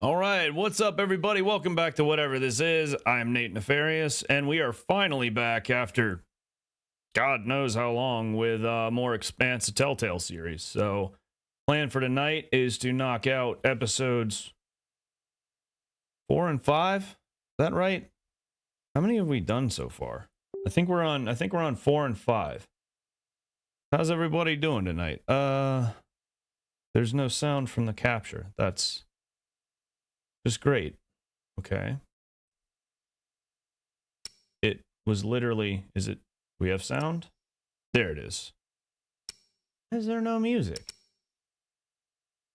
All right, what's up, everybody? Welcome back to whatever this is. I'm Nate Nefarious, and we are finally back after God knows how long with more Expanse of Telltale Series. So, plan for tonight is to knock out episodes 4 and 5. Is that right? How many have we done so far? I think we're on 4 and 5. How's everybody doing tonight? There's no sound from the capture. That's just great. Okay. It was literally, we have sound? There it is. Why is there no music?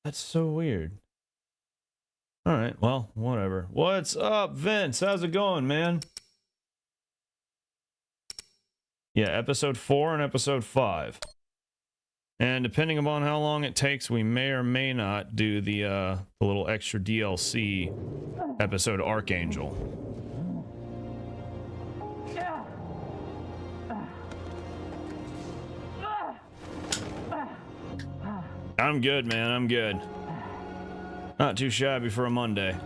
That's so weird. All right, well, whatever. What's up, Vince? How's it going, man? Yeah, episode 4 and episode 5. And depending upon how long it takes, we may or may not do the little extra DLC episode Archangel. I'm good, man. I'm good. Not too shabby for a Monday.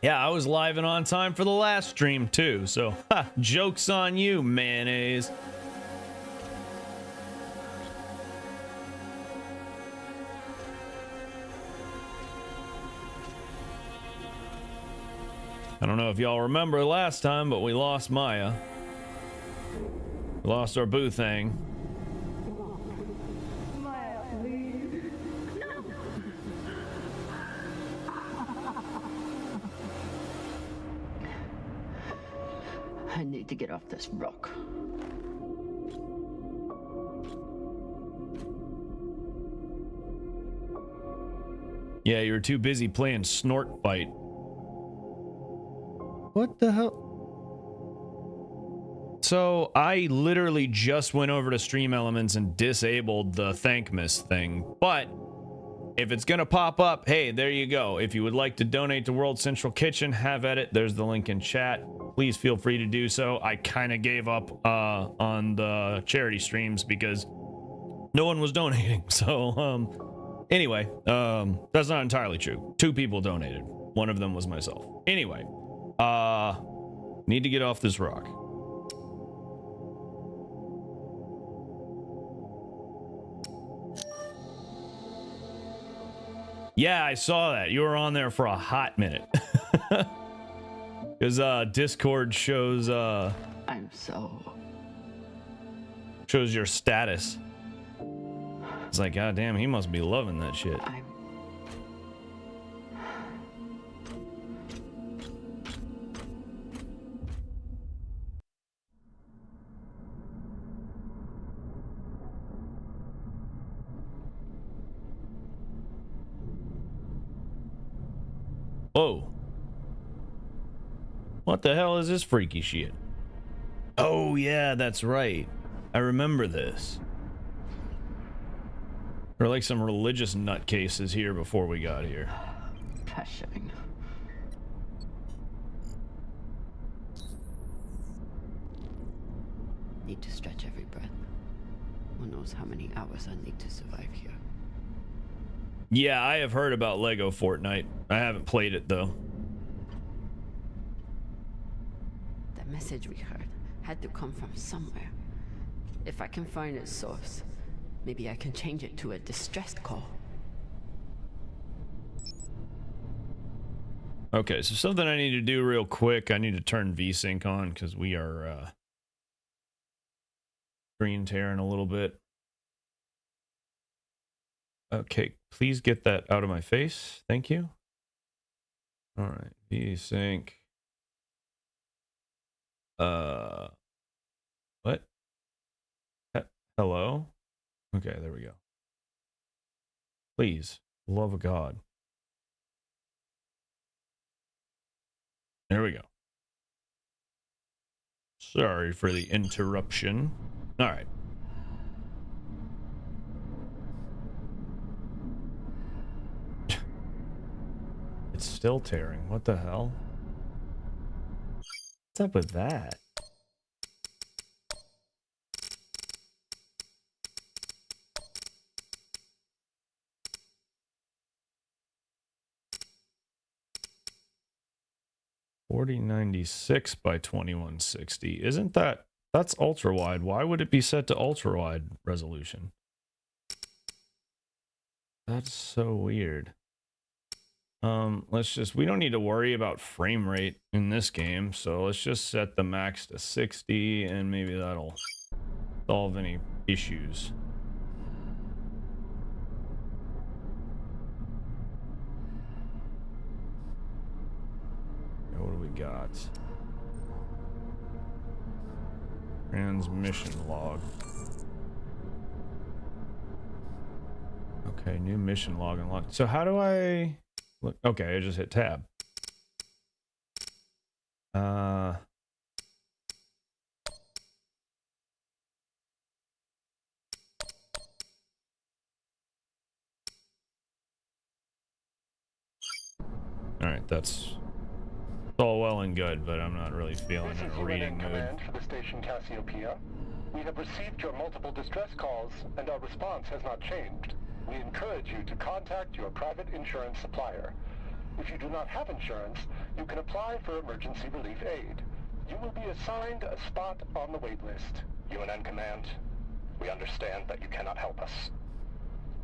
Yeah, I was live and on time for the last stream too, so joke's on you, mayonnaise. I don't know if y'all remember last time, but we lost Maya. We lost our boo thing. I need to get off this rock. Yeah, you were too busy playing Snort Fight. What the hell? So I literally just went over to Stream Elements and disabled the Thankmas thing, but if it's gonna pop up, hey, there you go. If you would like to donate to World Central Kitchen, have at it. There's the link in chat. Please feel free to do so. I kind of gave up on the charity streams because no one was donating. So anyway, that's not entirely true. 2 people donated. One of them was myself. Anyway, need to get off this rock. Yeah, I saw that. You were on there for a hot minute. Because Discord shows shows your status. It's like, god damn, he must be loving that shit. Whoa. What the hell is this freaky shit? Oh, yeah, that's right. I remember this. There were like some religious nutcases here before we got here. Pressuring. Need to stretch every breath. Who knows how many hours I need to survive here. Yeah, I have heard about Lego Fortnite. I haven't played it, though. That message we heard had to come from somewhere. If I can find its source, maybe I can change it to a distress call. Okay, so something I need to do real quick. I need to turn VSync on because we are screen tearing a little bit. Okay, please get that out of my face. Thank you. All right, VSync. What? Hello? Okay, there we go. Please, love of God. There we go. Sorry for the interruption. All right. It's still tearing. What the hell? What's up with that? $4096 by 2160. Isn't that's ultra wide? Why would it be set to ultra wide resolution? That's so weird. We don't need to worry about frame rate in this game, so let's just set the max to 60 and maybe that'll solve any issues. What do we got? Transmission log. Okay, new mission log unlocked. So how do I look? Okay, I just hit tab. All right, that's all well and good, but I'm not really feeling in a reading mood. Command for the station Cassiopeia. We have received your multiple distress calls, and our response has not changed. We encourage you to contact your private insurance supplier. If you do not have insurance, you can apply for emergency relief aid. You will be assigned a spot on the wait list. UNN Command, we understand that you cannot help us.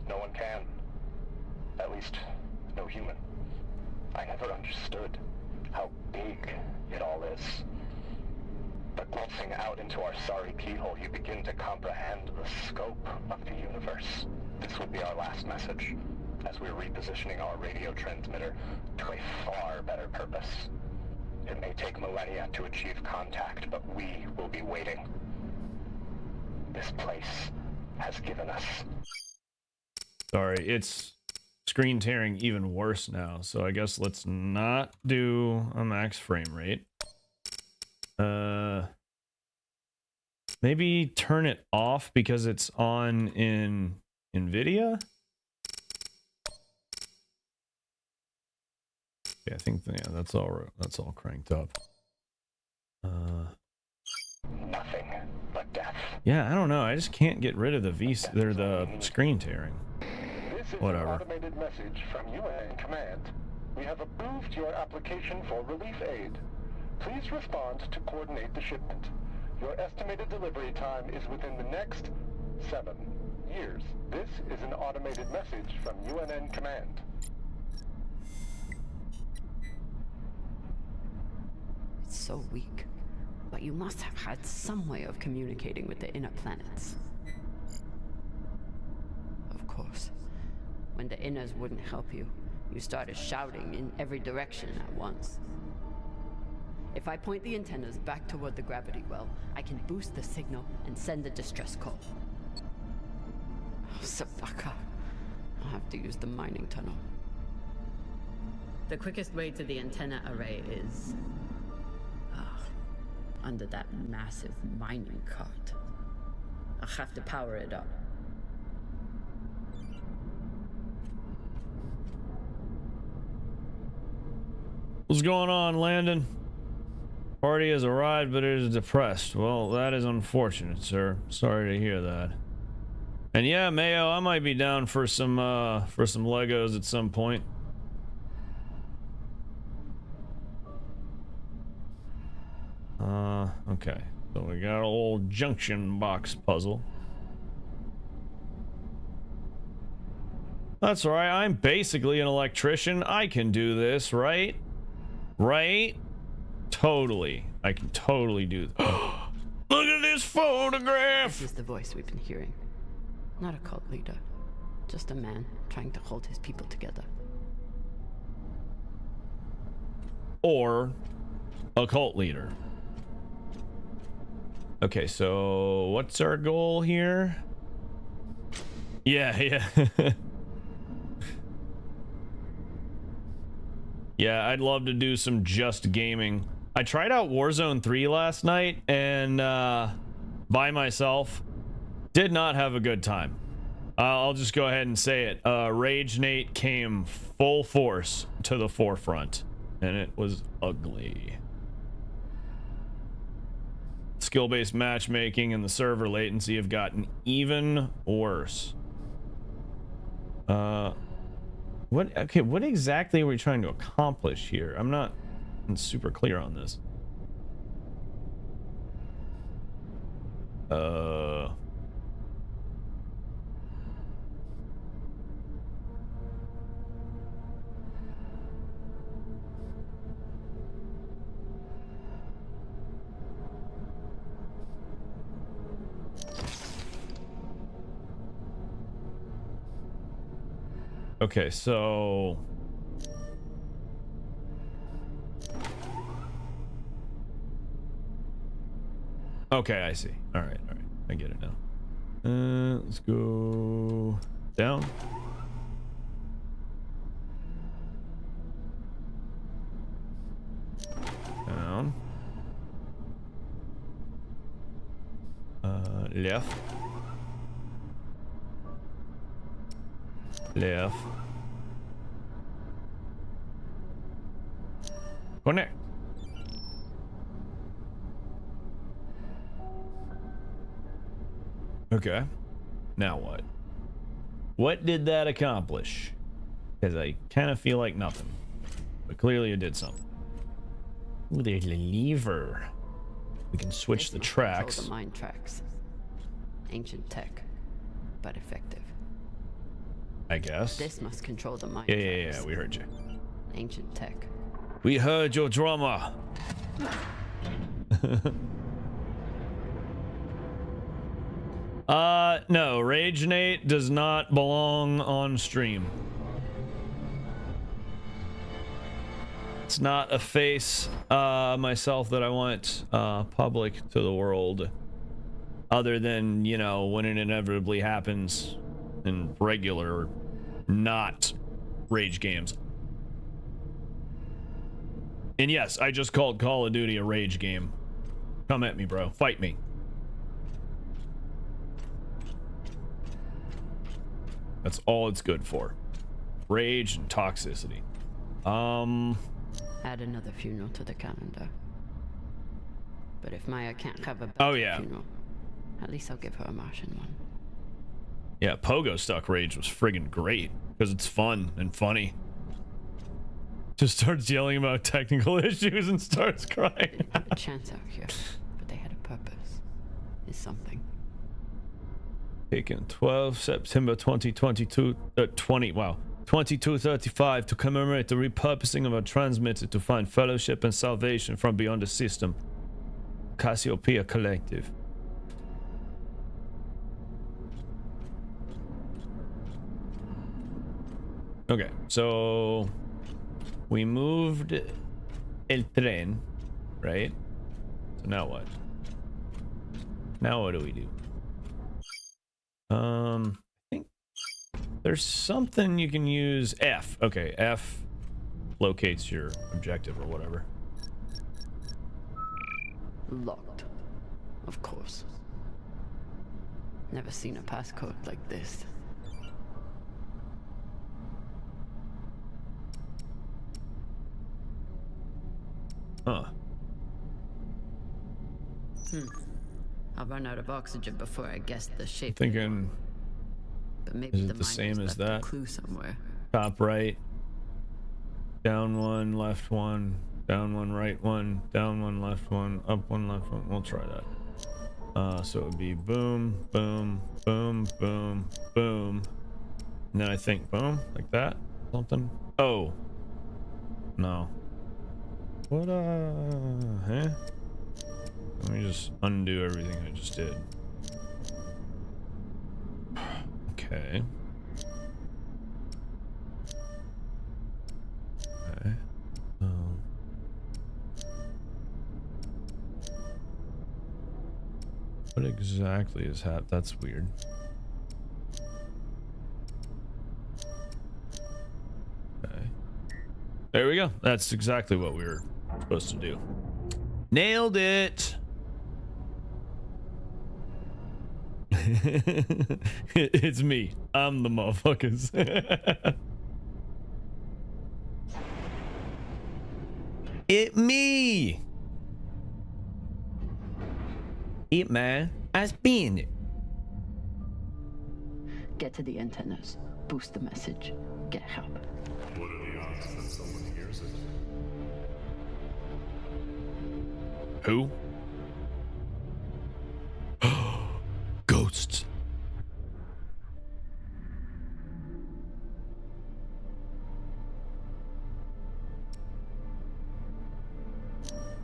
No one can. At least, no human. I never understood how big it all is. But glancing out into our sorry keyhole, you begin to comprehend the scope of the universe. This would be our last message, as we're repositioning our radio transmitter to a far better purpose. It may take millennia to achieve contact, but we will be waiting. This place has given us. Sorry, it's screen tearing even worse now, so I guess let's not do a max frame rate. Maybe turn it off because it's on in NVIDIA? Yeah, I think that's all cranked up. Nothing but death. Yeah, I don't know. I just can't get rid of the screen tearing. This is Whatever. an automated message from UNN Command. We have approved your application for relief aid. Please respond to coordinate the shipment. Your estimated delivery time is within the next 7 years. This is an automated message from UNN Command. It's so weak. But you must have had some way of communicating with the inner planets. Of course. When the inners wouldn't help you, you started shouting in every direction at once. If I point the antennas back toward the gravity well, I can boost the signal and send a distress call. Oh, Sabaka. I'll have to use the mining tunnel. The quickest way to the antenna array is under that massive mining cart. I'll have to power it up. What's going on, Landon? Party has arrived, but it is depressed. Well, that is unfortunate, sir. Sorry to hear that. And yeah, Mayo, I might be down for some Legos at some point. Okay. So we got an old junction box puzzle. That's all right. I'm basically an electrician. I can do this, right? Right? Totally. I can totally do this. Look at this photograph! This is the voice we've been hearing. Not a cult leader. Just a man trying to hold his people together. Or a cult leader. Okay, so what's our goal here? Yeah. Yeah, I'd love to do some just gaming. I tried out Warzone 3 last night and by myself. Did not have a good time. I'll just go ahead and say it. Rage Nate came full force to the forefront, and it was ugly. Skill-based matchmaking and the server latency have gotten even worse. What exactly are we trying to accomplish here? I'm not super clear on this. Okay, so okay, I see. All right, I get it now. Let's go down. Down. Left. Left. Connect. Okay. Now what? What did that accomplish? Because I kind of feel like nothing. But clearly it did something. Ooh, there's a lever. We can switch the tracks. The mine tracks. Ancient tech, but effective. I guess. This must control the mine tracks. Yeah, we heard you. Ancient tech. We heard your drama. No, Rage Nate does not belong on stream. It's not a face myself that I want public to the world, other than, you know, when it inevitably happens in regular, not Rage games. And yes, I just called Call of Duty a Rage game. Come at me, bro. Fight me. That's all it's good for. Rage and toxicity. Add another funeral to the calendar. But if Maya can't have a funeral, at least I'll give her a Martian one. Yeah, Pogo Stuck Rage was friggin' great because it's fun and funny. Just starts yelling about technical issues and starts crying. They didn't have a chance out here, but they had a purpose. Is something. Taken 12 September 2022, 2235 to commemorate the repurposing of a transmitter to find fellowship and salvation from beyond the system. Cassiopeia Collective. Okay, so we moved el tren, right? So now what? Now what do we do? I think there's something you can use. F. Okay, F locates your objective or whatever. Locked. Of course. Never seen a passcode like this. Huh. I'll run out of oxygen before I guess the shape. Thinking, but maybe is it the same as that? Clue somewhere. Top right. Down one, left one. Down one, right one. Down one, left one. Up one, left one. We'll try that. So it would be boom, boom, boom, boom, boom. And then I think boom, like that. Something. Oh. No. What, huh? Let me just undo everything I just did. Okay. Okay. What exactly is happening? That's weird. Okay. There we go. That's exactly what we were supposed to do. Nailed it. It's me. I'm the motherfuckers. It me. It man. I've been. Get to the antennas. Boost the message. Get help. What are the odds that someone hears it? Who? Ghosts.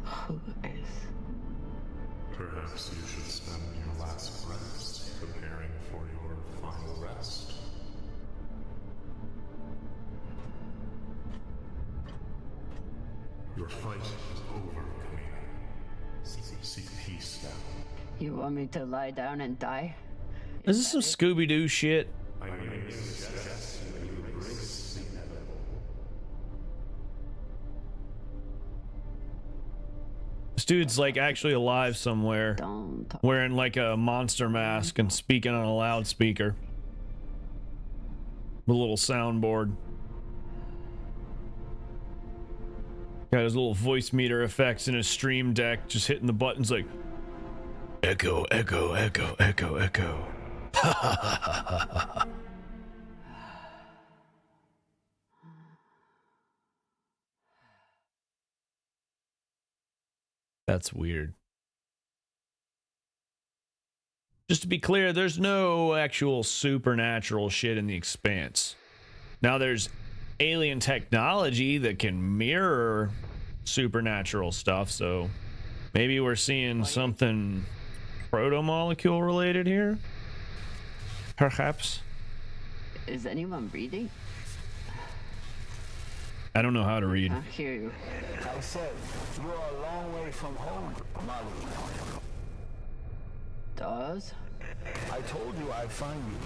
Who is? Perhaps you should spend your last breaths preparing for your final rest. Your fight is over, Kamina. Seek peace now. You want me to lie down and die? Is this some Scooby-Doo shit? I may suggest you embrace the inevitable. This dude's like actually alive somewhere, Don't talk. wearing like a monster mask and speaking on a loudspeaker. With a little soundboard. Got his little voice meter effects in his stream deck, just hitting the buttons like echo, echo, echo, echo, echo. That's weird. Just to be clear, there's no actual supernatural shit in the Expanse. Now there's alien technology that can mirror supernatural stuff, so maybe we're seeing something proto-molecule related here? Perhaps? Is anyone reading? I don't know how to read. I hear you. I said, you're a long way from home, Molly. Does? I told you I'd find you.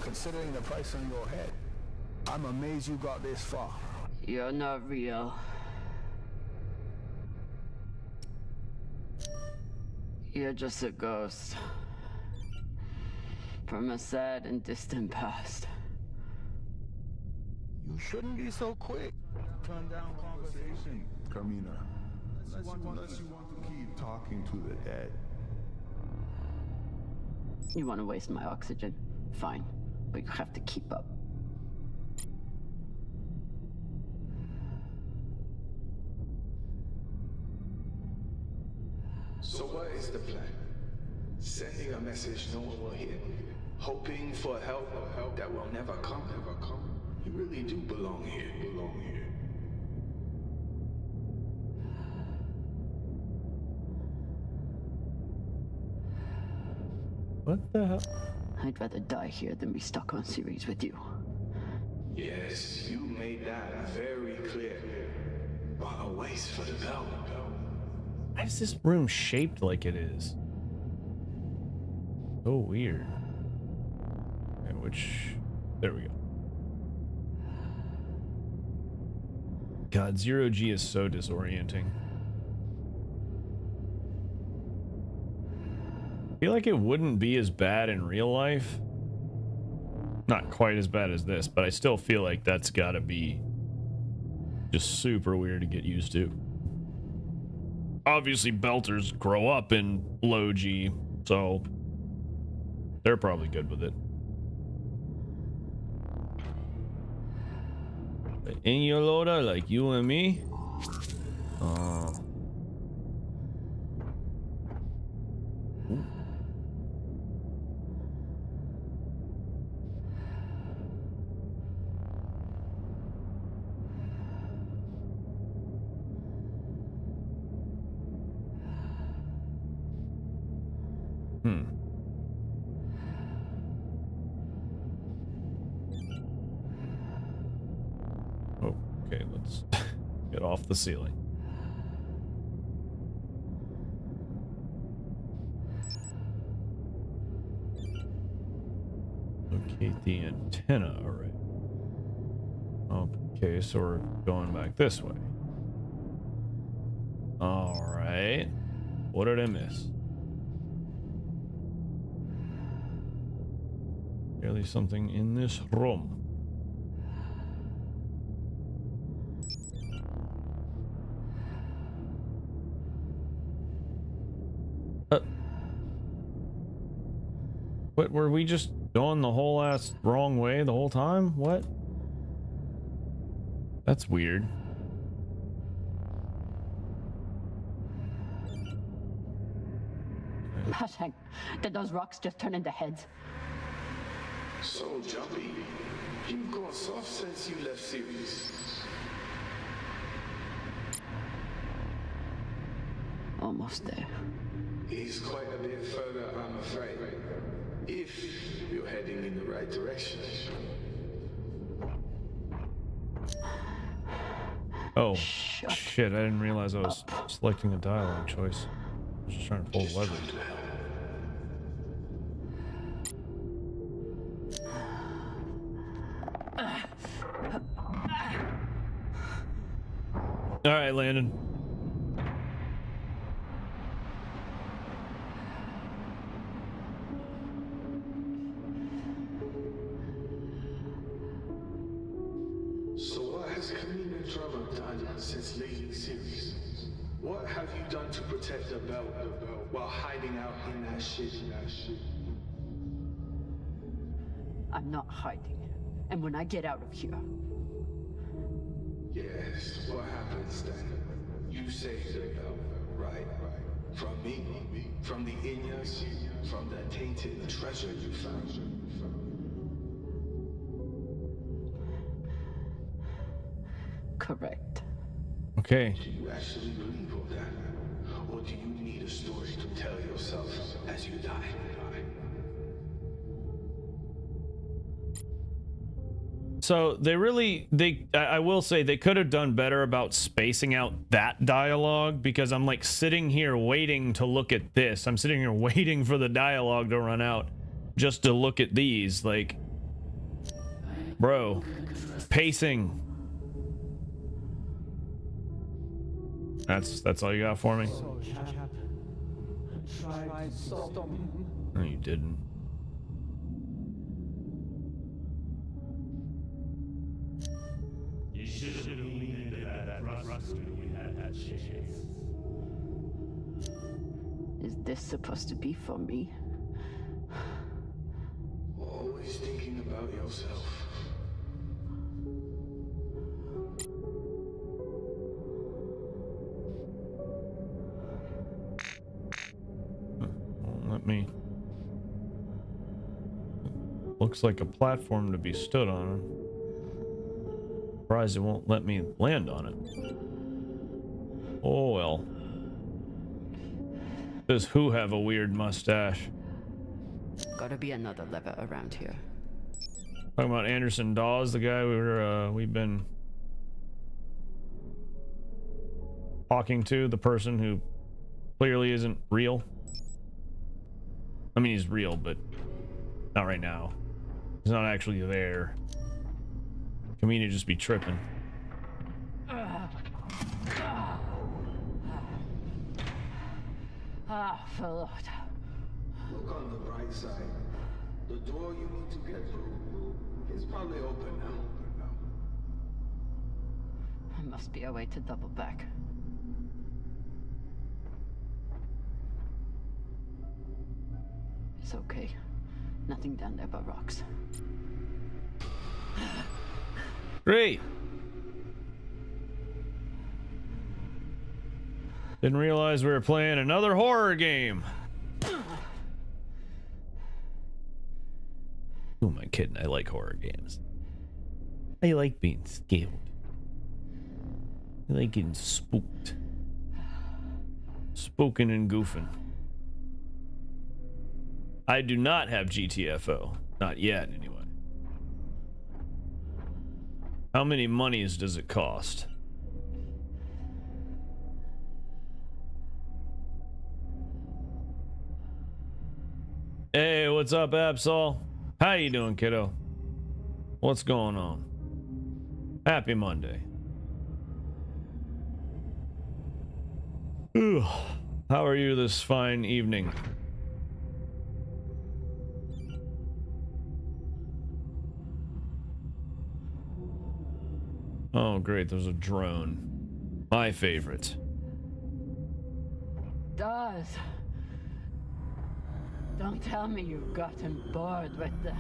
Considering the price on your head, I'm amazed you got this far. You're not real. You're just a ghost. From a sad and distant past. You shouldn't be so quick. Turn down conversation, Carmina, unless you want to keep talking to the dead. You want to waste my oxygen? Fine. But you have to keep up. So what is the plan? Sending a message no one will hear, hoping for help that will never come. You really do belong here. What the hell? I'd rather die here than be stuck on series with you. Yes, you made that very clear. But a waste for the bell. Why is this room shaped like it is? So weird. Okay, there we go. God, zero G is so disorienting. I feel like it wouldn't be as bad in real life. Not quite as bad as this, but I still feel like that's gotta be just super weird to get used to. Obviously, belters grow up in low G, so they're probably good with it. But in your loader, like you and me, Okay, let's get off the ceiling. Locate the antenna array. Okay, so we're going back this way. All right. What did I miss? Clearly something in this room. What, were we just going the whole ass wrong way the whole time? What? That's weird. Hushang, did those rocks just turn into heads? So jumpy. You've gone soft since you left series. Almost there. He's quite a bit further, I'm afraid. If you're heading in the right direction. Oh, shit, I didn't realize I was selecting a dialogue choice. I was just trying to pull the lever. All right, Landon. So what has Kamina Drama done since leaving series? What have you done to protect the belt while hiding out in that shit? I'm not hiding. And when I get out of here... Yes, what happens then? You saved the belt, right? From me? From the Inyas? From the tainted treasure you found? Correct. Okay. Do you actually believe all that? Or do you need a story to tell yourself as you die? So I will say they could have done better about spacing out that dialogue, because I'm like sitting here waiting to look at this. I'm sitting here waiting for the dialogue to run out just to look at these. Like, bro, pacing. That's all you got for me? No, you didn't. You should have leaned into that rust when you had that chase. Is this supposed to be for me? Always thinking about yourself. Won't let me. Looks like a platform to be stood on. Surprised it won't let me land on it. Oh well. Does who have a weird mustache? Gotta be another lever around here. Talking about Anderson Dawes, the guy we've been talking to, the person who clearly isn't real. I mean, he's real, but not right now. He's not actually there. Kamina just be tripping. For Lord. Look on the bright side. The door you need to get through is probably open now. There must be a way to double back. It's okay. Nothing down there but rocks. Great. Didn't realize we were playing another horror game. Who am I kidding? I like horror games. I like being scared. I like getting spooked. Spooking and goofing. I do not have GTFO. Not yet, anyway. How many monies does it cost? Hey, what's up, Absol? How you doing, kiddo? What's going on? Happy Monday. Ooh, how are you this fine evening? Oh, great, there's a drone. My favorite. Dawes. Don't tell me you've gotten bored with the...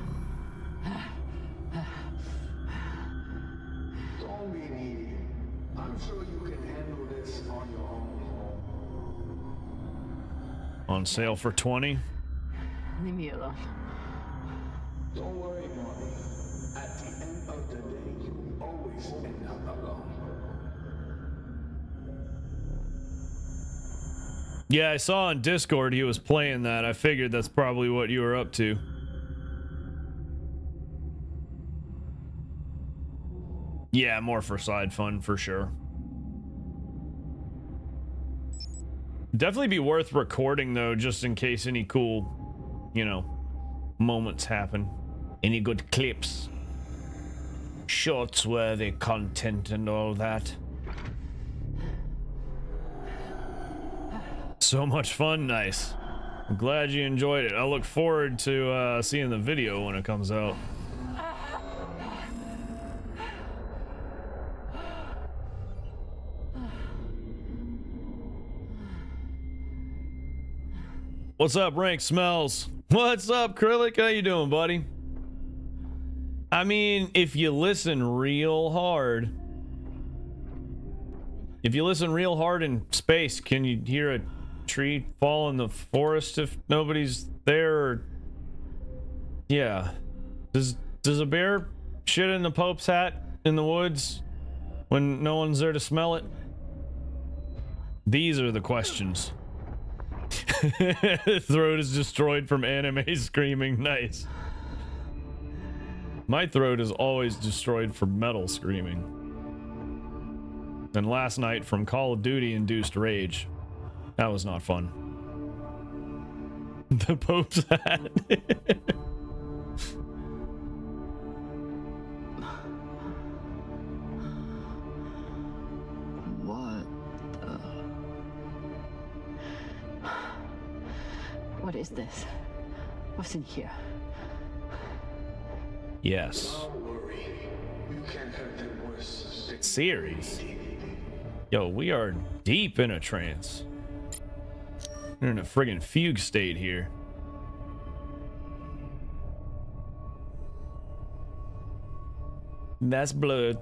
Don't be needy. I'm sure you can handle this on your own. On sale for 20? Leave me alone. Don't worry, Marty. At the end of the day, you always end up alone. Yeah, I saw on Discord he was playing that. I figured that's probably what you were up to. Yeah, more for side fun for sure. Definitely be worth recording though, just in case any cool, you know, moments happen. Any good clips. Shots worthy content and all that. So much fun, nice. I'm glad you enjoyed it. I look forward to seeing the video when it comes out. What's up, Rank Smells? What's up, Krillic? How you doing, buddy? I mean, if you listen real hard in space, can you hear a tree fall in the forest if nobody's there? Or... yeah. Does a bear shit in the Pope's hat in the woods when no one's there to smell it? These are the questions. Throat is destroyed from anime screaming. Nice. My throat is always destroyed from metal screaming. And last night from Call of Duty induced rage. That was not fun. The Pope's hat. What is this? What's in here? Yes. Don't worry. You can't hurt them worse. Series. Yo, we are deep in a trance. We're in a friggin' fugue state here. That's blood.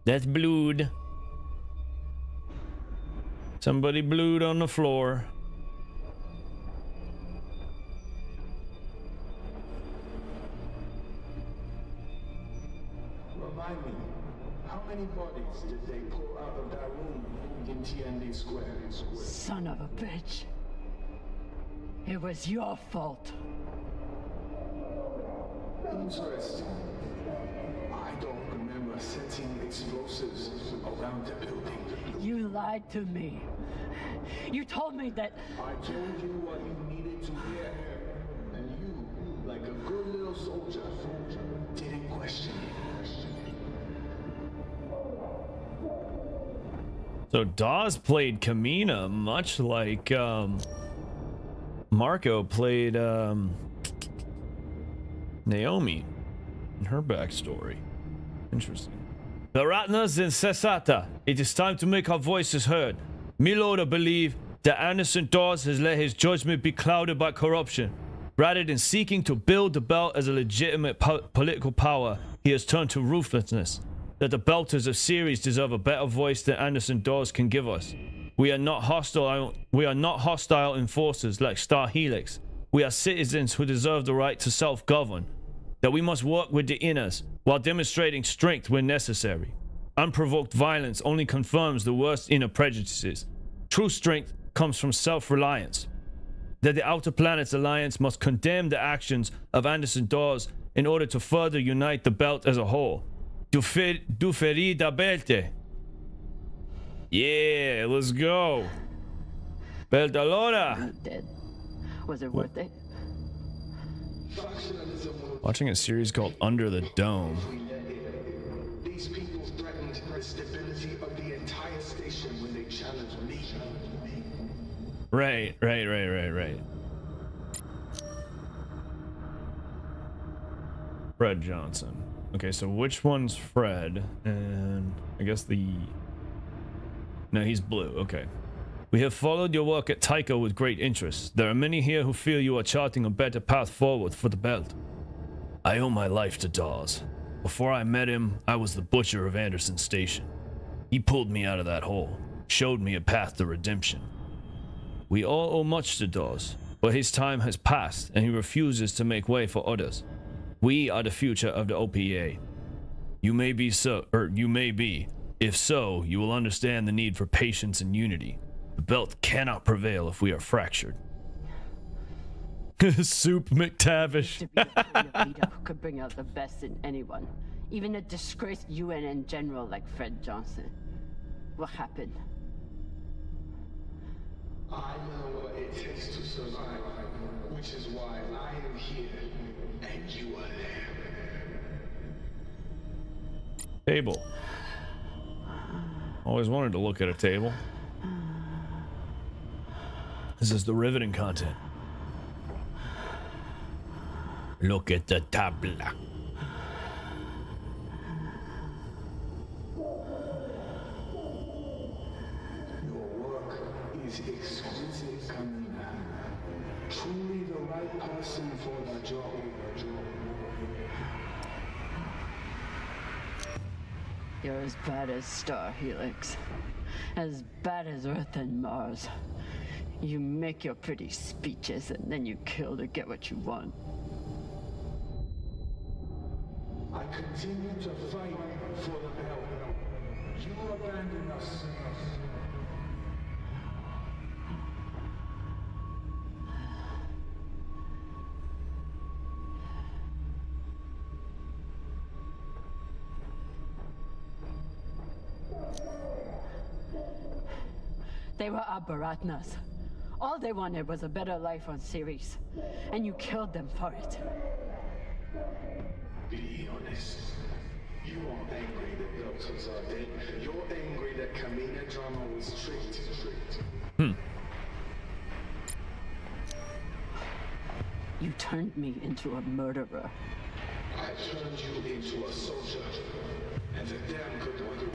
That's blood. Somebody blewed on the floor. Remind me, how many bodies did they pull out of that room in TND Square? Son of a bitch. It was your fault. Interesting. I don't remember setting explosives around the building. You lied to me. You told me that... I told you what you needed to hear. And you, like a good little soldier, didn't question it. So Dawes played Kamina, much like Marco played Naomi in her backstory. Interesting. The Ratnas in Sesata. It is time to make our voices heard. Me Lord, I believe that Anderson Dawes has let his judgment be clouded by corruption. Rather than seeking to build the belt as a legitimate political power, he has turned to ruthlessness. That the Belters of Series deserve a better voice than Anderson Dawes can give us. We are not hostile enforcers like Star Helix. We are citizens who deserve the right to self-govern. That we must work with the inners while demonstrating strength when necessary. Unprovoked violence only confirms the worst inner prejudices. True strength comes from self-reliance. That the Outer Planets Alliance must condemn the actions of Anderson Dawes in order to further unite the belt as a whole. Du ferida belte. Yeah, let's go. Beltalora. Dead. Was it worth it? Watching a series called Under the Dome. These people Right. Fred Johnson. Okay, so which one's Fred? And I guess no, he's blue. Okay. We have followed your work at Tycho with great interest. There are many here who feel you are charting a better path forward for the belt. I owe my life to Dawes. Before I met him, I was the butcher of Anderson Station. He pulled me out of that hole, showed me a path to redemption. We all owe much to Dawes, but his time has passed and he refuses to make way for others. We are the future of the OPA. You may be. If so, you will understand the need for patience and unity. The belt cannot prevail if we are fractured. Soup McTavish. To be a kind leader who could bring out the best in anyone, even a disgraced UNN general like Fred Johnson. What happened? I know what it takes to survive, which is why I am here and you are there. Table. Always wanted to look at a table. This is the riveting content. Look at the table. Your work is exquisite, Kamina. Truly the right person for the job. You're as bad as Star Helix. As bad as Earth and Mars. You make your pretty speeches and then you kill to get what you want. I continue to fight for the belt. You abandoned us. They were Abaratnas. All they wanted was a better life on Ceres. And you killed them for it. Be honest. You aren't angry that Deltas are dead. You're angry that Kamina drama was tricked. You turned me into a murderer. I turned you into a soldier. And a damn good one.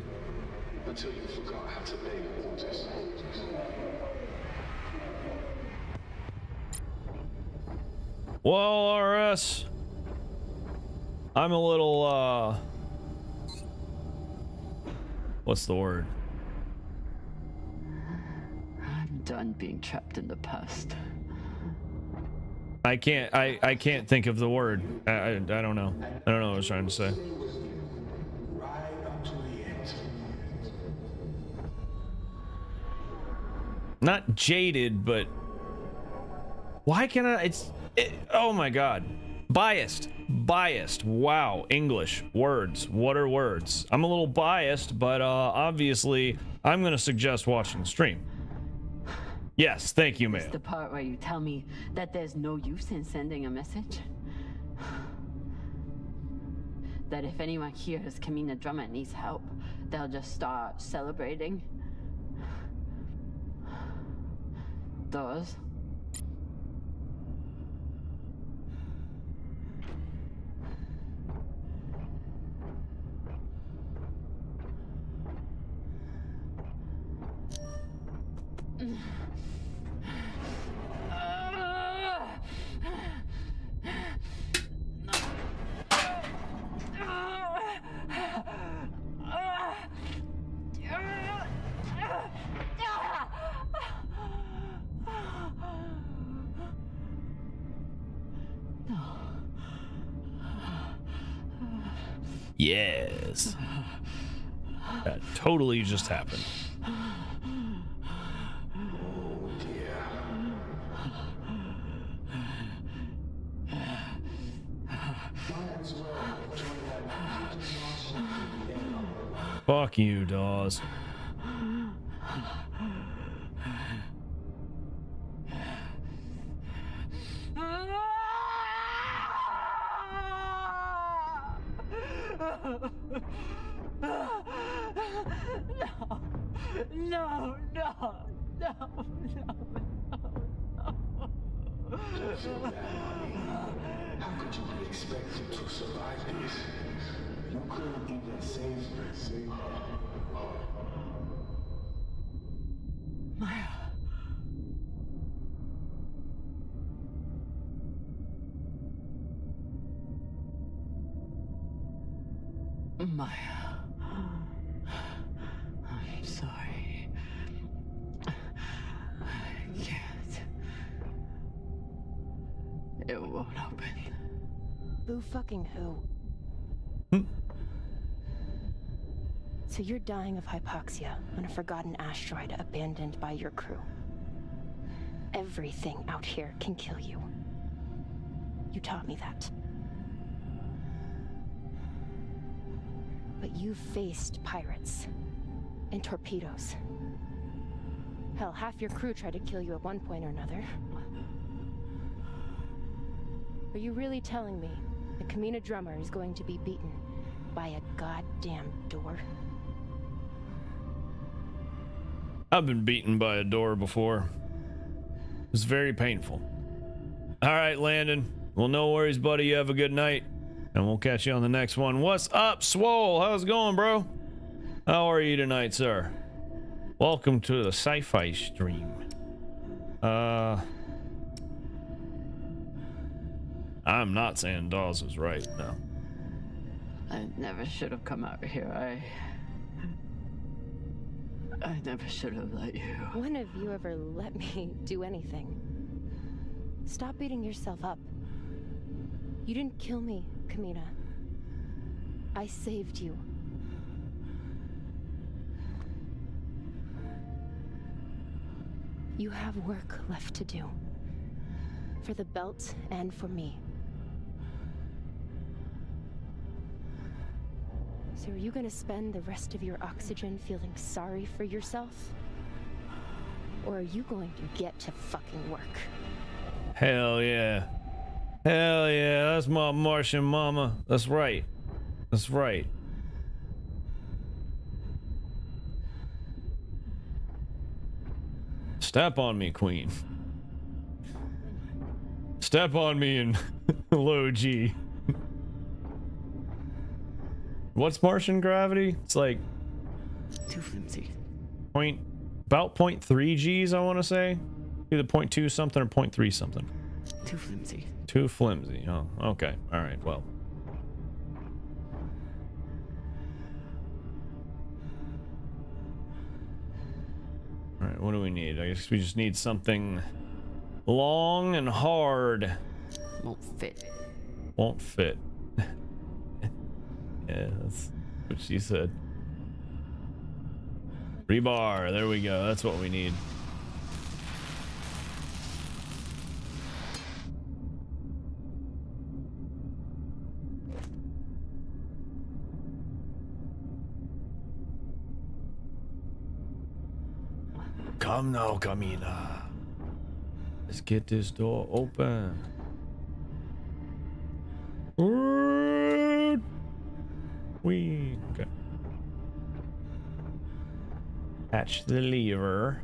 Until you forgot how to obey orders. Well, RS, I'm a little, what's the word? I'm done being trapped in the past. I can't think of the word. I don't know. I don't know what I was trying to say. Right up to the end. Not jaded, but why can't I? Oh my God. Biased. Wow. English. Words. What are words? I'm a little biased, but obviously I'm going to suggest watching the stream. Yes, thank you, It's ma'am. the part where you tell me that there's no use in sending a message. That if anyone hears Kamina Drama needs help, they'll just start celebrating. Those. Yes. That totally just happened. Fuck you, Dawes. No. Don't feel bad, mommy. How could you be expected to survive this? You couldn't even save her. Maya. Maya. I'm sorry. I can't. It won't open. Boo fucking who? So you're dying of hypoxia on a forgotten asteroid abandoned by your crew. Everything out here can kill you. You taught me that. But you faced pirates and torpedoes. Hell, half your crew tried to kill you at one point or another. Are you really telling me the Kamina drummer is going to be beaten by a goddamn door? I've been beaten by a door before. It was very painful. All right, Landon. Well, no worries, buddy. You have a good night. And we'll catch you on the next one. What's up, Swole? How's it going, bro? How are you tonight, sir? Welcome to the sci-fi stream. I'm not saying Dawes was right, no. I never should have come out here. I never should have let you. When have you ever let me do anything? Stop beating yourself up. You didn't kill me, Kamina. I saved you. You have work left to do. For the belt and for me. So are you gonna spend the rest of your oxygen feeling sorry for yourself? Or are you going to get to fucking work? Hell yeah. Hell yeah, that's my Martian mama. That's right. That's right. Step on me, queen. Step on me in low G. What's Martian gravity? It's like Too flimsy. about 0.3 G's, I want to say. Either 0.2 something or 0.3 something. Too flimsy. Too flimsy. Oh, okay. All right. Well. All right. What do we need? I guess we just need something long and hard. Won't fit. Won't fit. Yeah, that's what she said. Rebar. There we go. That's what we need. Come now, Kamina. Let's get this door open. Okay. Catch the lever.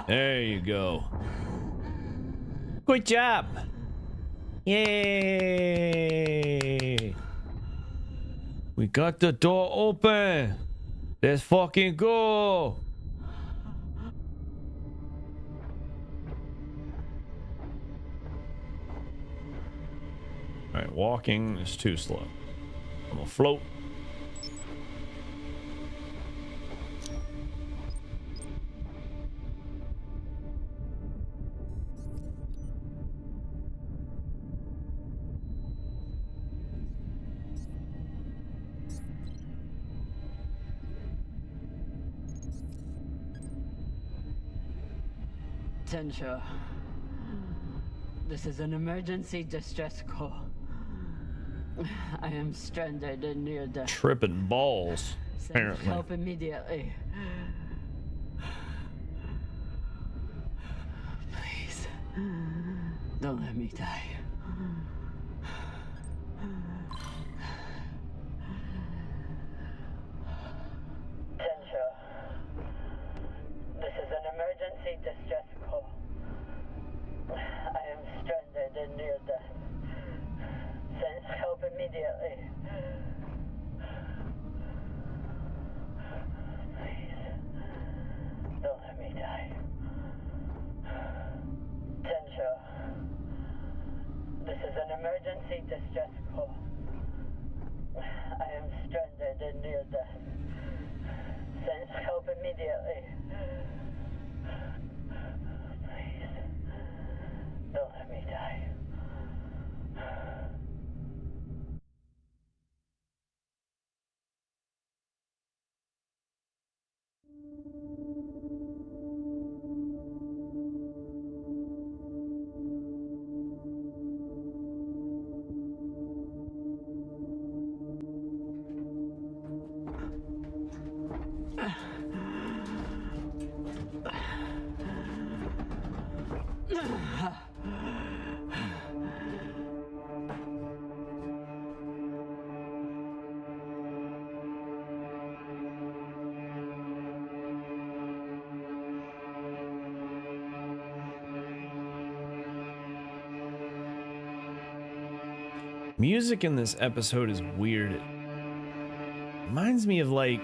There you go. Good job. Yay. We got the door open. Let's fucking go. Alright, walking is too slow. I'm gonna float. Tensha, this is an emergency distress call. I am stranded and near death. Tripping balls, Send apparently. help immediately. Please, don't let me die. Attention. This is an emergency distress call. I am stranded and near death. Send help immediately. Please, don't let me die. Attention. This is an emergency distress call. I am stranded and near death. Send help immediately. Please, don't let me die. Music in this episode is weird. It reminds me of like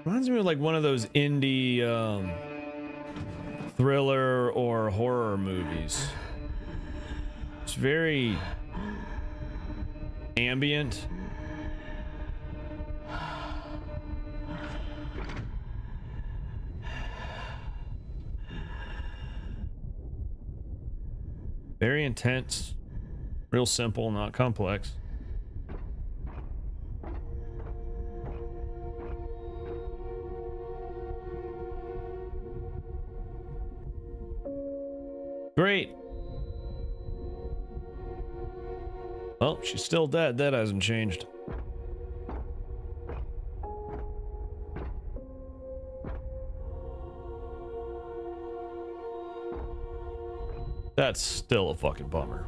one of those indie thriller or horror movies. It's very ambient. Very intense. Real simple, not complex. Great. Well, she's still dead. That hasn't changed. That's still a fucking bummer.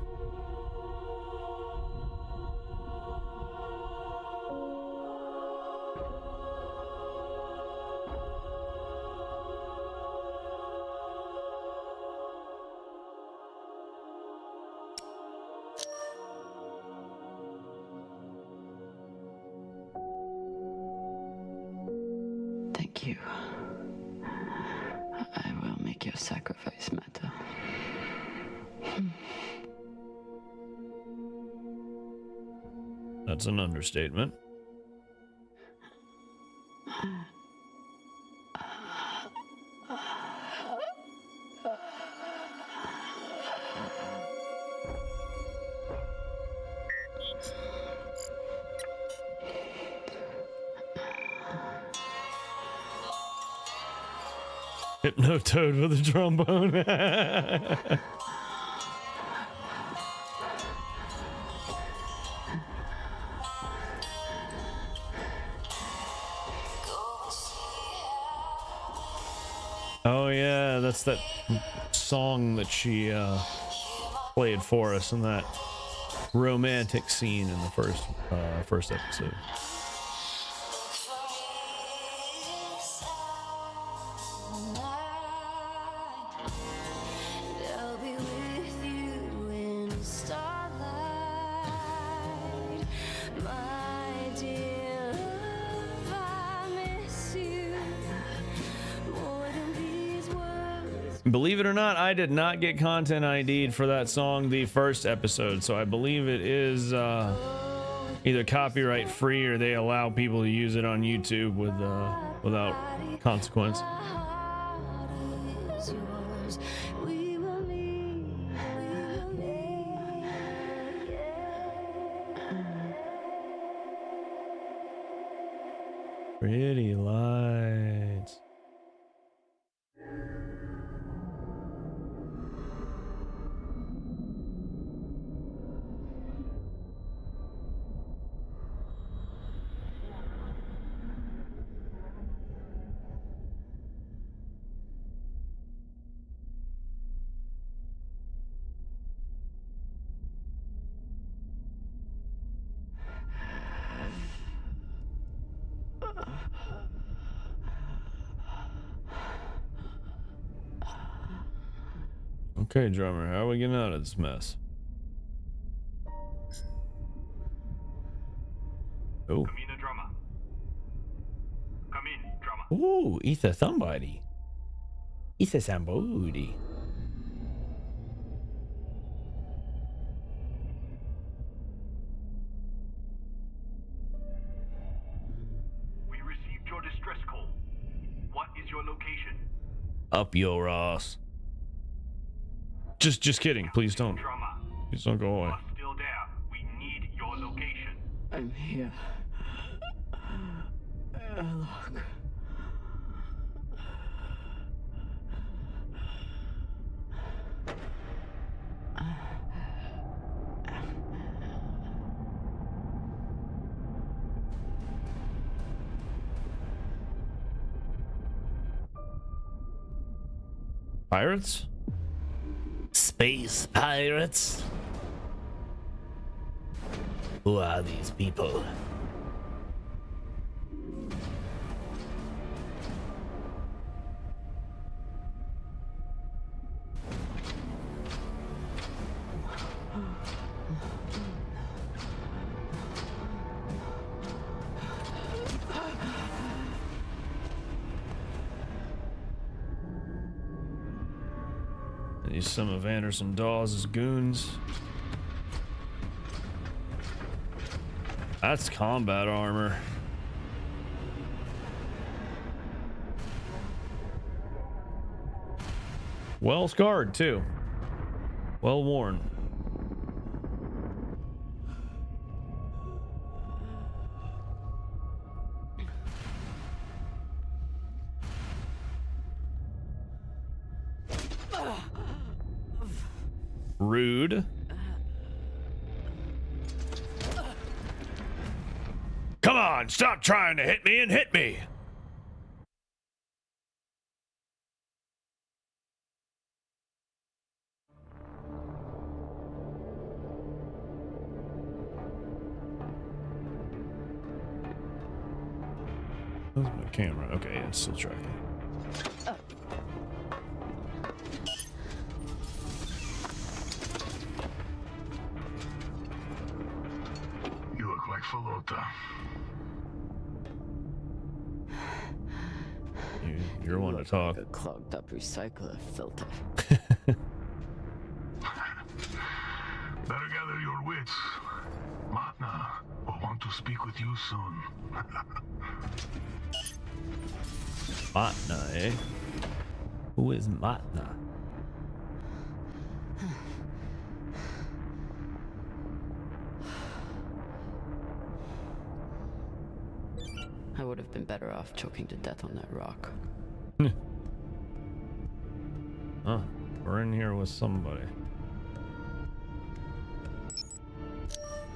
Thank you. I will make your sacrifice matter. That's an understatement. Hypnotoad with a trombone. Oh yeah, that's that song that she played for us in that romantic scene in the first episode. Believe it or not, I did not get content ID'd for that song the first episode, so I believe it is either copyright free or they allow people to use it on YouTube with without consequence. Pretty lights. Okay, drummer, how are we getting out of this mess? Oh. Come in, drummer. Come in, drummer. Ooh, it's a somebody. It's a somebody. We received your distress call. What is your location? Up your ass. Just kidding. Please don't. Drummer. Please don't go away. You are still there. We need your location. I'm here. Look. Pirates? Space pirates? Who are these people? These some of Anderson Dawes' goons. That's combat armor. Well scarred too. Well worn. Rude. Come on, stop trying to hit me and hit me. Where's my camera? Okay, yeah, it's still tracking. You look like Falota. You're one to talk. Like a clogged up recycler filter. Better gather your wits. Matna will want to speak with you soon. Matna, eh? Who is Matna? I would have been better off choking to death on that rock. Huh. We're in here with somebody.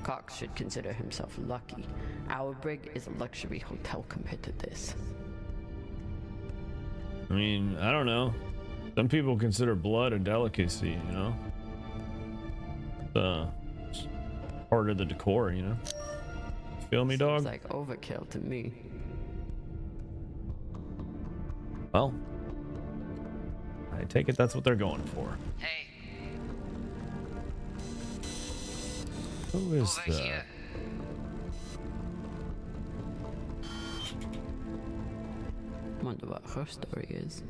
Cox should consider himself lucky. Our brig is a luxury hotel compared to this. I mean, I don't know. Some people consider blood a delicacy, you know? It's part of the decor, you know? Feel me, dog? Seems like overkill to me. Well, I take it that's what they're going for. Hey. Who is Over that? here. Wonder what her story is.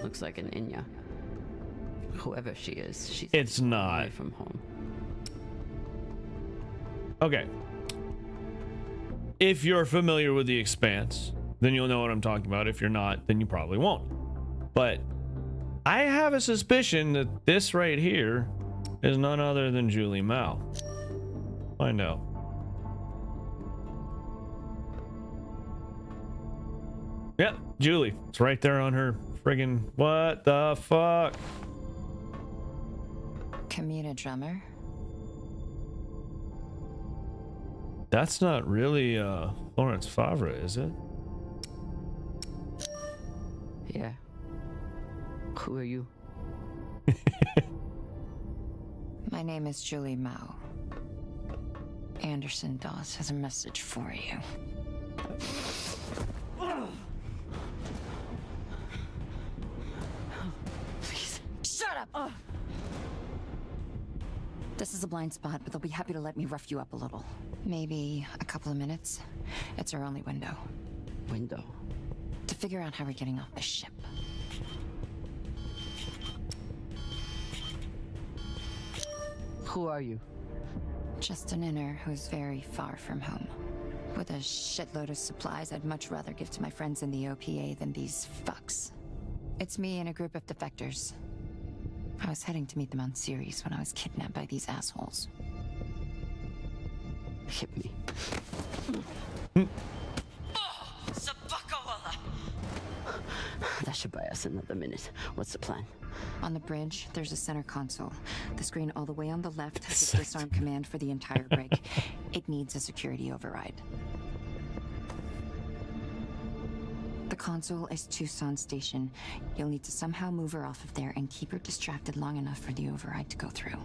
Looks like an Inya. Whoever she is, she's It's not. away from home. Okay. If you're familiar with the Expanse, then you'll know what I'm talking about. If you're not, then you probably won't. But I have a suspicion that this right here is none other than Julie Mao. Find out. Yep, Julie. It's right there on her friggin' what the fuck? Kamina Drummer? That's not really Florence Favre, is it? Yeah. Who are you? My name is Julie Mao. Anderson Dawes has a message for you. This is a blind spot, but they'll be happy to let me rough you up a little. Maybe a couple of minutes. It's our only window. Window? To figure out how we're getting off the ship. Who are you? Just an inner who's very far from home. With a shitload of supplies I'd much rather give to my friends in the OPA than these fucks. It's me and a group of defectors. I was heading to meet them on Ceres when I was kidnapped by these assholes. Hit me. That should buy us another minute. What's the plan? On the bridge, there's a center console. The screen all the way on the left has a disarm command for the entire rig. It needs a security override. The console is Tucson Station. You'll need to somehow move her off of there and keep her distracted long enough for the override to go through.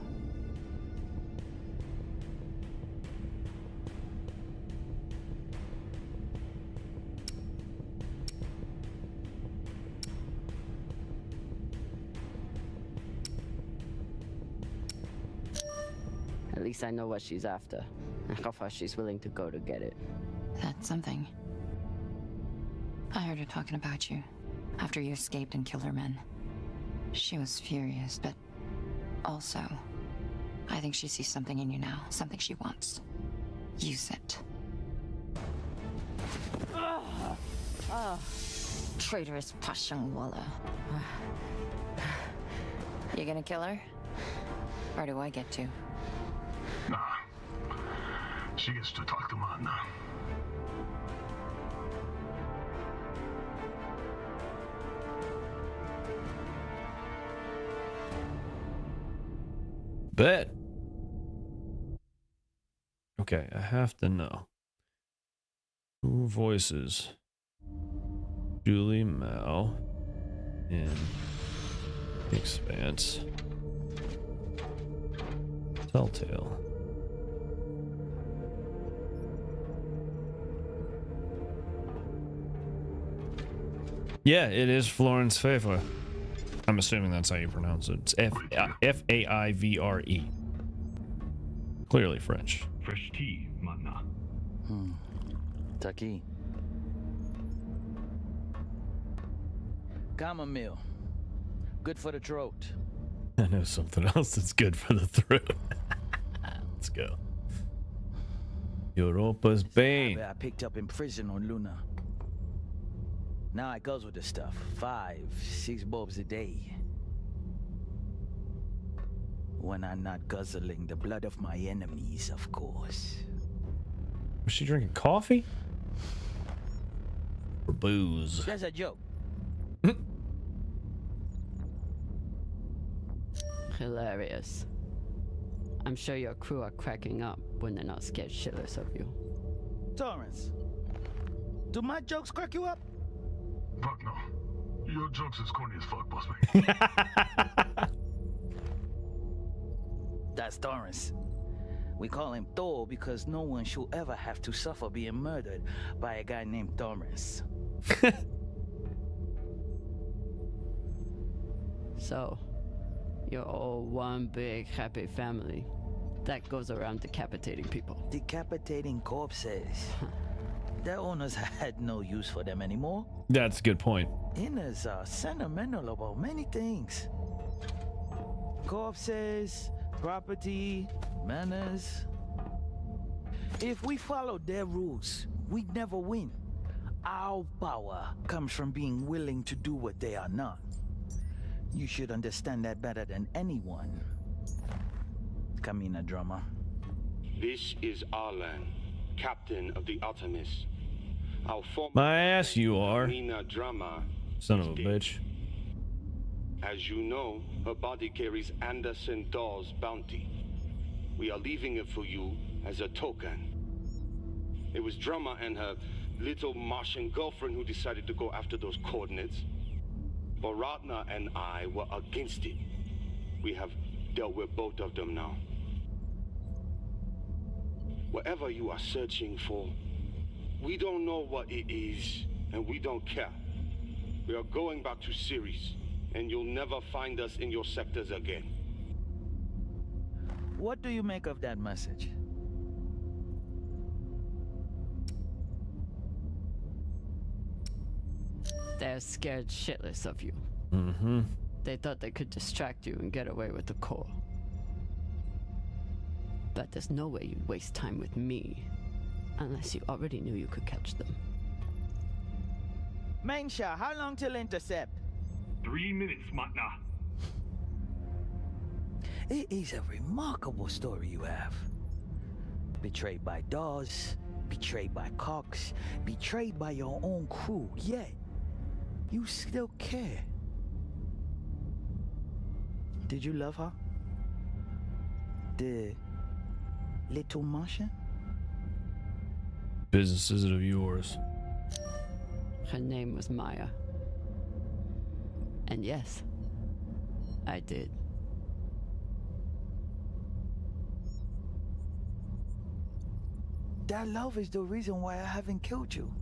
At least I know what she's after, and how far she's willing to go to get it. That's something. I heard her talking about you, after you escaped and killed her men. She was furious, but also, I think she sees something in you now, something she wants. Use it. Traitorous Pashangwala. You gonna kill her? Or do I get to? Nah. She gets to talk to Man now. Bet. Okay, I have to know. Who voices Julie Mao in Expanse? Telltale. Yeah, it is Florence Favre. I'm assuming that's how you pronounce it. It's Faivre. Clearly French. Fresh tea, Manna. Taki. Chamomile. Good for the throat. I know something else that's good for the throat. Let's go. Europa's Bane. I picked up in prison on Luna. Now it goes with the stuff. 5, 6 bulbs a day. When I'm not guzzling the blood of my enemies, of course. Was she drinking coffee? Or booze? That's a joke. Hilarious. I'm sure your crew are cracking up when they're not scared shitless of you. Torrance, do my jokes crack you up? Fuck no. Your jokes is corny as fuck, boss man. That's Torrance. We call him Thor because no one should ever have to suffer being murdered by a guy named Torrance. So, you're all one big happy family that goes around decapitating people. Decapitating corpses. Their owners had no use for them anymore. That's a good point. Inners are sentimental about many things. Corpses, property, manners. If we followed their rules, we'd never win. Our power comes from being willing to do what they are not. You should understand that better than anyone. Kamina Drama. This is Arlan, captain of the Artemis. Our former My ass you are. Kamina Drama. Son of a bitch. As you know, her body carries Anderson Dawes' bounty. We are leaving it for you as a token. It was Drama and her little Martian girlfriend who decided to go after those coordinates. But Ratna and I were against it. We have dealt with both of them now. Whatever you are searching for, we don't know what it is, and we don't care. We are going back to Ceres, and you'll never find us in your sectors again. What do you make of that message? They're scared shitless of you. Mm-hmm. They thought they could distract you and get away with the core. But there's no way you'd waste time with me unless you already knew you could catch them. Mensha, how long till intercept? 3 minutes, Matna. It is a remarkable story you have. Betrayed by Dawes, betrayed by Cox, betrayed by your own crew, yet you still care. Did you love her? The little Martian? Business is it of yours? Her name was Maya. And yes, I did. That love is the reason why I haven't killed you.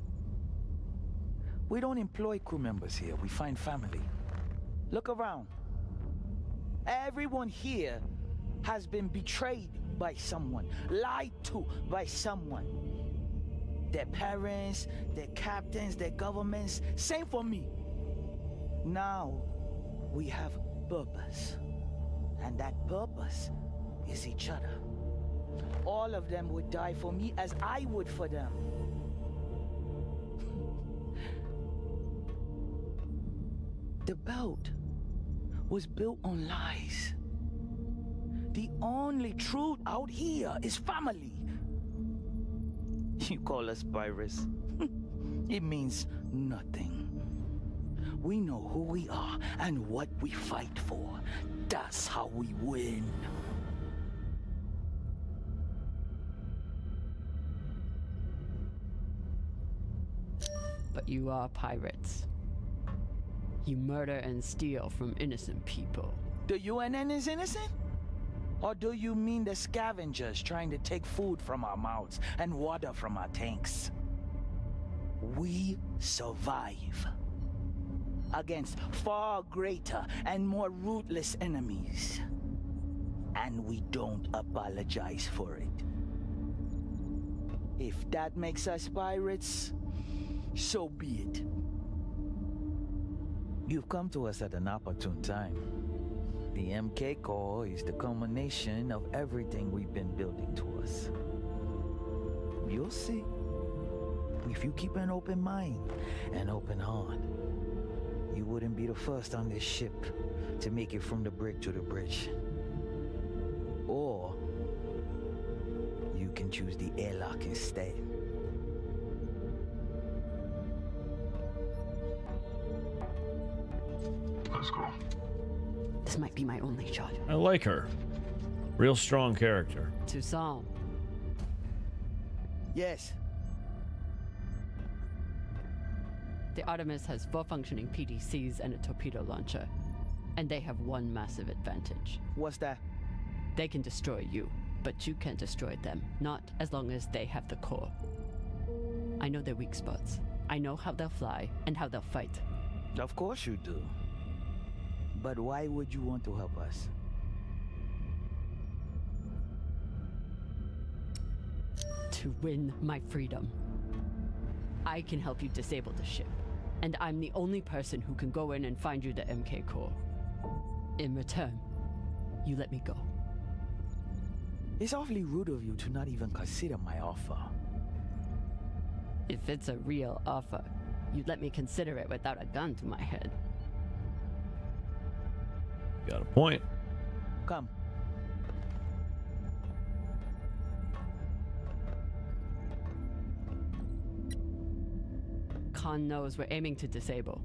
We don't employ crew members here, we find family. Look around. Everyone here has been betrayed by someone, lied to by someone. Their parents, their captains, their governments, same for me. Now, we have purpose. And that purpose is each other. All of them would die for me as I would for them. The belt was built on lies. The only truth out here is family. You call us pirates? It means nothing. We know who we are and what we fight for. That's how we win. But you are pirates. You murder and steal from innocent people. The UNN is innocent? Or do you mean the scavengers trying to take food from our mouths and water from our tanks? We survive against far greater and more ruthless enemies. And we don't apologize for it. If that makes us pirates, so be it. You've come to us at an opportune time. The MK core is the culmination of everything we've been building towards. You'll see. If you keep an open mind and open heart, you wouldn't be the first on this ship to make it from the brig to the bridge. Or you can choose the airlock instead. Let's go. This might be my only shot. I like her. Real strong character. Toussaint. Yes. The Artemis has 4 functioning PDCs and a torpedo launcher. And they have one massive advantage. What's that? They can destroy you, but you can't destroy them. Not as long as they have the core. I know their weak spots. I know how they'll fly and how they'll fight. Of course you do. But why would you want to help us? To win my freedom. I can help you disable the ship. And I'm the only person who can go in and find you the MK core. In return, you let me go. It's awfully rude of you to not even consider my offer. If it's a real offer, you'd let me consider it without a gun to my head. Got a point. Come. Khan knows we're aiming to disable.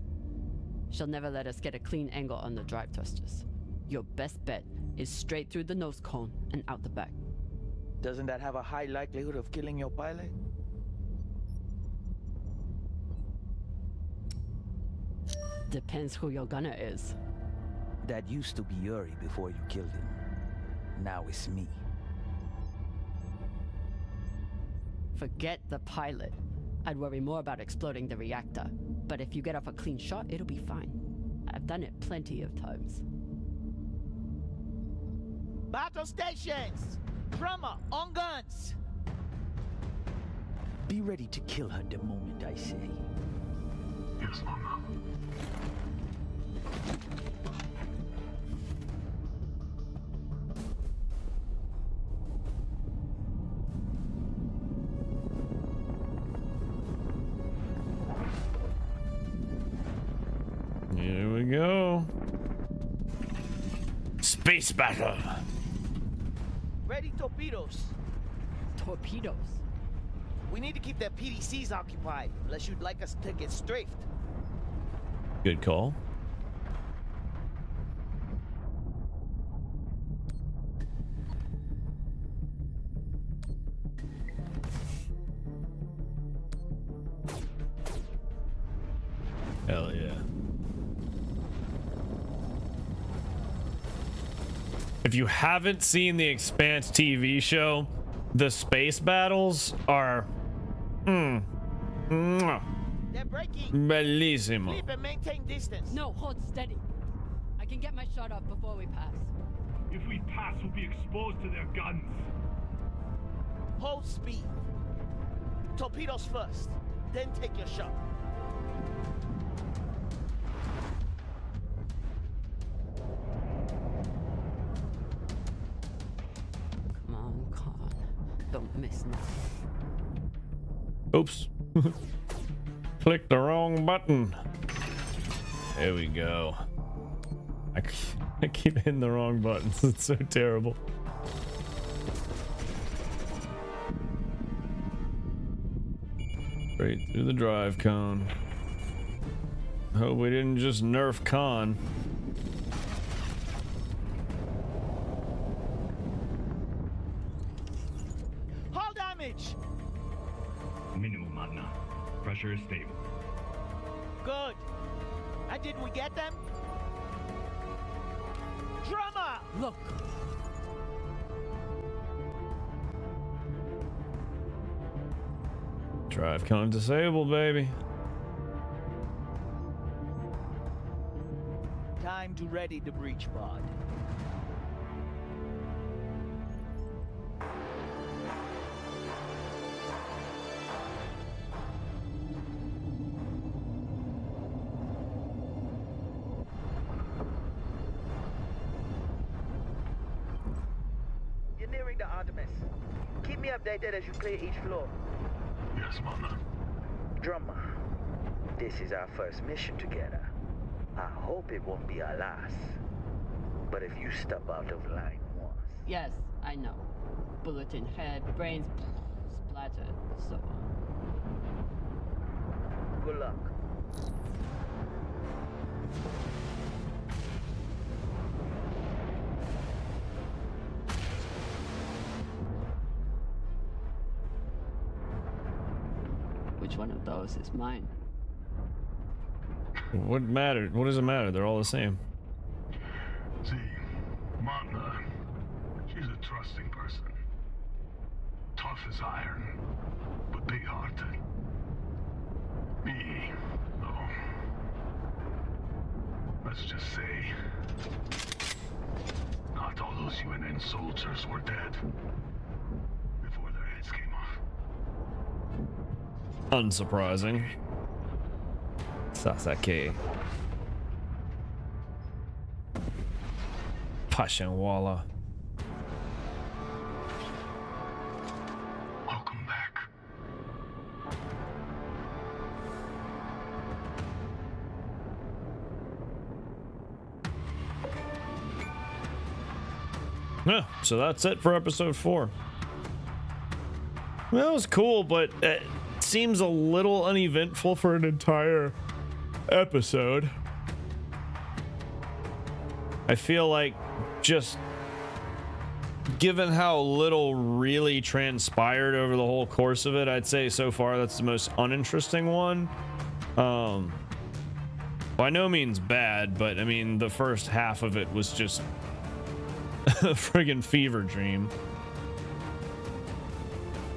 She'll never let us get a clean angle on the drive thrusters. Your best bet is straight through the nose cone and out the back. Doesn't that have a high likelihood of killing your pilot? Depends who your gunner is. That used to be Yuri before you killed him. Now it's me. Forget the pilot. I'd worry more about exploding the reactor. But if you get off a clean shot, it'll be fine. I've done it plenty of times. Battle stations! Drummer, on guns! Be ready to kill her the moment I say. Yes, Mama. Here we go. Space battle. Ready torpedoes. Torpedoes? We need to keep their PDCs occupied, unless you'd like us to get strafed. Good call. Hell yeah. If you haven't seen the Expanse TV show, the space battles are They're breaking. bellissimo. Sleep and maintain distance. No, hold steady. I can get my shot off before we pass. If we pass, we'll be exposed to their guns. Hold speed. Torpedoes first, then take your shot. Come on, Khan. Don't miss nothing. Oops. Click the wrong button. There we go. I keep hitting the wrong buttons. It's so terrible. Straight through the drive cone. Hope we didn't just nerf Khan. Hull damage! Minimal, Magna. Pressure is stable. Good. And did we get them? Drummer! Look! Drive cone disabled, baby. Time to ready the breach pod. You're nearing the Artemis. Keep me updated as you clear each floor. Yes, Mama. Drummer, this is our first mission together. I hope it won't be our last. But if you step out of line once... Yes, I know. Bullet in head, brains splattered, so on. Good luck. Which one of those is mine? What matter? What does it matter? They're all the same. See, Magna, she's a trusting person. Tough as iron, but big-hearted. Me, though. Let's just say, not all those UNN soldiers were dead before their heads came off. Unsurprising. Sasaki. Pashanwala. Welcome back. Yeah, so that's it for episode 4. Well, that was cool, but it seems a little uneventful for an entire episode. I feel like, just given how little really transpired over the whole course of it, I'd say so far that's the most uninteresting one. By no means bad, but I mean the first half of it was just a friggin' fever dream.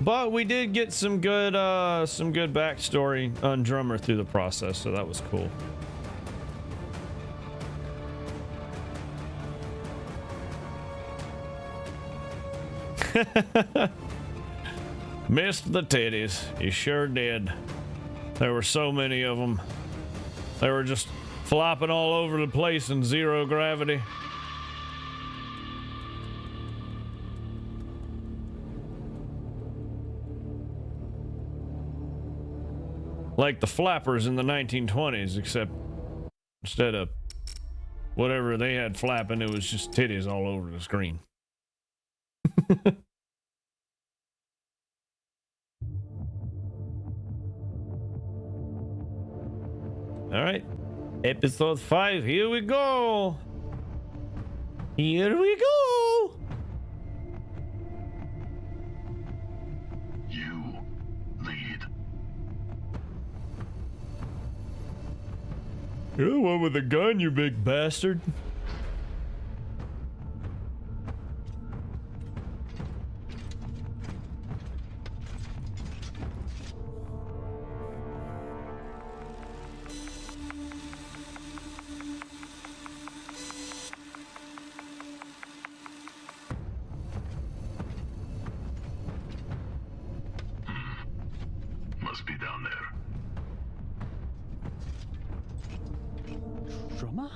But we did get some good backstory on Drummer through the process, so that was cool. Missed the titties. You sure did. There were so many of them. They were just flopping all over the place in zero gravity. Like the flappers in the 1920s, except instead of whatever they had flapping, it was just titties all over the screen. All right, episode 5, here we go. Here we go. You lead. You're the one with the gun, you big bastard. Must be down there. Drummer?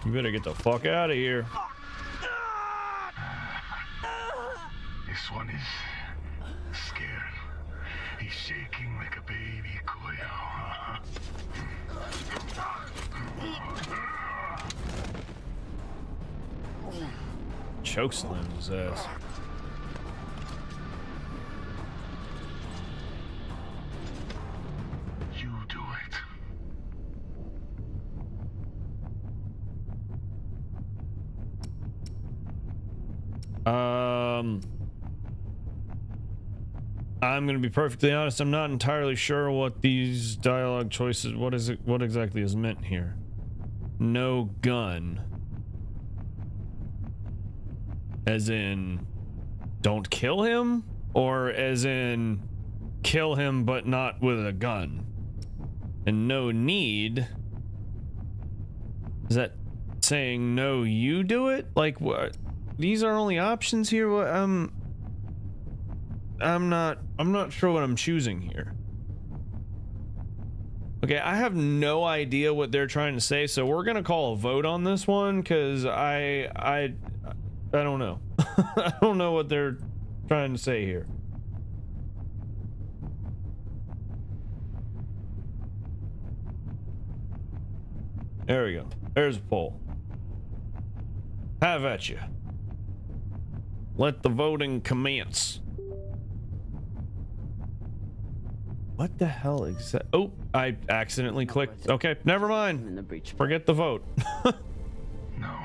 You better get the fuck out of here. This one is scared. He's shaking like a baby coyote. Chokeslammed his ass. You do it. I'm gonna be perfectly honest, I'm not entirely sure what these dialogue choices, what exactly is meant here. No gun. As in, don't kill him? Or as in, kill him but not with a gun? And no need? Is that saying no, you do it? Like, what? These are only options here? What? I'm not sure what I'm choosing here. Okay, I have no idea what they're trying to say, so we're gonna call a vote on this one, because I don't know. I don't know what they're trying to say here. There we go. There's a poll. Have at you. Let the voting commence. What the hell exactly? Oh, I accidentally clicked. Okay, never mind. Forget the vote. No.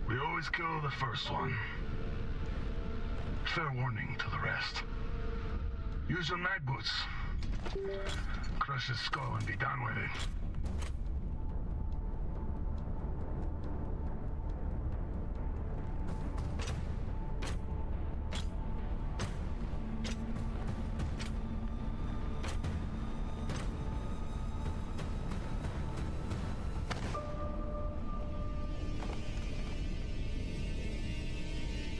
We always kill the first one. Fair warning to the rest. Use your night boots. Crush his skull and be done with it.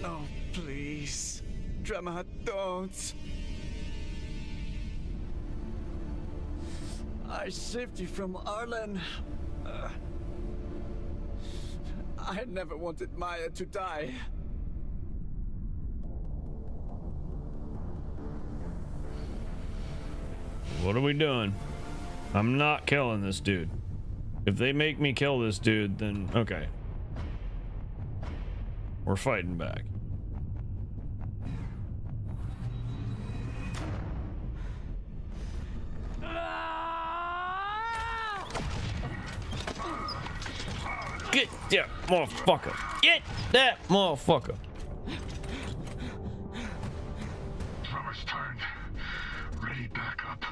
No, please. Drama, don't. I saved you from Arlen. I never wanted Maya to die. What are we doing? I'm not killing this dude. If they make me kill this dude, then okay. We're fighting back. Get that motherfucker! Get that motherfucker! Drummer's turned. Ready back up.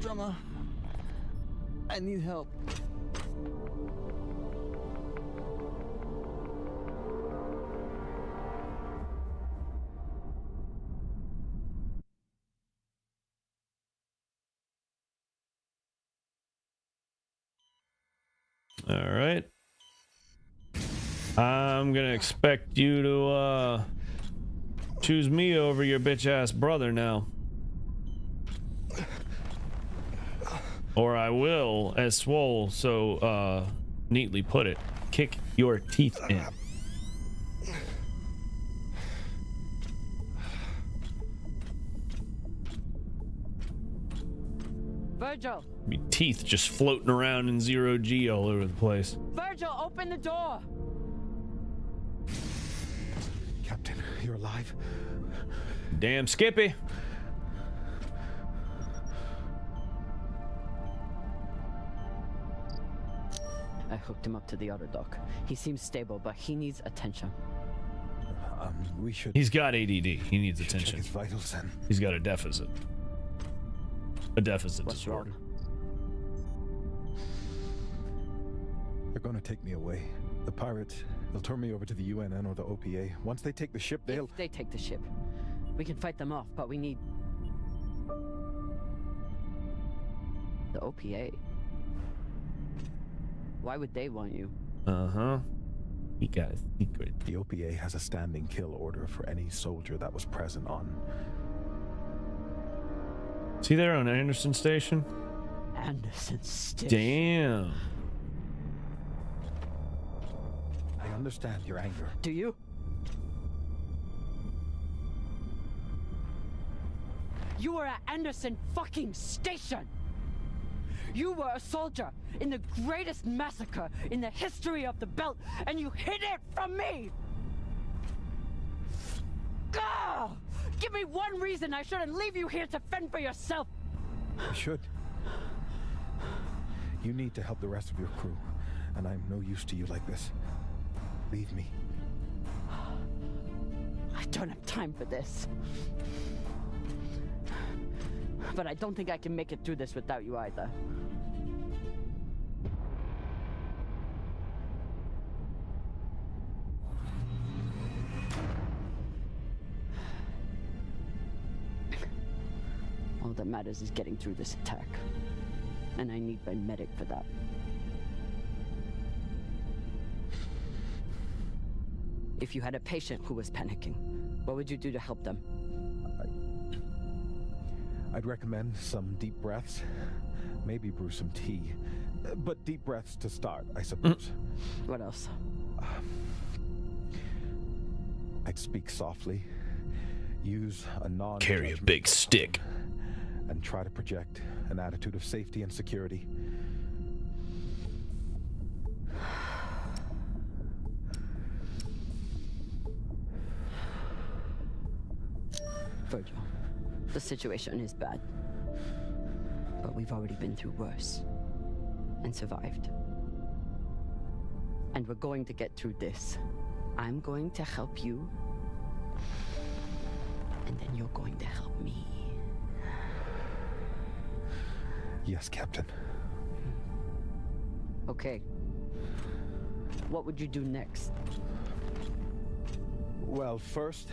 Drummer, I need help. All right. I'm gonna expect you to choose me over your bitch ass brother now. Or I will, as Swole so neatly put it, kick your teeth in. Virgil! Your teeth just floating around in 0G all over the place. Virgil, open the door! Captain, you're alive? Damn Skippy. I hooked him up to the other dock. He seems stable, but he needs attention. We should... He's got ADD. He needs attention. Check his vitals, then. He's got a deficit. A deficit What's disorder. Wrong? They're gonna take me away. The pirates, they'll turn me over to the UNN or the OPA. Once they take the ship, they'll... If they take the ship, we can fight them off, but we need... the OPA. Why would they want you? Uh-huh. He got a secret. The OPA has a standing kill order for any soldier that was present on... See there on Anderson Station? Anderson Station. Damn. I understand your anger. Do you? You were at Anderson fucking Station! You were a soldier in the greatest massacre in the history of the belt, and you hid it from me! Gah! Give me one reason I shouldn't leave you here to fend for yourself! You should. You need to help the rest of your crew, and I'm no use to you like this. Leave me. I don't have time for this. But I don't think I can make it through this without you either. All that matters is getting through this attack. And I need my medic for that. If you had a patient who was panicking, what would you do to help them? I'd recommend some deep breaths. Maybe brew some tea. But deep breaths to start, I suppose. What else? I'd speak softly. Use a non... Carry a big stick. And try to project an attitude of safety and security. Virgil, the situation is bad. But we've already been through worse. And survived. And we're going to get through this. I'm going to help you. And then you're going to help me. Yes, Captain. Okay. What would you do next? Well, first,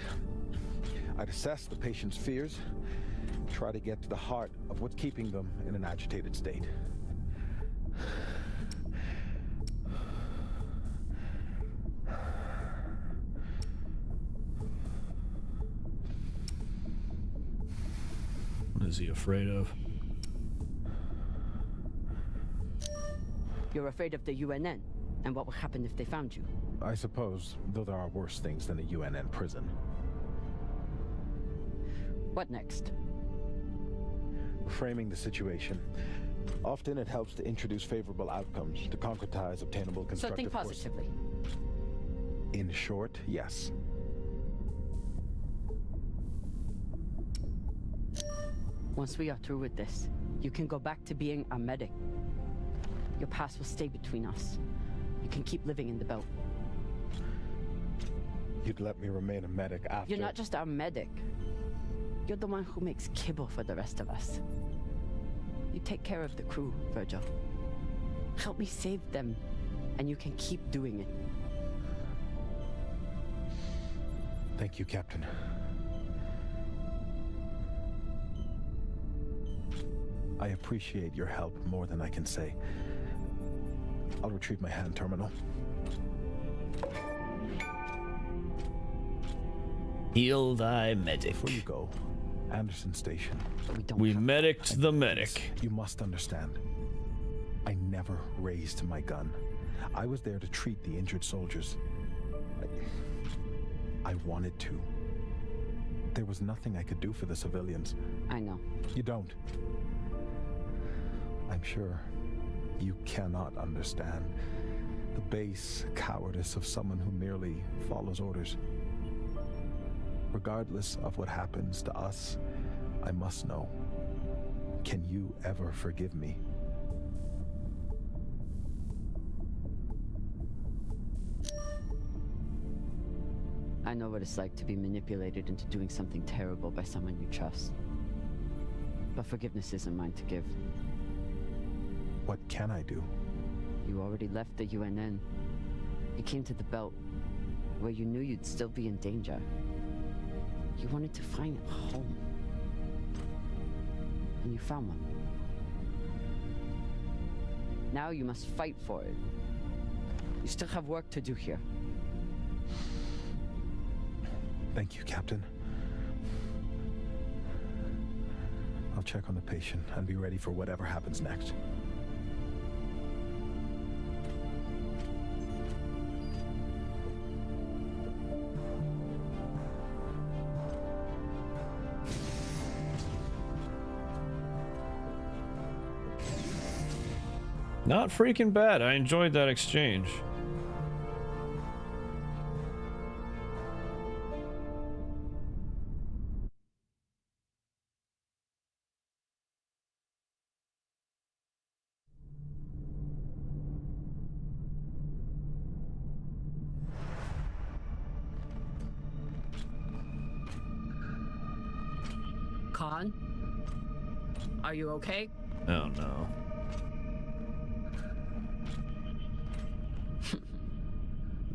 I'd assess the patient's fears, try to get to the heart of what's keeping them in an agitated state. What is he afraid of? You're afraid of the UNN, and what will happen if they found you? I suppose, though there are worse things than a UNN prison. What next? Framing the situation. Often it helps to introduce favorable outcomes, to concretize obtainable constructive So think positively. In short, yes. Once we are through with this, you can go back to being a medic. Your past will stay between us. You can keep living in the belt. You'd let me remain a medic after... You're not just our medic. You're the one who makes kibble for the rest of us. You take care of the crew, Virgil. Help me save them, and you can keep doing it. Thank you, Captain. I appreciate your help more than I can say. I'll retrieve my hand terminal. Heal thy medic. Before you go, Anderson Station. We medicked the medic. You must understand. I never raised my gun. I was there to treat the injured soldiers. I wanted to. There was nothing I could do for the civilians. I know. You don't. I'm sure you cannot understand the base cowardice of someone who merely follows orders. Regardless of what happens to us, I must know. Can you ever forgive me? I know what it's like to be manipulated into doing something terrible by someone you trust. But forgiveness isn't mine to give. What can I do? You already left the UNN. You came to the Belt, where you knew you'd still be in danger. You wanted to find a home. And you found one. Now you must fight for it. You still have work to do here. Thank you, Captain. I'll check on the patient and be ready for whatever happens next. Not freaking bad. I enjoyed that exchange. Khan? Are you okay? Oh no.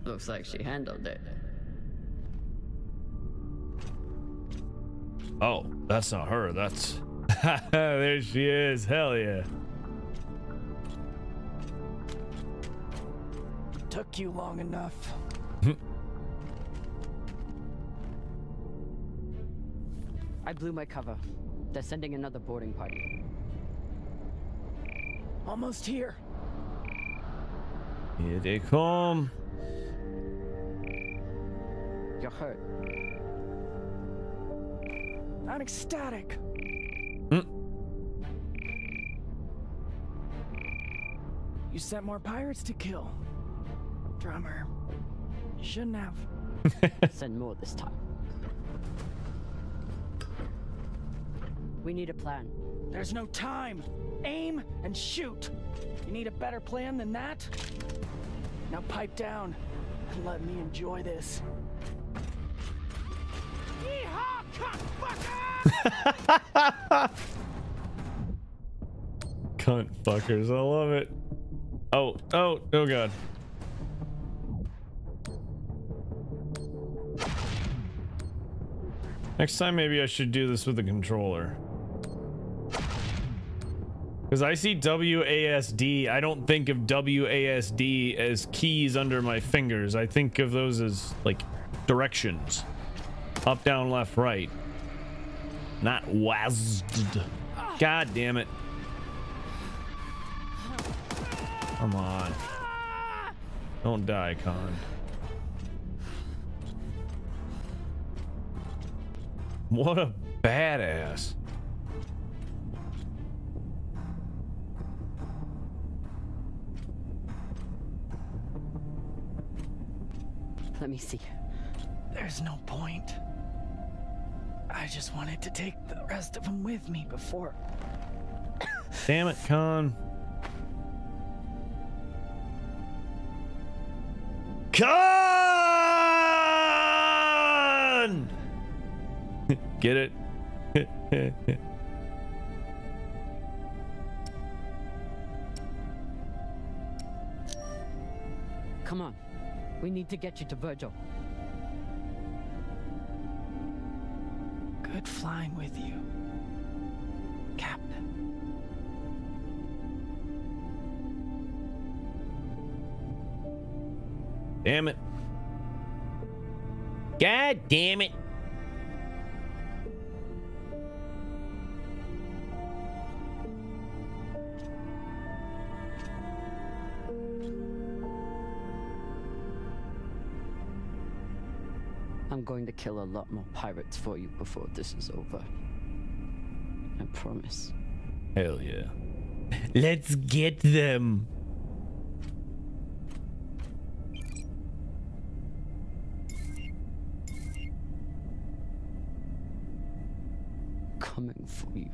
Looks like she handled it. Oh, that's not her. That's... there she is. Hell yeah. Took you long enough. I blew my cover. They're sending another boarding party. Almost here. Here they come. You're hurt. I'm ecstatic. You sent more pirates to kill. Drummer. You shouldn't have. Send more this time. We need a plan. There's no time. Aim and shoot. You need a better plan than that? Now pipe down and let me enjoy this. Yeehaw, cunt Cunt fuckers. I love it. Oh god. Next time maybe I should do this with a controller. Because I see WASD, I don't think of WASD as keys under my fingers. I think of those as, like, directions. Up, down, left, right. Not WASD. God damn it. Come on. Don't die, Khan. What a badass. Let me see. There's no point. I just wanted to take the rest of them with me before. Damn it, Khan. Khan! Get it? Come on. We need to get you to Virgil. Good flying with you, Captain. damn it. God damn it. I'm going to kill a lot more pirates for you before this is over. I promise. Hell yeah. Let's get them. Coming for you.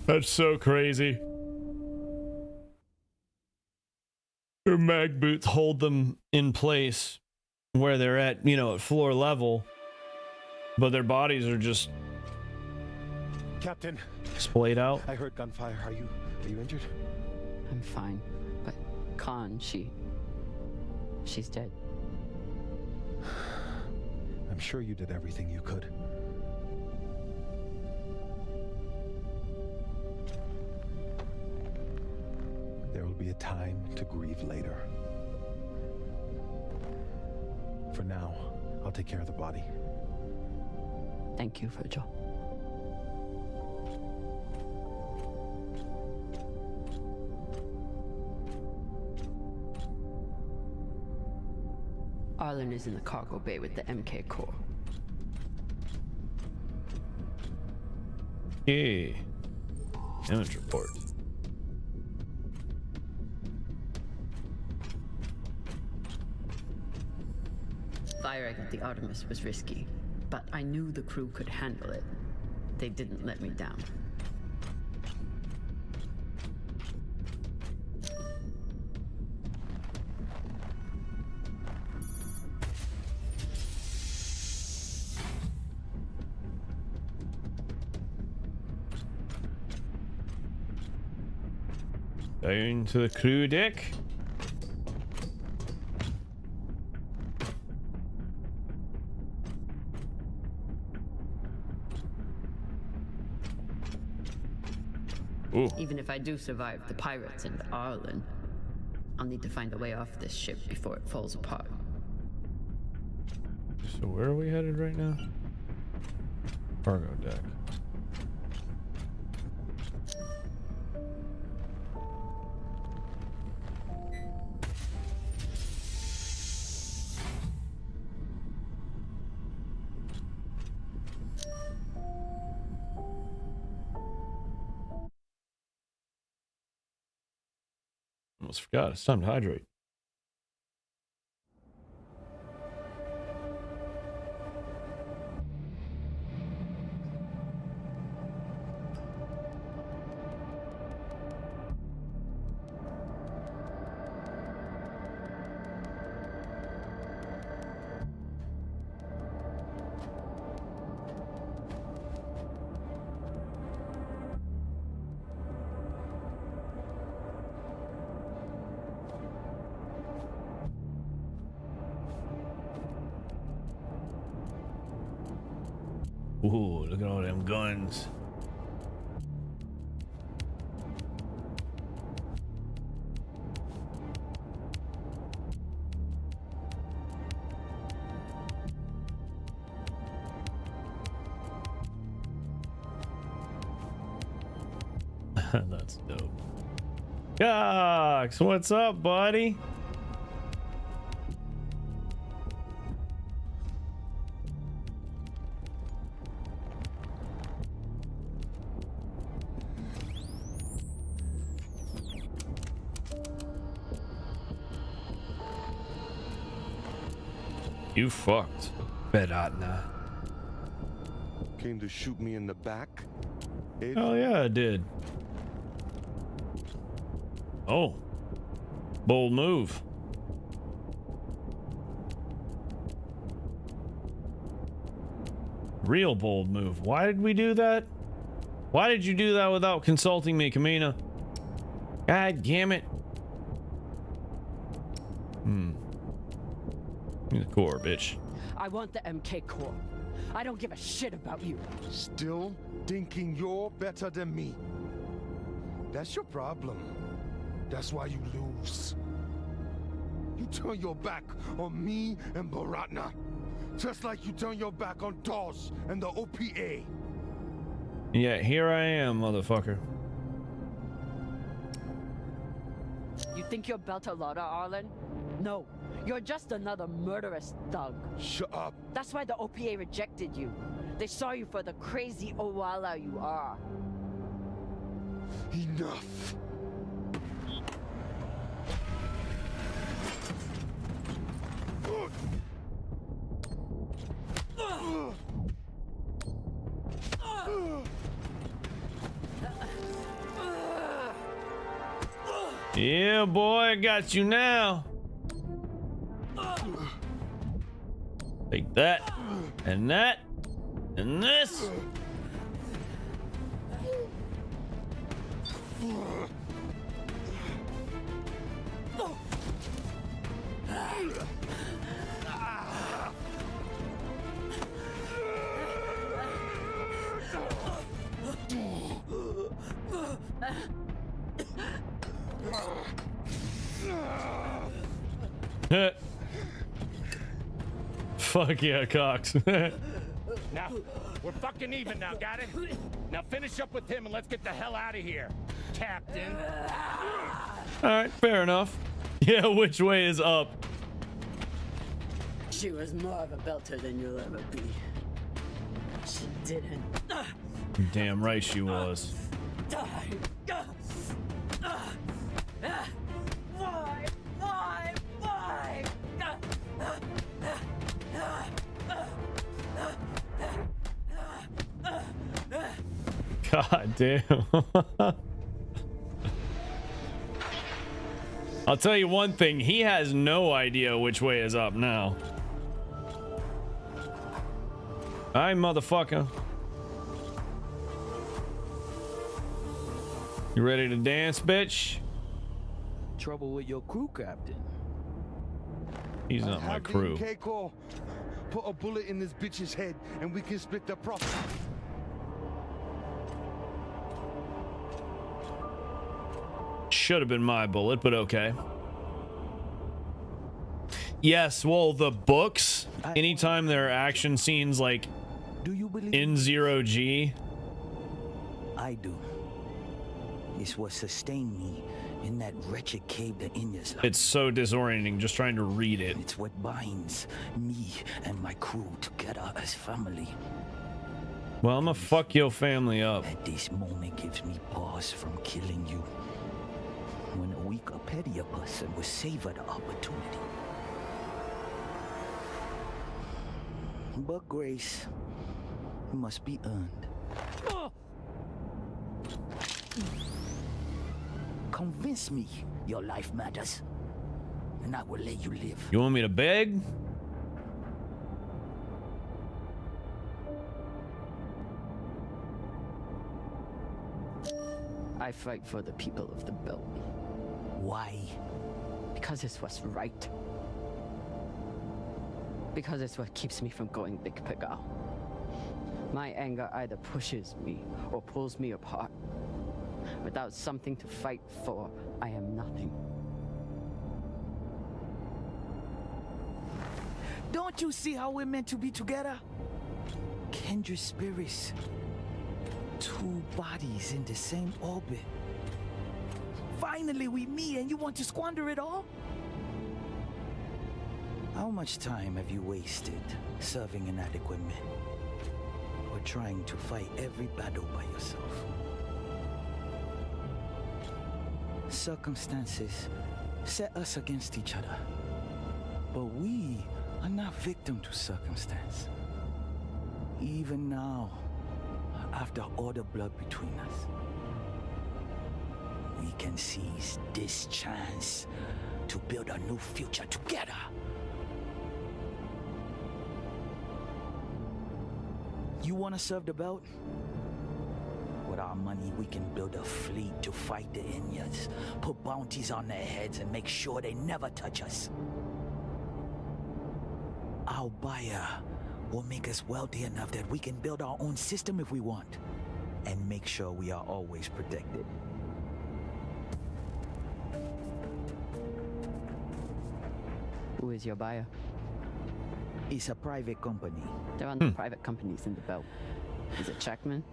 That's so crazy. Their mag boots hold them in place where they're at, you know, at floor level, but their bodies are just Captain, splayed out. I heard gunfire. Are you injured? I'm fine, but Khan, she's dead. I'm sure you did everything you could. There will be a time to grieve later. For now, I'll take care of the body. Thank you, Virgil. Arlen is in the cargo bay with the MK core. Hey. Image report. Firing at the Artemis was risky, but I knew the crew could handle it. They didn't let me down. Down to the crew deck. Ooh. Even if I do survive the pirates and Arlen, I'll need to find a way off this ship before it falls apart. So where are we headed right now? Cargo deck. Almost forgot. It's time to hydrate. Ooh, look at all them guns. That's dope. Cox, what's up, buddy? You fucked, Bedatna. Came to shoot me in the back? Oh yeah, I did. Oh, bold move. Real bold move. Why did we do that? Why did you do that without consulting me, Kamina? God damn it. Give me the core, bitch. I want the MK core. I don't give a shit about you. Still thinking you're better than me. That's your problem. That's why you lose. You turn your back on me and Baratna. Just like you turn your back on DOS and the OPA. Yeah, here I am, motherfucker. You think you're Beltalowda, Arlen? No, you're just another murderous thug. Shut up. That's why the OPA rejected you. They saw you for the crazy Owala you are. Enough. Yeah, boy, I got you now. Take that, and that, and this. Fuck yeah, Cox. Now, we're fucking even now, got it? Now finish up with him and let's get the hell out of here, Captain. Alright, fair enough. Yeah, which way is up? She was more of a belter than you'll ever be. She didn't. Damn right she was. Die. Why? God damn. I'll tell you one thing, he has no idea which way is up now. Hi, motherfucker. You ready to dance, bitch? Trouble with your crew, Captain. He's not my crew. Put a bullet in this bitch's head and we can split the profit. Should have been my bullet, but okay. Yes, well, the books, anytime there are action scenes like in 0G. I do. It's what sustained me in that wretched cave the Inyas left. It's so disorienting just trying to read it. It's what binds me and my crew together as family. Well, I'm gonna fuck your family up. At this moment gives me pause from killing you. When a weaker, pettier person will savor the opportunity. But grace must be earned. Convince me your life matters, and I will let you live. You want me to beg? I fight for the people of the belt. Why? Because it's what's right. Because it's what keeps me from going Big Pigal. My anger either pushes me or pulls me apart. Without something to fight for, I am nothing. Don't you see how we're meant to be together? Kindred spirits. Two bodies in the same orbit. Finally we meet and you want to squander it all? How much time have you wasted serving inadequate men? Or trying to fight every battle by yourself? Circumstances set us against each other. But we are not victim to circumstance. Even now, after all the blood between us, we can seize this chance to build a new future together. You want to serve the belt? With our money, we can build a fleet to fight the Inyas, put bounties on their heads, and make sure they never touch us. our buyer will make us wealthy enough that we can build our own system if we want, and make sure we are always protected. Who is your buyer? It's a private company. There are no private companies in the belt. Is it Checkman?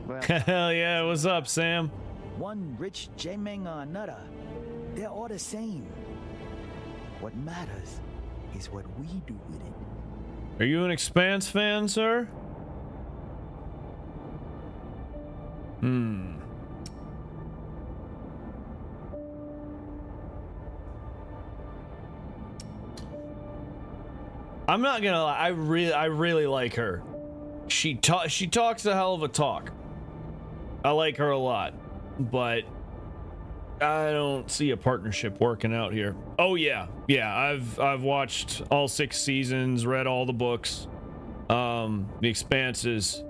Well, Hell yeah, what's up, Sam? One rich J-Meng or another, they're all the same. What matters is what we do with it. Are you an Expanse fan, sir? I'm not gonna lie, I really like her. She talks a hell of a talk. I like her a lot, but I don't see a partnership working out here. Oh yeah, I've watched all 6 seasons, read all the books. The Expanse is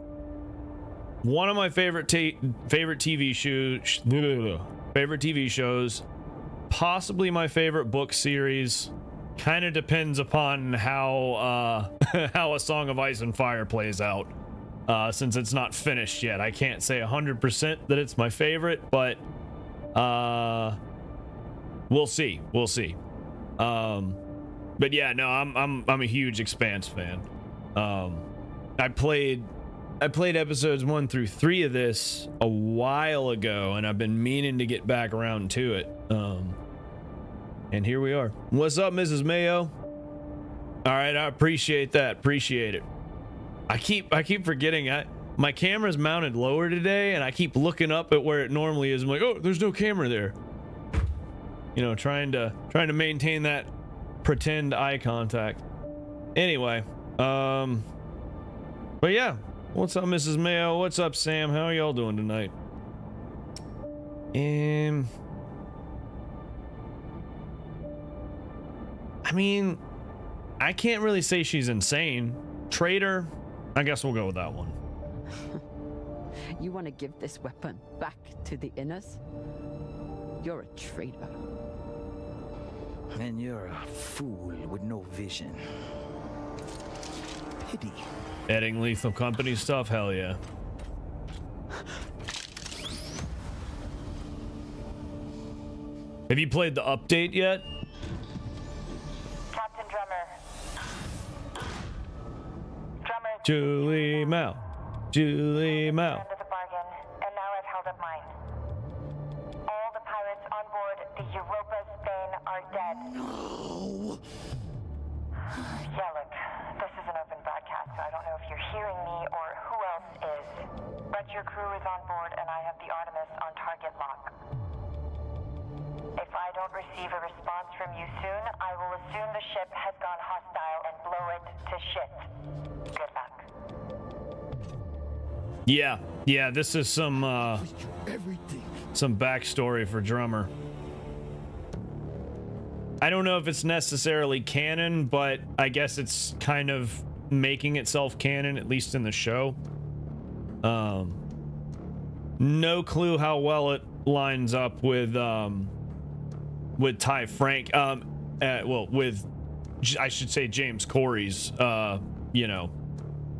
one of my favorite TV shows. Possibly my favorite book series. Kind of depends upon how how A Song of Ice and Fire plays out. Since it's not finished yet, I can't say 100% that it's my favorite, but we'll see. But yeah, no, I'm a huge Expanse fan. I played episodes 1 through 3 of this a while ago, and I've been meaning to get back around to it. And here we are. What's up, Mrs. Mayo? All right, I appreciate that. Appreciate it. I keep forgetting. My camera's mounted lower today, and I keep looking up at where it normally is. I'm like, oh, there's no camera there. You know, trying to maintain that pretend eye contact. Anyway, but yeah. What's up, Mrs. Mayo? What's up, Sam? How are y'all doing tonight? I mean, I can't really say she's insane. Traitor, I guess we'll go with that one. you want to give this weapon back to the Inners? You're a traitor. And you're a fool with no vision. Pity. Adding Lethal Company stuff? Hell yeah. Have you played the update yet? Captain Drummer. Julie Mao. Julie Mao. End of the bargain, and now I've held up mine. All the pirates on board the Europa Spain are dead. No. Yeah, look, this is an open broadcast, so I don't know if you're hearing me or who else is. But your crew is on board, and I have the Artemis on target lock. If I don't receive a response from you soon, I will assume the ship has gone hostile and blow it to shit. Good luck. Yeah, this is some backstory for Drummer. I don't know if it's necessarily canon, but I guess it's kind of making itself canon, at least in the show. No clue how well it lines up with Ty Frank. With I should say James Corey's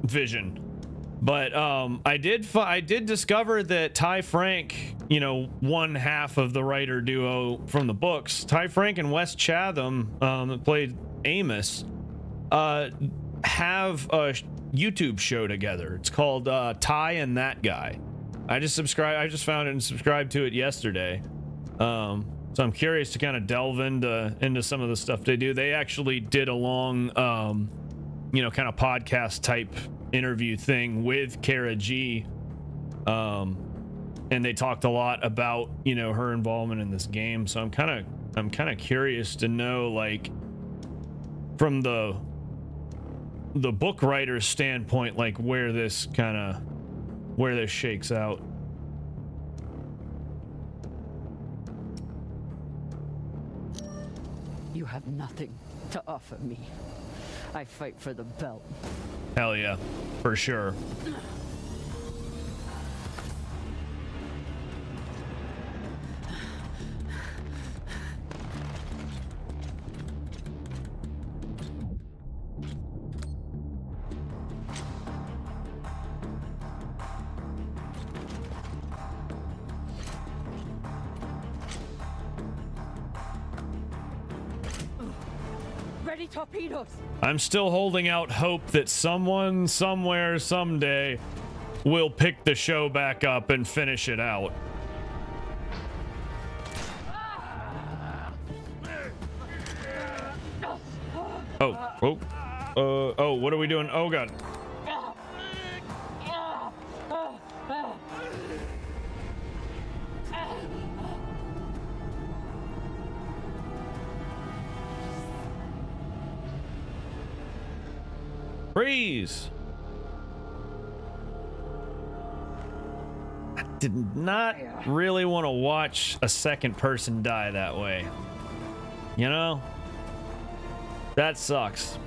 vision. But I did discover that Ty Frank, one half of the writer duo from the books, Ty Frank and Wes Chatham, that played Amos, have a YouTube show together. It's called Ty and That Guy. I just found it and subscribed to it yesterday. So I'm curious to kind of delve into some of the stuff they do. They actually did a long, kind of podcast type interview thing with Kara G, and they talked a lot about her involvement in this game. So I'm kind of curious to know, like, from the book writer's standpoint, like where this shakes out. You have nothing to offer me. I fight for the belt. Hell yeah, for sure. Ready torpedoes. I'm still holding out hope that someone, somewhere, someday will pick the show back up and finish it out. Oh, what are we doing? Oh, God. Freeze! I did not really want to watch a second person die that way. You know? That sucks.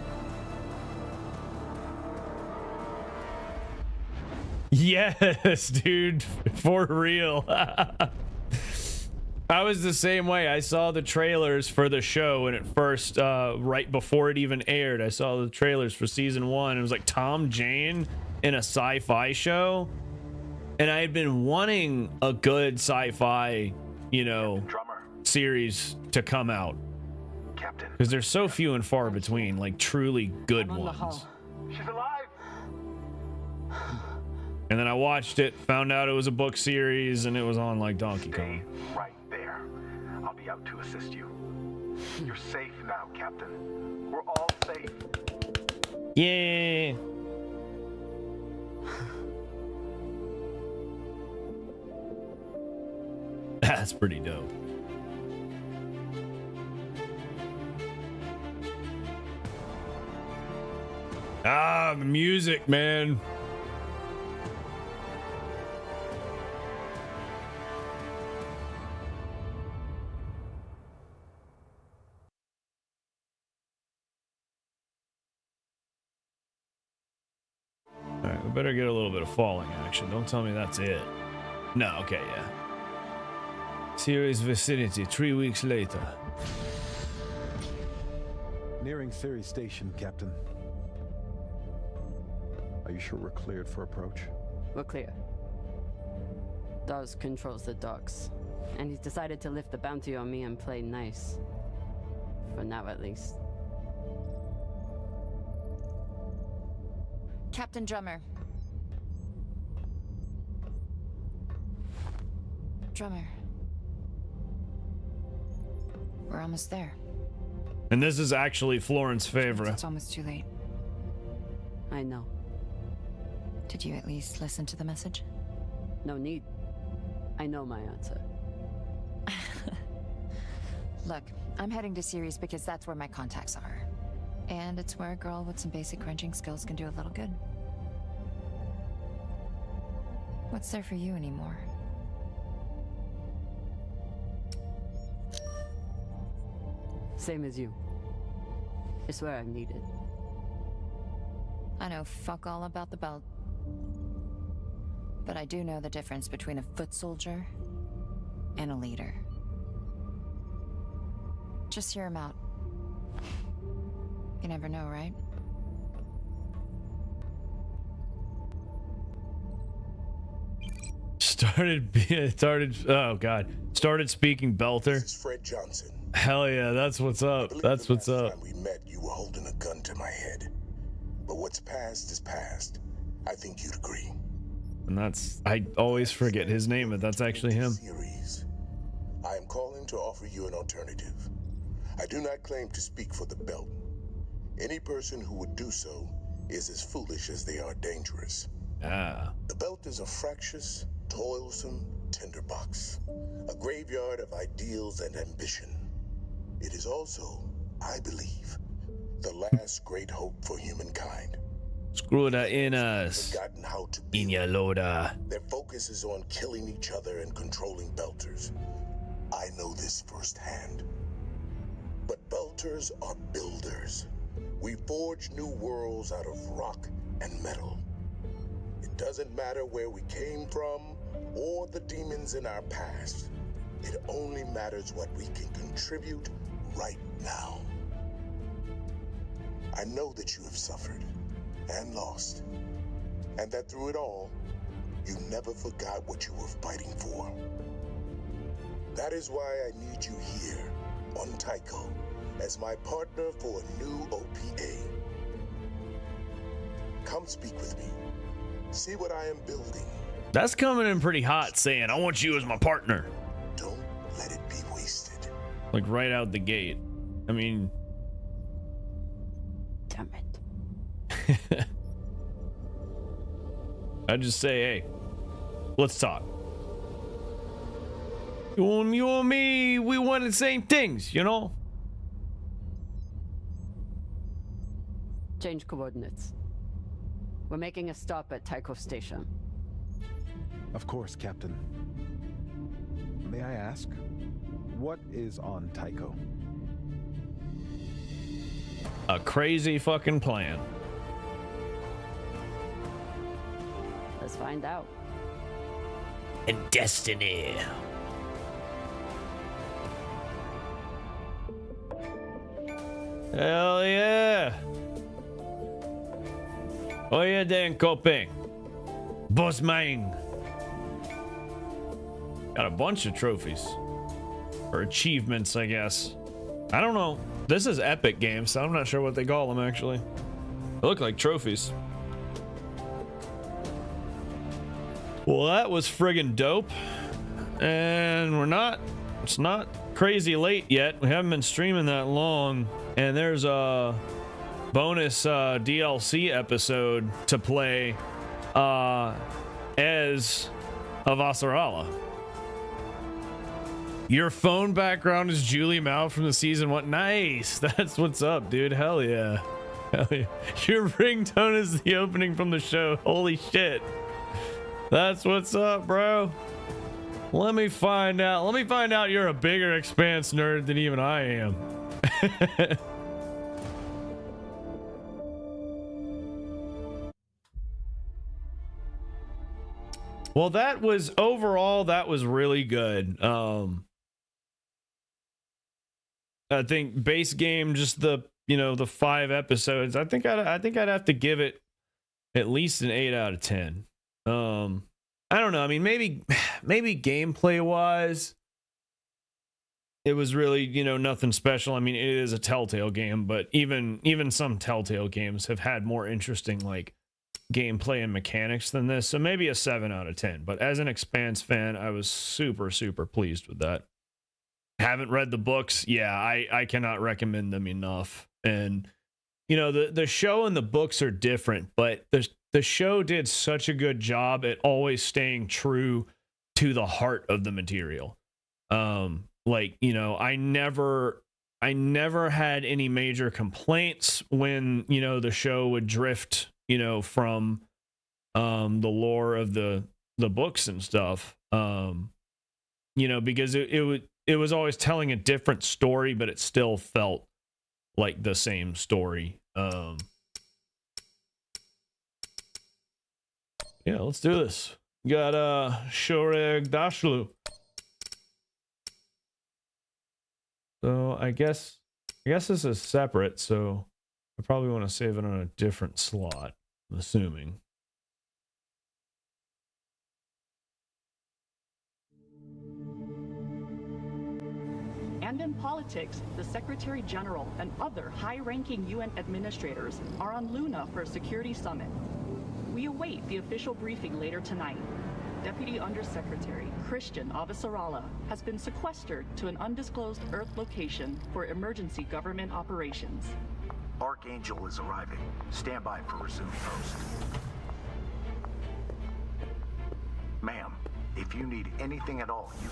Yes, dude. For real. I was the same way. I saw the trailers for the show, and at first, right before it even aired, I saw the trailers for season 1. It was like Tom Jane in a sci-fi show, and I had been wanting a good sci-fi, you know, series to come out, because there's so few and far between, like truly good ones. She's alive. And then I watched it, found out it was a book series, and it was on like Donkey Kong. Right there. I'll be out to assist you. You're safe now, Captain. We're all safe. Yeah. That's pretty dope. Ah, the music, man. All right, we better get a little bit of falling action. Don't tell me that's it. No, okay, yeah. Ceres vicinity, 3 weeks later. Nearing Ceres Station, Captain. Are you sure we're cleared for approach? We're clear. Dawes controls the docks, and he's decided to lift the bounty on me and play nice. For now, at least. Captain Drummer. Drummer. We're almost there. And this is actually Florence Favre. It's almost too late. I know. Did you at least listen to the message? No need. I know my answer. Look, I'm heading to Ceres because that's where my contacts are. And it's where a girl with some basic wrenching skills can do a little good. What's there for you anymore? Same as you. It's where I'm needed. I know fuck all about the belt. But I do know the difference between a foot soldier and a leader. Just hear him out. You never know, right? Started speaking Belter. This is Fred Johnson. Hell yeah, that's what's up. That's what's up. Time we met, you were holding a gun to my head. But what's past is past. I think you'd agree. And that's, I always forget his name, but that's actually him. Series. I am calling to offer you an alternative. I do not claim to speak for the belt. Any person who would do so is as foolish as they are dangerous. Ah. The belt is a fractious, toilsome tinderbox, a graveyard of ideals and ambition. It is also, I believe, the last great hope for humankind. Screw that in us. In your loader. Their focus is on killing each other and controlling belters. I know this firsthand. But belters are builders. We forge new worlds out of rock and metal. It doesn't matter where we came from or the demons in our past. It only matters what we can contribute right now. I know that you have suffered and lost, and that through it all, you never forgot what you were fighting for. That is why I need you here on Tycho as my partner for a new OPA. Come speak with me. See what I am building. That's coming in pretty hot, saying, I want you as my partner. Don't let it be wasted. Like right out the gate. I mean... Damn it. I'd just say, hey, let's talk. You and me, we want the same things, you know? Change coordinates. We're making a stop at Tycho Station. Of course, Captain. May I ask, what is on Tycho? A crazy fucking plan. Let's find out. And destiny. Hell yeah. Oh yeah, Dan Koping. Boss man. Got a bunch of trophies. Or achievements, I guess. I don't know. This is Epic Games, so I'm not sure what they call them, actually. They look like trophies. Well, that was friggin' dope. And it's not crazy late yet. We haven't been streaming that long. And there's a bonus DLC episode to play as Avasarala. Your phone background is Julie Mao from the season 1. Nice. That's what's up, dude. Hell yeah. Hell yeah. Your ringtone is the opening from the show. Holy shit. That's what's up, bro. Let me find out you're a bigger Expanse nerd than even I am. Well, that was really good. I think base game, just the 5 episodes. I think I'd have to give it at least an 8 out of 10. I don't know. I mean, maybe gameplay wise, it was really, nothing special. I mean, it is a Telltale game, but even some Telltale games have had more interesting like gameplay and mechanics than this. So maybe a 7 out of 10. But as an Expanse fan, I was super, super pleased with that. Haven't read the books. Yeah, I cannot recommend them enough. And the show and the books are different, but the show did such a good job at always staying true to the heart of the material. I never had any major complaints when, the show would drift, from the lore of the books and stuff. Because it was always telling a different story, but it still felt like the same story. Yeah, let's do this. Got Shohreh Aghdashloo. So I guess this is separate, so I probably want to save it on a different slot, I'm assuming. And in politics, the Secretary General and other high-ranking UN administrators are on Luna for a security summit. We await the official briefing later tonight. Deputy Undersecretary Chrisjen Avasarala has been sequestered to an undisclosed Earth location for emergency government operations. Archangel is arriving. Stand by for resume post. Ma'am, if you need anything at all, you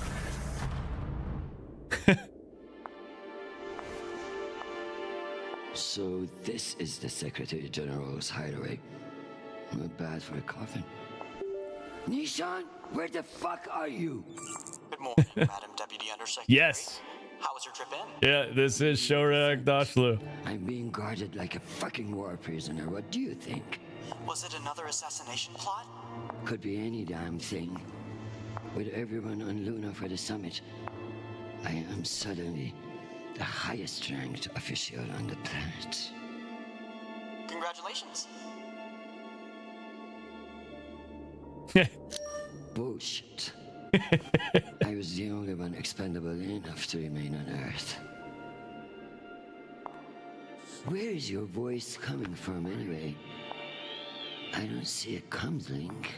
can... So this is the Secretary General's hideaway. Not bad for a coffin. Nishan, where the fuck are you? Good morning, Madam Deputy Undersecretary. Yes. How was your trip in? Yeah, this is Shohreh Aghdashloo. I'm being guarded like a fucking war prisoner. What do you think? Was it another assassination plot? Could be any damn thing. With everyone on Luna for the summit, I am suddenly the highest ranked official on the planet. Congratulations. Bullshit. I was the only one expendable enough to remain on Earth. Where is your voice coming from, anyway? I don't see a comms link.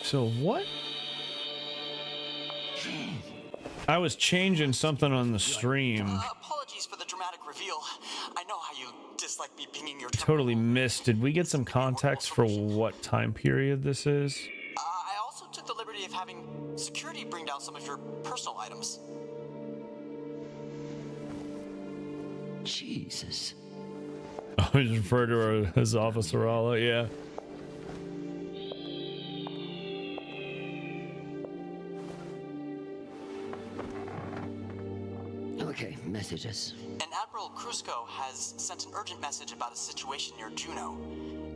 So what? I was changing something on the stream. Apologies for the dramatic reveal. I know how you dislike me pinging your... Totally missed. Did we get some context for what time period this is? I also took the liberty of having security bring down some of your personal items. Jesus. I was referred to her as Avasarala, yeah. Okay, messages. And Admiral Krusco has sent an urgent message about a situation near Juno.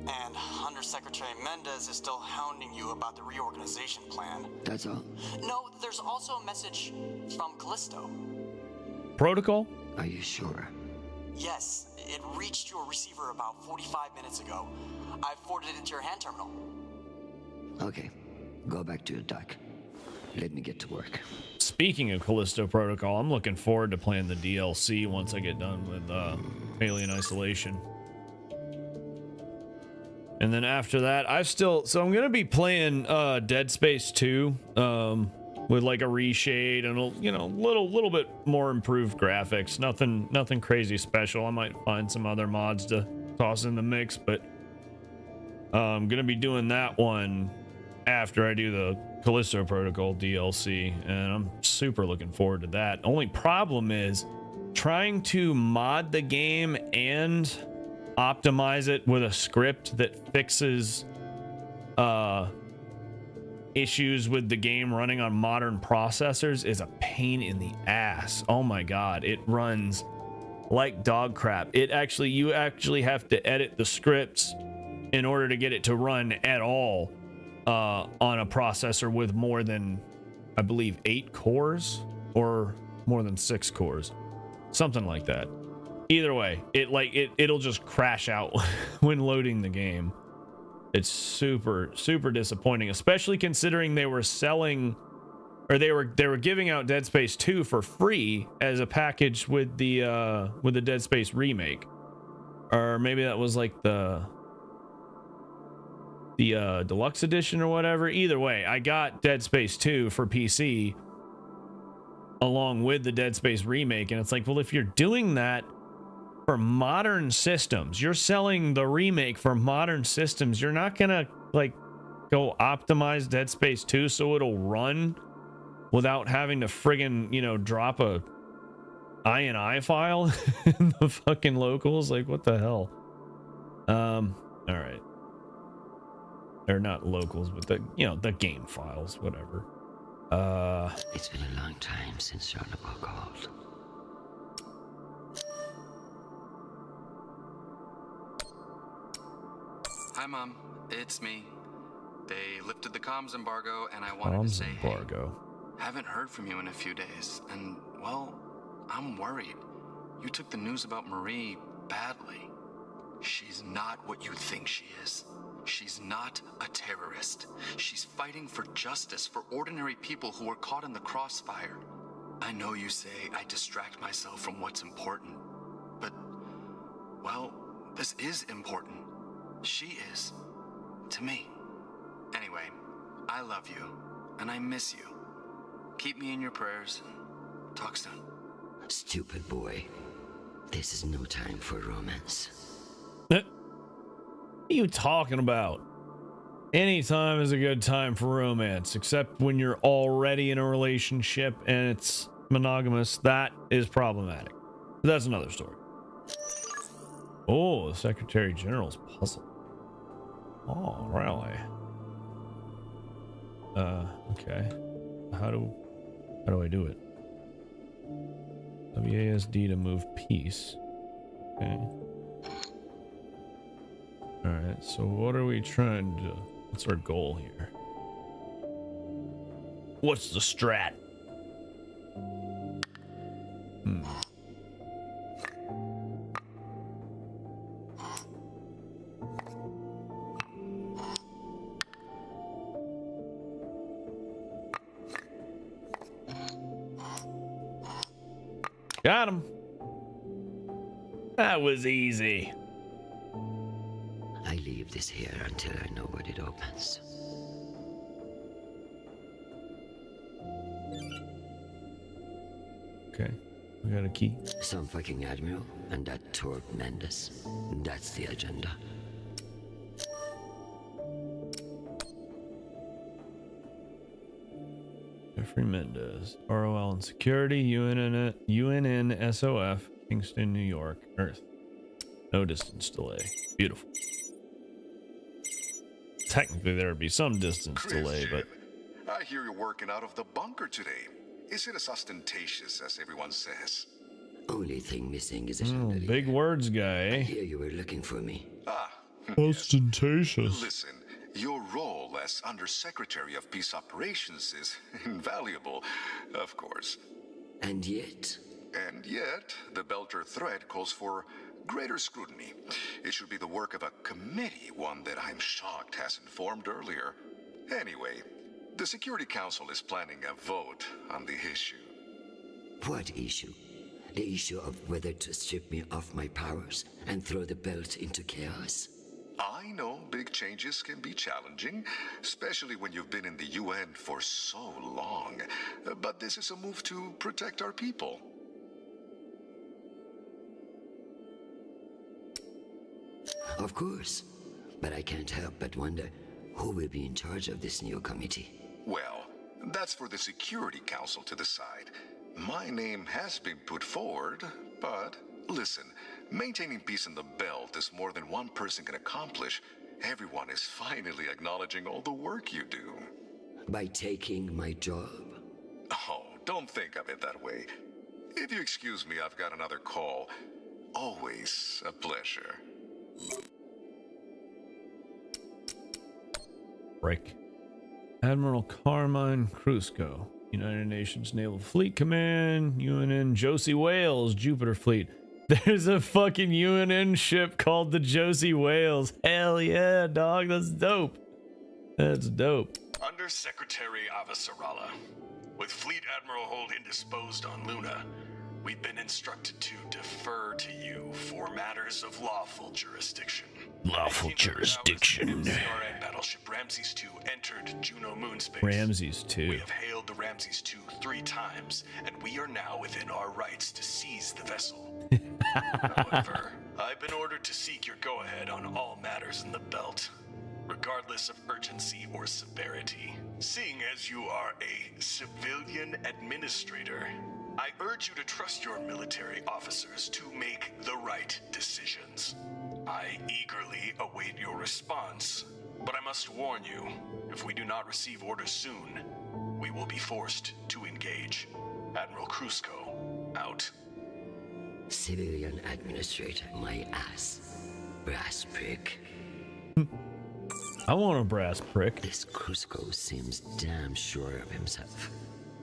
And Undersecretary Mendez is still hounding you about the reorganization plan. That's all? No, there's also a message from Callisto. Protocol? Are you sure? Yes, it reached your receiver about 45 minutes ago. I forwarded it to your hand terminal. Okay, go back to your dock. Let me get to work. Speaking of Callisto Protocol, I'm looking forward to playing the DLC once I get done with Alien Isolation. And then after that, so I'm gonna be playing Dead Space 2 with like a reshade and a little bit more improved graphics. Nothing crazy special. I might find some other mods to toss in the mix, but I'm gonna be doing that one after I do the Callisto Protocol DLC, and I'm super looking forward to that. Only problem is trying to mod the game and optimize it with a script that fixes issues with the game running on modern processors is a pain in the ass. Oh my god, it runs like dog crap. You actually have to edit the scripts in order to get it to run at all on a processor with more than, I believe, 8 cores or more than 6 cores, something like that. Either way, it'll just crash out when loading the game. It's super disappointing, especially considering they were selling, or they were giving out Dead Space 2 for free as a package with the Dead Space remake, or maybe that was like the deluxe edition or whatever. Either way, I got Dead Space 2 for PC along with the Dead Space remake, and it's like, well, if you're doing that for modern systems, you're selling the remake for modern systems, you're not gonna like go optimize Dead Space 2 so it'll run without having to friggin' drop a INI file in the fucking locals. Like, what the hell? All right. They're not locals, but the game files, whatever. It's been a long time since Shohreh called. Hi, Mom. It's me. They lifted the comms embargo, and I wanted to say, hey, haven't heard from you in a few days, and, well, I'm worried. You took the news about Marie badly. She's not what you think she is. She's not a terrorist. She's fighting for justice for ordinary people who were caught in the crossfire. I know you say I distract myself from what's important, but, well, this is important. She is. To me. Anyway, I love you, and I miss you. Keep me in your prayers. Talk soon. Stupid boy. This is no time for romance. What are you talking about? Any time is a good time for romance, except when you're already in a relationship and it's monogamous. That is problematic. But that's another story. Oh, the Secretary General's puzzle. Oh, really? Okay. How do I do it? WASD to move piece. Okay. Alright, so what are we trying to do? What's our goal here? What's the strat? Got him. That was easy. I leave this here until I know what it opens. Okay, we got a key. Some fucking admiral and that Torque Mendes. That's the agenda. Jeffrey Mendez, ROL and Security, UNN SOF, Kingston, New York, Earth. No distance delay. Beautiful. Technically, there would be some distance delay, but... I hear you're working out of the bunker today. Is it as ostentatious as everyone says? Only thing missing is a big words guy. I hear you were looking for me. Ah. Ostentatious. Listen, your role as Undersecretary of Peace Operations is invaluable, of course. And yet? And yet, the Belter threat calls for greater scrutiny. It should be the work of a committee, one that I'm shocked hasn't formed earlier. Anyway, the Security Council is planning a vote on the issue. What issue? The issue of whether to strip me of my powers and throw the belt into chaos? I know big changes can be challenging, especially when you've been in the UN for so long. But this is a move to protect our people. Of course. But I can't help but wonder who will be in charge of this new committee. Well, that's for the Security Council to decide. My name has been put forward, but listen, maintaining peace in the belt is more than one person can accomplish. Everyone is finally acknowledging all the work you do. By taking my job? Oh, don't think of it that way. If you excuse me, I've got another call. Always a pleasure. Break. Admiral Carmine Krusco, United Nations Naval Fleet Command, UNN Josie Wales, Jupiter Fleet. There's a fucking UNN ship called the Josie Wales. Hell yeah, dog. That's dope. That's dope. Undersecretary Avasarala. With Fleet Admiral Hold indisposed on Luna, we've been instructed to defer to you for matters of lawful jurisdiction. Lawful jurisdiction. MCRA battleship Ramses II entered Juno moonspace. Ramses II. We have hailed the Ramses II 3 times, and we are now within our rights to seize the vessel. However, I've been ordered to seek your go-ahead on all matters in the belt, regardless of urgency or severity. Seeing as you are a civilian administrator, I urge you to trust your military officers to make the right decisions. I eagerly await your response, but I must warn you, if we do not receive orders soon, we will be forced to engage. Admiral Krusco, out. Civilian administrator, my ass. Brass prick. I want a brass prick. This Krusco seems damn sure of himself.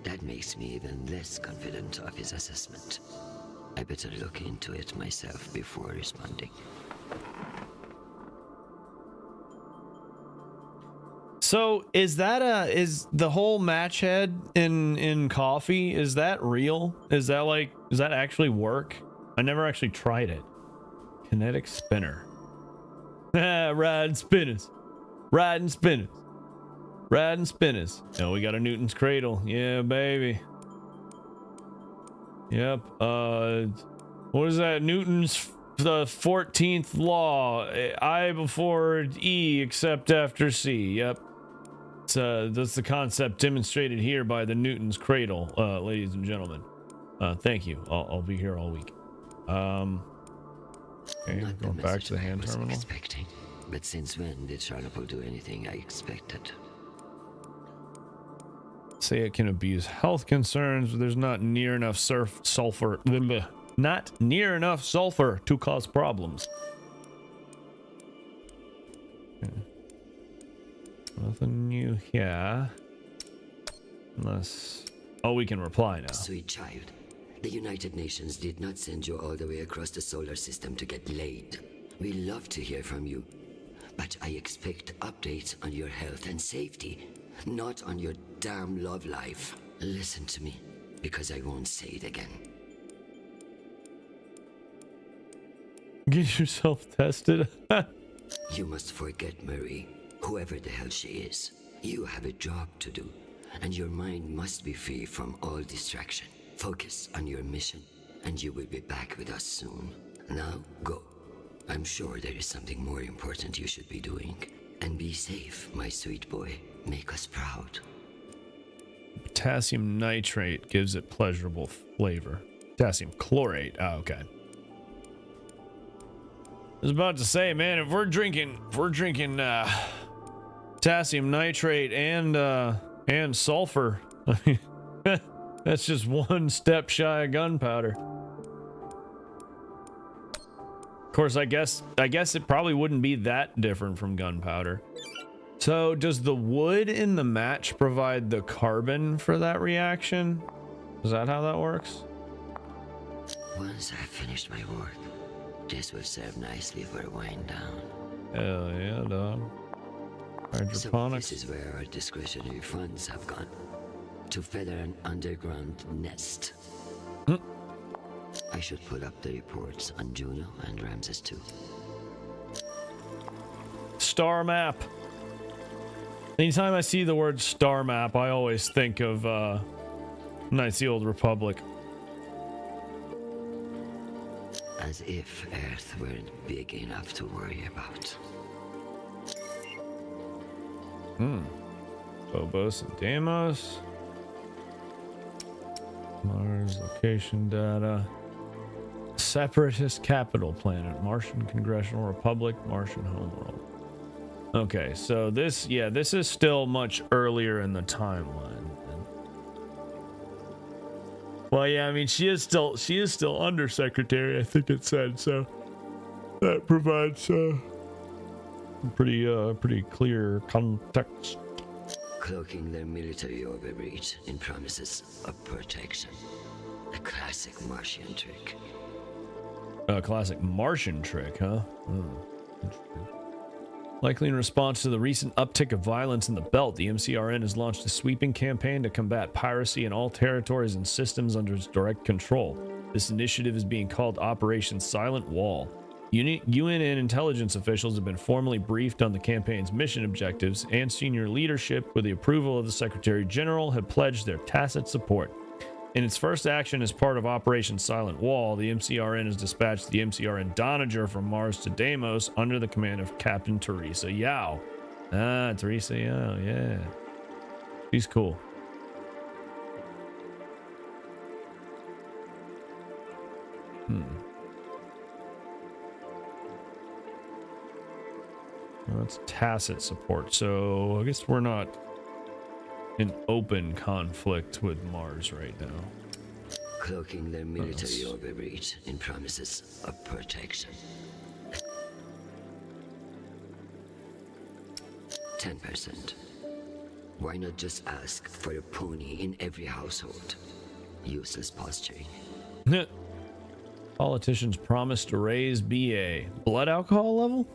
That makes me even less confident of his assessment. I better look into it myself before responding. So is that is the whole match head in coffee, is that real? Is that actually work? I never actually tried it. Kinetic spinner. Riding spinners. Riding spinners. Riding spinners. Oh, we got a Newton's cradle. Yeah, baby. Yep. What is that? Newton's the 14th law. I before E except after C. Yep. That's the concept demonstrated here by the Newton's cradle, ladies and gentlemen. Thank you. I'll be here all week. Okay, going back to the hand terminal. Expecting. But since when did Charlotte do anything I expected? Say it can abuse health concerns, but there's not near enough sulfur. Not near enough sulfur to cause problems. Okay. Nothing new here. Unless... Oh, we can reply now. Sweet child. The United Nations did not send you all the way across the solar system to get laid. We love to hear from you. But I expect updates on your health and safety, not on your damn love life. Listen to me, because I won't say it again. Get yourself tested. You must forget Marie, whoever the hell she is. You have a job to do, and your mind must be free from all distraction. Focus on your mission, and you will be back with us soon. Now, go. I'm sure there is something more important you should be doing. And be safe, my sweet boy. Make us proud. Potassium nitrate gives it pleasurable flavor. Potassium chlorate. Oh, okay. I was about to say, man, if we're drinking potassium nitrate and sulfur, I mean, that's just one step shy of gunpowder. Of course, I guess it probably wouldn't be that different from gunpowder. So, does the wood in the match provide the carbon for that reaction? Is that how that works? Once I've finished my work, this will serve nicely for a wind down. Hell yeah, dog. Hydroponics. So this is where our discretionary funds have gone. To feather an underground nest. I should pull up the reports on Juno and Ramses too. Star map. Anytime I see the word star map, I always think of Knights of the Old Republic. As if Earth weren't big enough to worry about. Phobos and Deimos. Mars location data. Separatist capital planet. Martian Congressional Republic. Martian homeworld. Okay, so this is still much earlier in the timeline. Well, yeah, I mean, she is still undersecretary, I think it said, so that provides pretty clear context. Cloaking their military overreach in promises of protection. A classic Martian trick. A classic Martian trick, huh? Interesting. Likely in response to the recent uptick of violence in the belt, the MCRN has launched a sweeping campaign to combat piracy in all territories and systems under its direct control. This initiative is being called Operation Silent Wall. UN and intelligence officials have been formally briefed on the campaign's mission objectives, and senior leadership, with the approval of the Secretary General, have pledged their tacit support. In its first action as part of Operation Silent Wall, the MCRN has dispatched the MCRN Donager from Mars to Deimos under the command of Captain Teresa Yao. Ah, Teresa Yao, yeah. She's cool. Well, that's tacit support, so I guess we're not in open conflict with Mars right now. Cloaking their military overreach in promises of protection. 10%. Why not just ask for a pony in every household? Useless posturing. Politicians promise to raise BA. Blood alcohol level?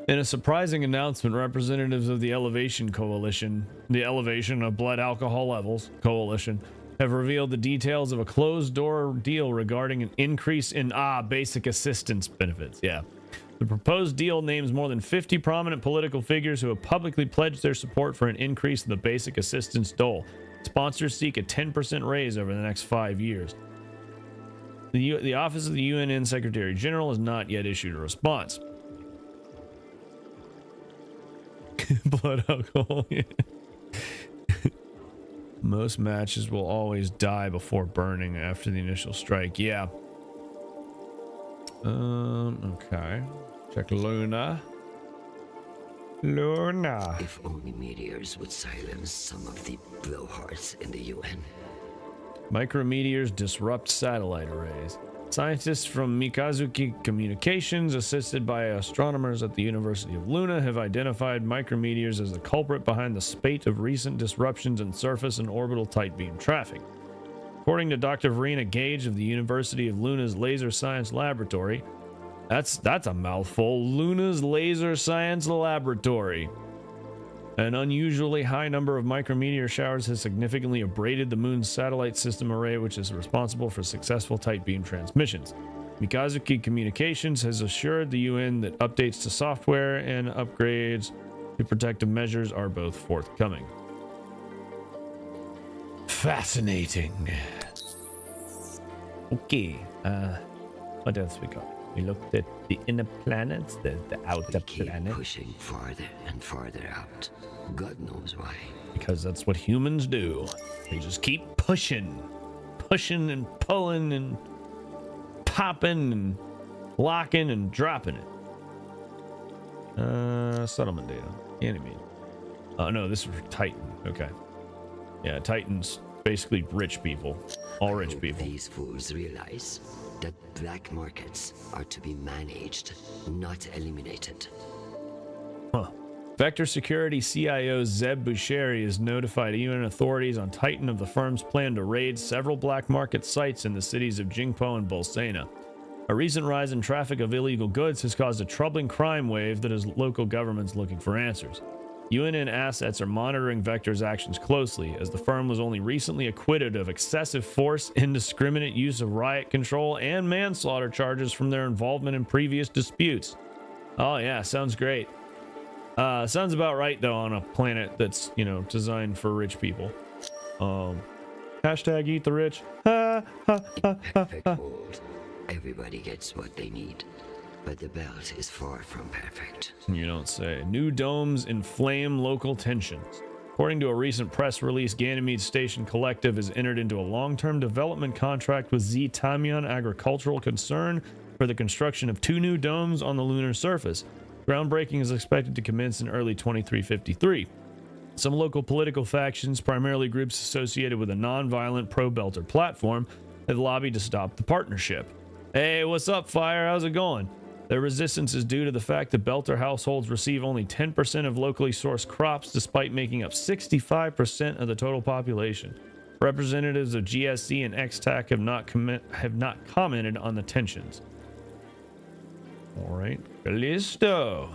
In a surprising announcement, representatives of the Elevation Coalition, the Elevation of Blood Alcohol Levels Coalition, have revealed the details of a closed-door deal regarding an increase in basic assistance benefits. Yeah. The proposed deal names more than 50 prominent political figures who have publicly pledged their support for an increase in the basic assistance dole. Sponsors seek a 10% raise over the next 5 years. The Office of the UN Secretary General has not yet issued a response. Blood alcohol. Most matches will always die before burning after the initial strike. Yeah. Okay. Check Luna. If only meteors would silence some of the blowhards in the UN. Micrometeors disrupt satellite arrays. Scientists from Mikazuki Communications, assisted by astronomers at the University of Luna, have identified micrometeors as the culprit behind the spate of recent disruptions in surface and orbital tight beam traffic. According to Dr. Verena Gage of the University of Luna's Laser Science Laboratory, that's a mouthful, Luna's Laser Science Laboratory. An unusually high number of micrometeor showers has significantly abraded the moon's satellite system array, which is responsible for successful tight beam transmissions. Mikazuki Communications has assured the UN that updates to software and upgrades to protective measures are both forthcoming. Fascinating. Okay, what else we got? We looked at the inner planets, the outer planet. Pushing farther and farther out. God knows why. Because that's what humans do. They just keep pushing and pulling and popping and locking and dropping it. Settlement data. Enemy. Oh no, this is for Titan. Okay. Yeah, Titan's basically rich people. All rich people. These fools realize that black markets are to be managed, not eliminated. Huh. Vector Security CIO Zeb Busheri has notified UN authorities on Titan of the firm's plan to raid several black market sites in the cities of Jingpo and Bolsena. A recent rise in traffic of illegal goods has caused a troubling crime wave that has local governments looking for answers. UNN assets are monitoring Vector's actions closely, as the firm was only recently acquitted of excessive force, indiscriminate use of riot control, and manslaughter charges from their involvement in previous disputes. Oh yeah, sounds great. Sounds about right though on a planet that's, you know, designed for rich people. Hashtag eat the rich. Perfect world. Everybody gets what they need. But the belt is far from perfect. You don't say. New domes inflame local tensions. According to a recent press release, Ganymede Station Collective has entered into a long-term development contract with Z Tamyan Agricultural Concern for the construction of 2 new domes on the lunar surface. Groundbreaking is expected to commence in early 2353. Some local political factions, primarily groups associated with a non-violent pro-Belter platform, have lobbied to stop the partnership. Hey, what's up, Fire? How's it going? Their resistance is due to the fact that Belter households receive only 10% of locally sourced crops, despite making up 65% of the total population. Representatives of GSC and XTAC have not commented on the tensions. All right, Callisto.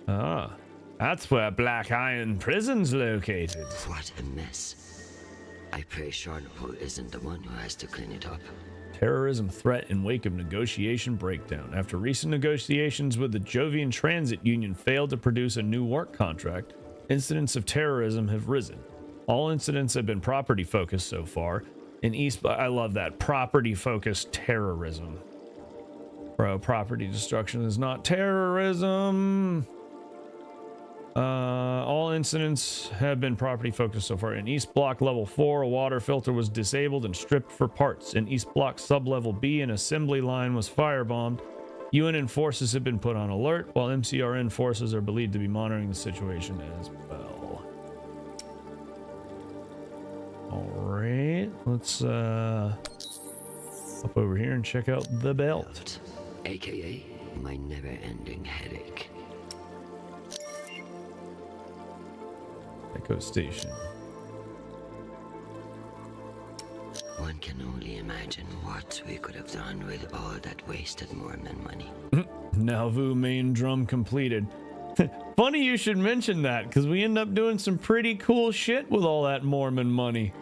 Ah, that's where Black Iron Prison's located. What a mess. I pray Chernobyl isn't the one who has to clean it up. Terrorism threat in wake of negotiation breakdown. After recent negotiations with the Jovian Transit Union failed to produce a new work contract, incidents of terrorism have risen. All incidents have been property focused so far. In East, I love that, property focused terrorism. Bro, property destruction is not terrorism. All incidents have been property focused so far. In East Block Level 4, a water filter was disabled and stripped for parts. In East Block Sub-Level B, an assembly line was firebombed. UNN forces have been put on alert, while MCRN forces are believed to be monitoring the situation as well. Alright, let's hop over here and check out the belt. AKA my never-ending headache. Echo Station. One can only imagine what we could have done with all that wasted Mormon money. Nauvoo main drum completed. Funny you should mention that, because we end up doing some pretty cool shit with all that Mormon money.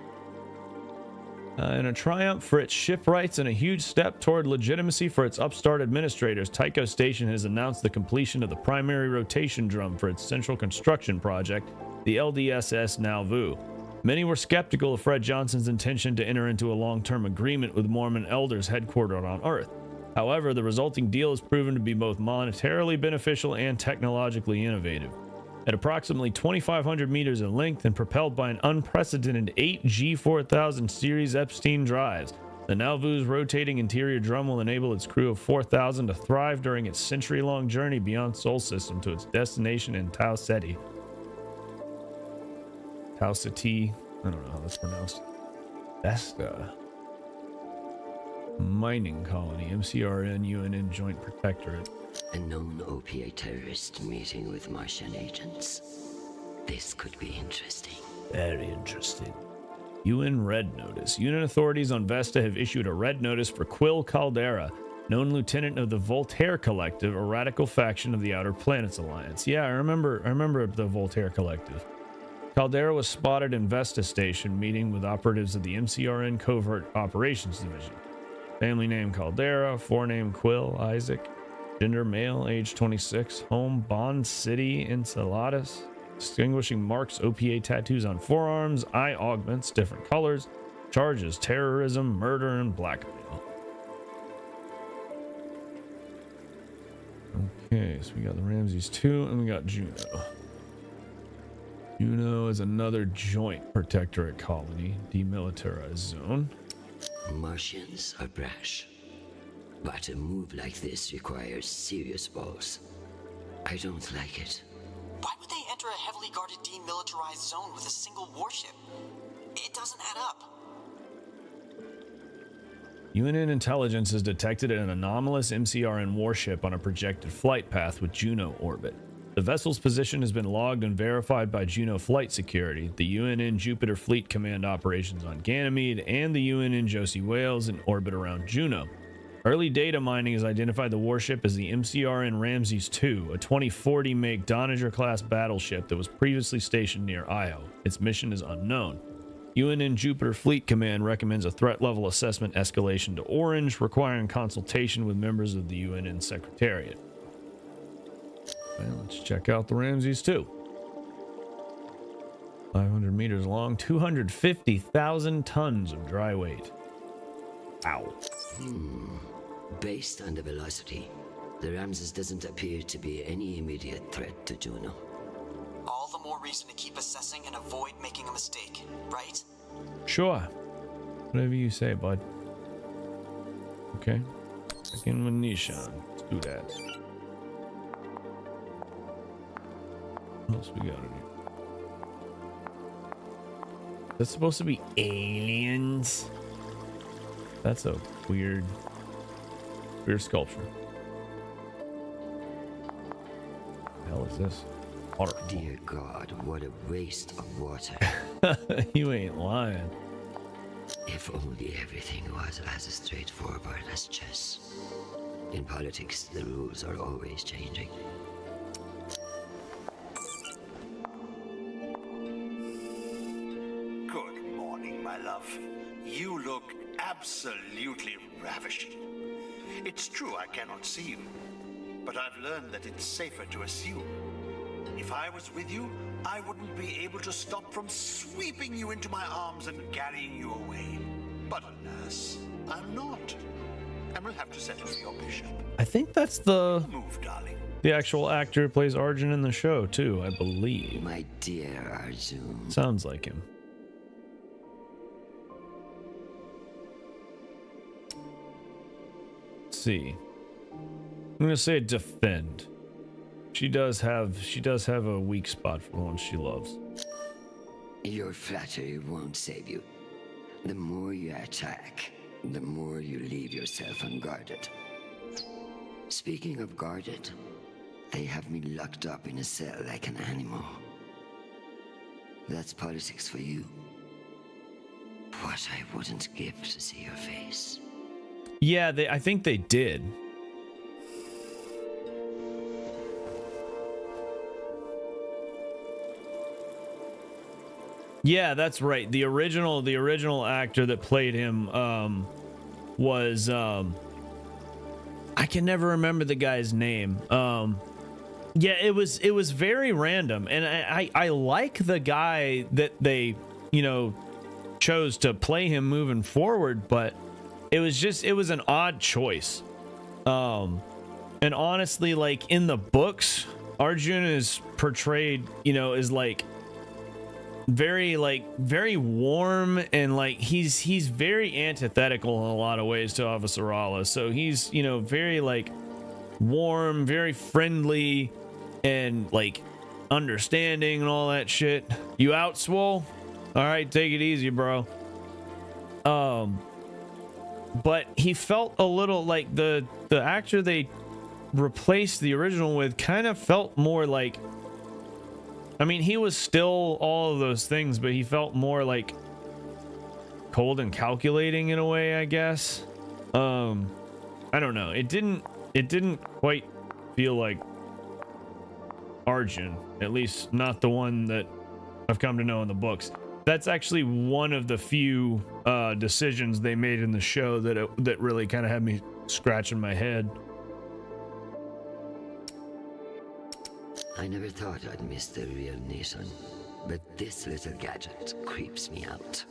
In a triumph for its shipwrights and a huge step toward legitimacy for its upstart administrators, Tycho Station has announced the completion of the primary rotation drum for its central construction project, the LDSS Nauvoo. Many were skeptical of Fred Johnson's intention to enter into a long-term agreement with Mormon elders headquartered on Earth. However, the resulting deal has proven to be both monetarily beneficial and technologically innovative. At approximately 2,500 meters in length and propelled by an unprecedented 8 G4000 series Epstein drives, the Nauvoo's rotating interior drum will enable its crew of 4,000 to thrive during its century-long journey beyond Sol System to its destination in Tau Ceti. Tau Ceti, I don't know how that's pronounced. Vesta. Mining colony, MCRN, UNN Joint Protectorate. A known OPA terrorist meeting with Martian agents. This could be interesting. Very interesting. UN Red Notice. UN authorities on Vesta have issued a red notice for Quill Caldera, known lieutenant of the Voltaire Collective, a radical faction of the Outer Planets Alliance. Yeah, I remember the Voltaire Collective. Caldera was spotted in Vesta Station meeting with operatives of the MCRN Covert Operations Division. Family name Caldera. Forename Quill Isaac. Gender male, age 26. Home Bond City, Enceladus. Distinguishing marks, OPA tattoos on forearms. Eye augments, different colors. Charges terrorism, murder, and blackmail. Okay, so we got the Ramses 2 and we got Juno. Juno is another joint protectorate colony, demilitarized zone. Martians are brash, but a move like this requires serious balls. I don't like it. Why would they enter a heavily guarded demilitarized zone with a single warship? It doesn't add up. UNN intelligence has detected an anomalous MCRN warship on a projected flight path with Juno orbit. The vessel's position has been logged and verified by Juno Flight Security, the UNN Jupiter Fleet Command operations on Ganymede, and the UNN Josie Wales in orbit around Juno. Early data mining has identified the warship as the MCRN Ramses 2, a 2040 make Doniger-class battleship that was previously stationed near Io. Its mission is unknown. UNN Jupiter Fleet Command recommends a threat level assessment escalation to Orange, requiring consultation with members of the UNN Secretariat. Well, let's check out the Ramses 2. 500 meters long, 250,000 tons of dry weight. Ow. Based on the velocity, the Ramses doesn't appear to be any immediate threat to Juno. All the more reason to keep assessing and avoid making a mistake, right? Sure. Whatever you say, bud. Okay. Second with Nishan. Let's do that. What else we got in here? That's supposed to be aliens. That's a weird sculpture. What the hell is this? Water. Dear God, what a waste of water. You ain't lying. If only everything was as straightforward as chess. In politics, the rules are always changing. Good morning, my love. You look absolutely ravishing. It's true I cannot see you, but I've learned that it's safer to assume. If I was with you, I wouldn't be able to stop from sweeping you into my arms and carrying you away. But alas, I'm not. And we'll have to settle for your bishop. I think that's the Move, darling. the actual actor who plays Arjun in the show too, I believe. My dear Arjun. Sounds like him. Let's see. I'm gonna say defend. She does have a weak spot for the one she loves. Your flattery won't save you. The more you attack, the more you leave yourself unguarded. Speaking of guarded, they have me locked up in a cell like an animal. That's politics for you. What I wouldn't give to see your face. Yeah, I think they did. Yeah, that's right. The original actor that played him was I can never remember the guy's name. Yeah, it was very random, and I like the guy that they, chose to play him moving forward, but it was an odd choice. And honestly, like in the books, Arjun is portrayed, is like very warm, and like he's very antithetical in a lot of ways to Avasarala. So he's, very like warm, very friendly, and like understanding and all that shit. You out, Swole? All right, take it easy, bro. But he felt a little like the actor they replaced the original with kind of felt more like, I mean, he was still all of those things, but he felt more like cold and calculating in a way, I guess. I don't know. It didn't quite feel like Arjun, at least not the one that I've come to know in the books. That's actually one of the few decisions they made in the show that really kind of had me scratching my head. I never thought I'd miss the real nation, but this little gadget creeps me out.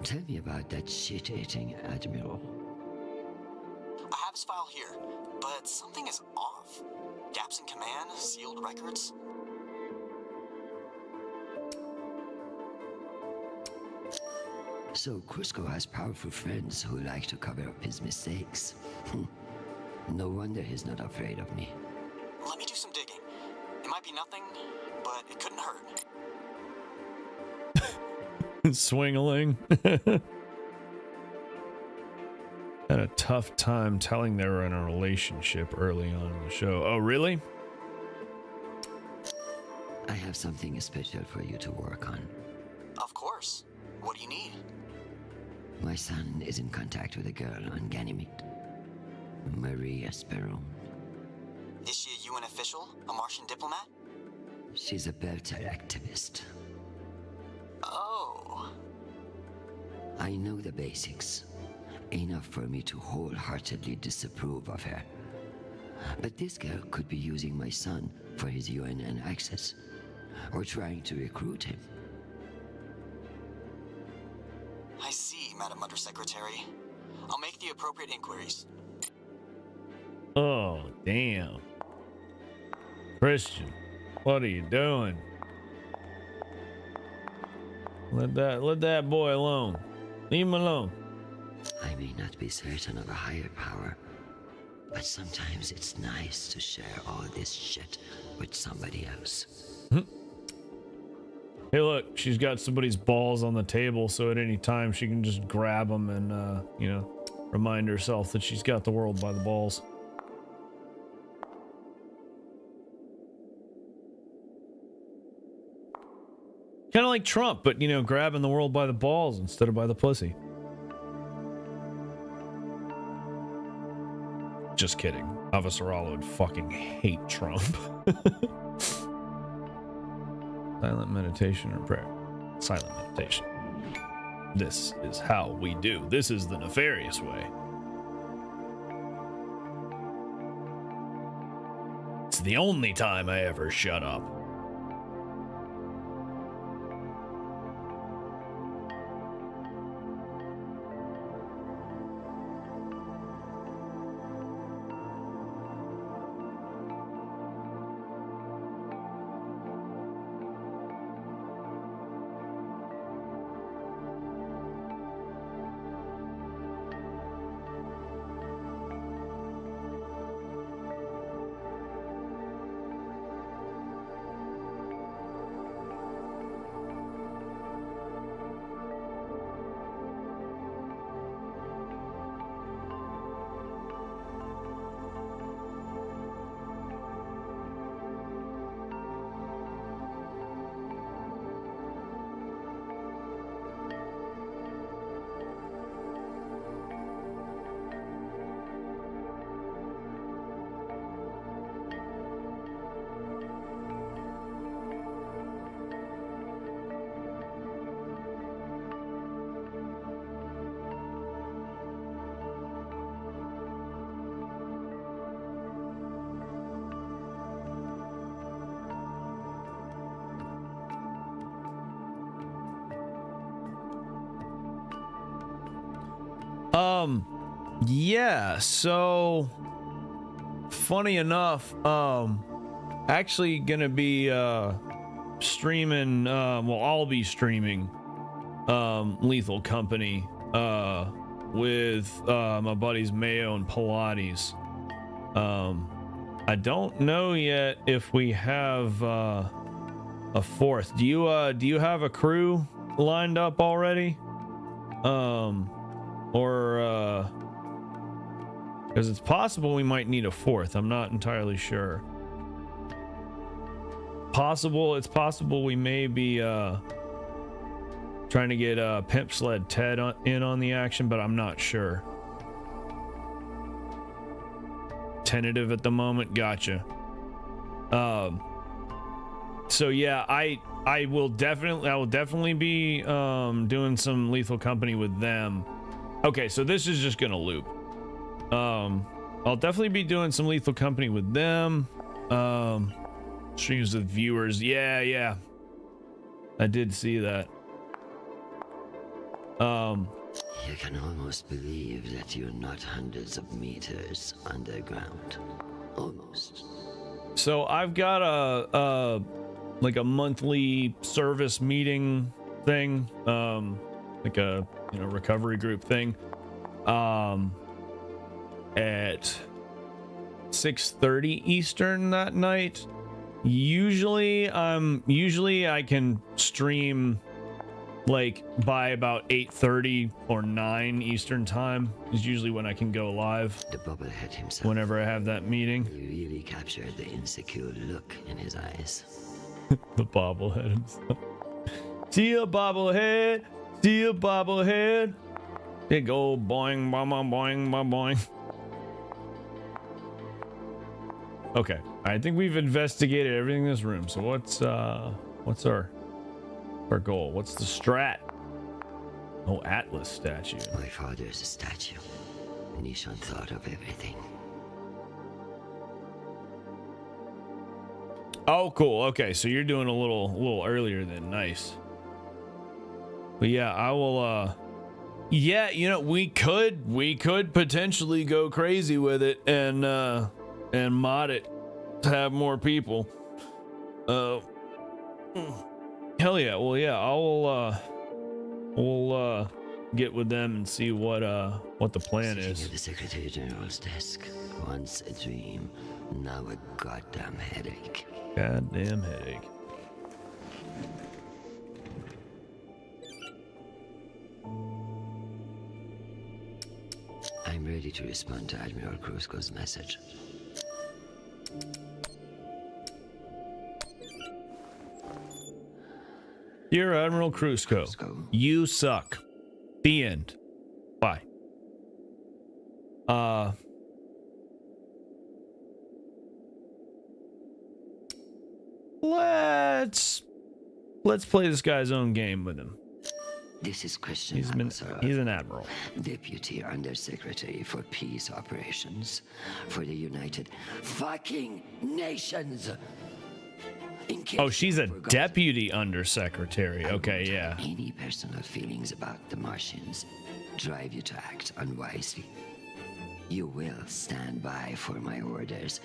Tell me about that shit-eating admiral. I have his file here, but something is off. Gaps in command, sealed records. So Cusco has powerful friends who like to cover up his mistakes. No wonder he's not afraid of me. Let me do some digging. It might be nothing, but it couldn't hurt. Swingling. Had a tough time telling they were in a relationship early on in the show. Oh, really? I have something special for you to work on. Of course. What do you need? My son is in contact with a girl on Ganymede. Marie Esperon. Is she a UN official? A Martian diplomat? She's a Belter activist. Oh. I know the basics. Enough for me to wholeheartedly disapprove of her. But this girl could be using my son for his UNN access, or trying to recruit him. I see, Madam Undersecretary. I'll make the appropriate inquiries. Oh, damn. Chrisjen, what are you doing? Let that boy alone. Leave him alone. I may not be certain of a higher power, but sometimes it's nice to share all this shit with somebody else. Hey, look, she's got somebody's balls on the table, so at any time she can just grab them and, you know, remind herself that she's got the world by the balls. Kind of like Trump, but, you know, grabbing the world by the balls instead of by the pussy. Just kidding. Avasarala would fucking hate Trump. Silent meditation or prayer? Silent meditation. This is how we do. This is the nefarious way. It's the only time I ever shut up. Yeah, so funny enough, actually gonna be streaming, well, I'll be streaming Lethal Company with my buddies Mayo and Pilates. I don't know yet if we have a fourth. Do you have a crew lined up already? Or because it's possible we might need a fourth. I'm not entirely sure. It's possible we may be trying to get Pimp Sled Ted in on the action, but I'm not sure. Tentative at the moment. Gotcha. So yeah, I will definitely be doing some Lethal Company with them. Okay, so this is just gonna loop. I'll definitely be doing some Lethal Company with them. Streams with viewers. Yeah. I did see that. You can almost believe that you're not hundreds of meters underground. Almost. So I've got a like a monthly service meeting thing, like a recovery group thing, at 6:30 Eastern that night. Usually I can stream like by about 8:30 or 9 Eastern time is usually when I can go live. The bobblehead himself. Whenever I have that meeting. You really captured the insecure look in his eyes. The bobblehead himself. See ya, bobblehead. See ya, bobblehead. Big old boing, boing, boing, boing, boing. Okay, I think we've investigated everything in this room. So what's our goal? What's the strat? Oh, Atlas statue. My father's a statue. Nishan thought of everything. Oh, cool. Okay, so you're doing a little earlier than nice. But yeah, I will. Yeah, we could potentially go crazy with it and mod it to have more people. Hell yeah. Well, yeah, we'll get with them and see what the plan is. At the Secretary General's desk. Once a dream, now a goddamn headache. Goddamn headache. I'm ready to respond to Admiral Krusko's message. Dear Admiral Krusko, you suck. The end. Bye. Let's play this guy's own game with him. This is Chrisjen Avasarala. He's an admiral. Deputy Undersecretary for Peace Operations for the United fucking Nations. Oh, she's a deputy undersecretary. Okay, yeah. Any personal feelings about the Martians drive you to act unwisely. You will stand by for my orders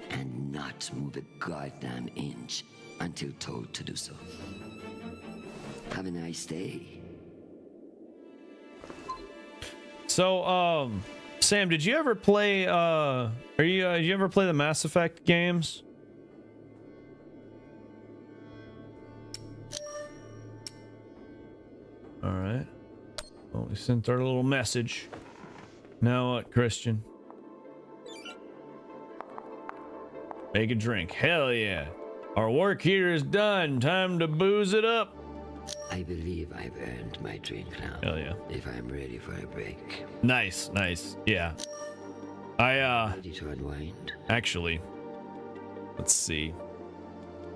and not move a goddamn inch until told to do so. Have a nice day. So, Sam, did you ever play? Did you ever play the Mass Effect games? All right. Well, we sent our little message. Now what, Chrisjen? Make a drink. Hell yeah. Our work here is done. Time to booze it up. I believe I've earned my drink now. Hell yeah. If I'm ready for a break. Nice. Yeah. Ready to unwind? Actually, let's see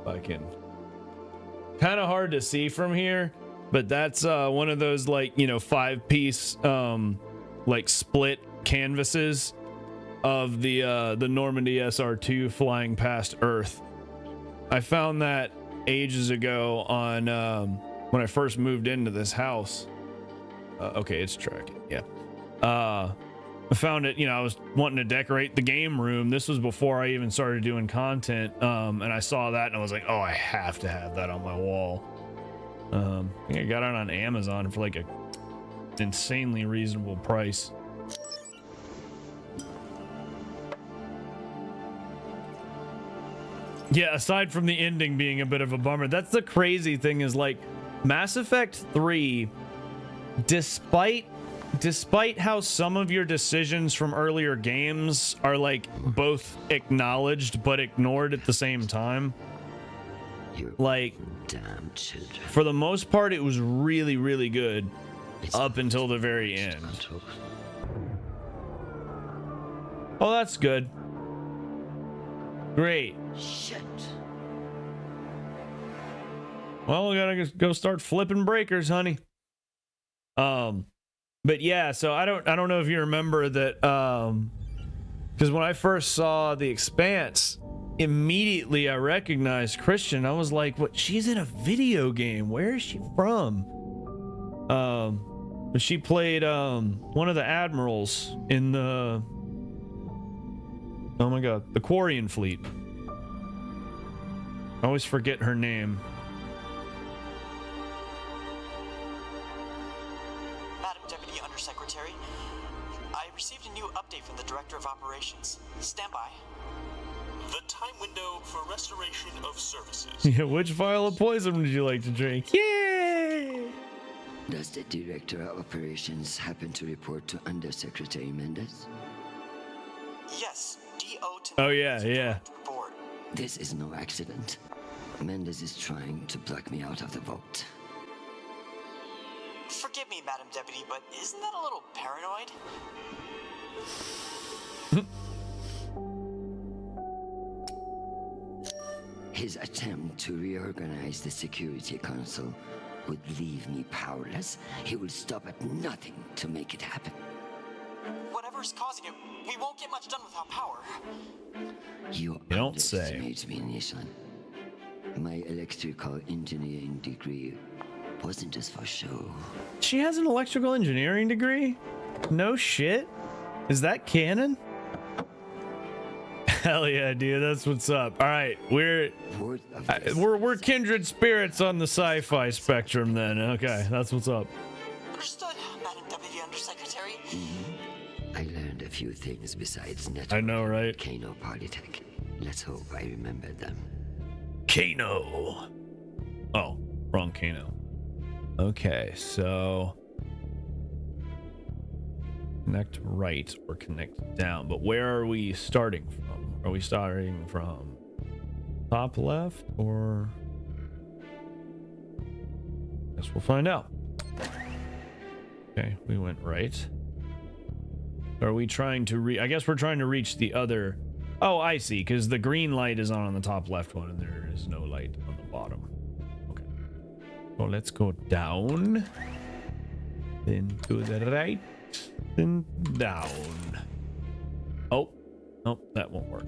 if I can. Kind of hard to see from here, but that's one of those, like, 5-piece like split canvases of the Normandy SR2 flying past Earth. I found that ages ago on when I first moved into this house. Okay, it's tracking. Yeah. I found it, I was wanting to decorate the game room. This was before I even started doing content. And I saw that and I was like, oh, I have to have that on my wall. I think I got it on Amazon for like a insanely reasonable price. Yeah, aside from the ending being a bit of a bummer, that's the crazy thing is, like, Mass Effect 3, despite how some of your decisions from earlier games are, like, both acknowledged but ignored at the same time, like, damn children. For the most part, it was really, really good up until the very end. Oh, that's good. Great. Shit. Well, we gotta go start flipping breakers, honey. But yeah, so I don't know if you remember that, because when I first saw The Expanse, immediately I recognized Chrisjen. I was like, what? She's in a video game. Where is she from? She played one of the admirals in the, oh my god, the Quarian fleet. I always forget her name. Undersecretary, I received a new update from the Director of Operations. Stand by. The time window for restoration of services. Yeah, which vial of poison would you like to drink? Yay! Does the Director of Operations happen to report to Undersecretary Mendez? Yes, D.O. to Oh yeah. report. This is no accident. Mendez is trying to pluck me out of the vote. Forgive me, Madam Deputy, but isn't that a little paranoid? His attempt to reorganize the Security Council would leave me powerless. He will stop at nothing to make it happen. Whatever's causing it, we won't get much done without power. You don't say. Underestimate me, Nishan. My electrical engineering degree wasn't just for show. She has an electrical engineering degree? No shit. Is that canon? Hell yeah, dude. That's what's up. All right, we're kindred spirits on the sci-fi spectrum then. Okay, that's what's up. Understood, Madam Deputy Undersecretary. I learned a few things besides network. I know, right? Kano Polytech. Let's hope I remember them. Kano. Oh, wrong Kano. Okay, so connect right or connect down, but where are we starting from? Are we starting from top left or? Guess we'll find out. Okay, we went right. Are we trying to I guess we're trying to reach the other. Oh, I see, because the green light is on the top left one and there is no light on the bottom. Okay. So let's go down. Then to the right. Then down. Oh. Nope, that won't work.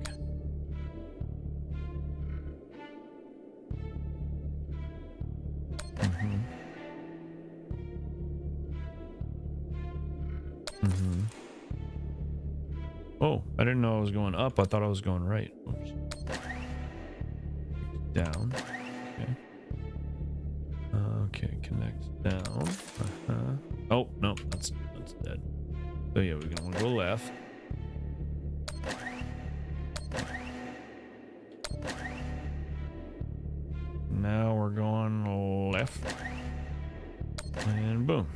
Oh, I didn't know I was going up. I thought I was going right. Oops. Down. Okay. Okay, connect down. Oh, no, that's dead. So yeah, we're gonna want to go left. Now we're going left. And boom.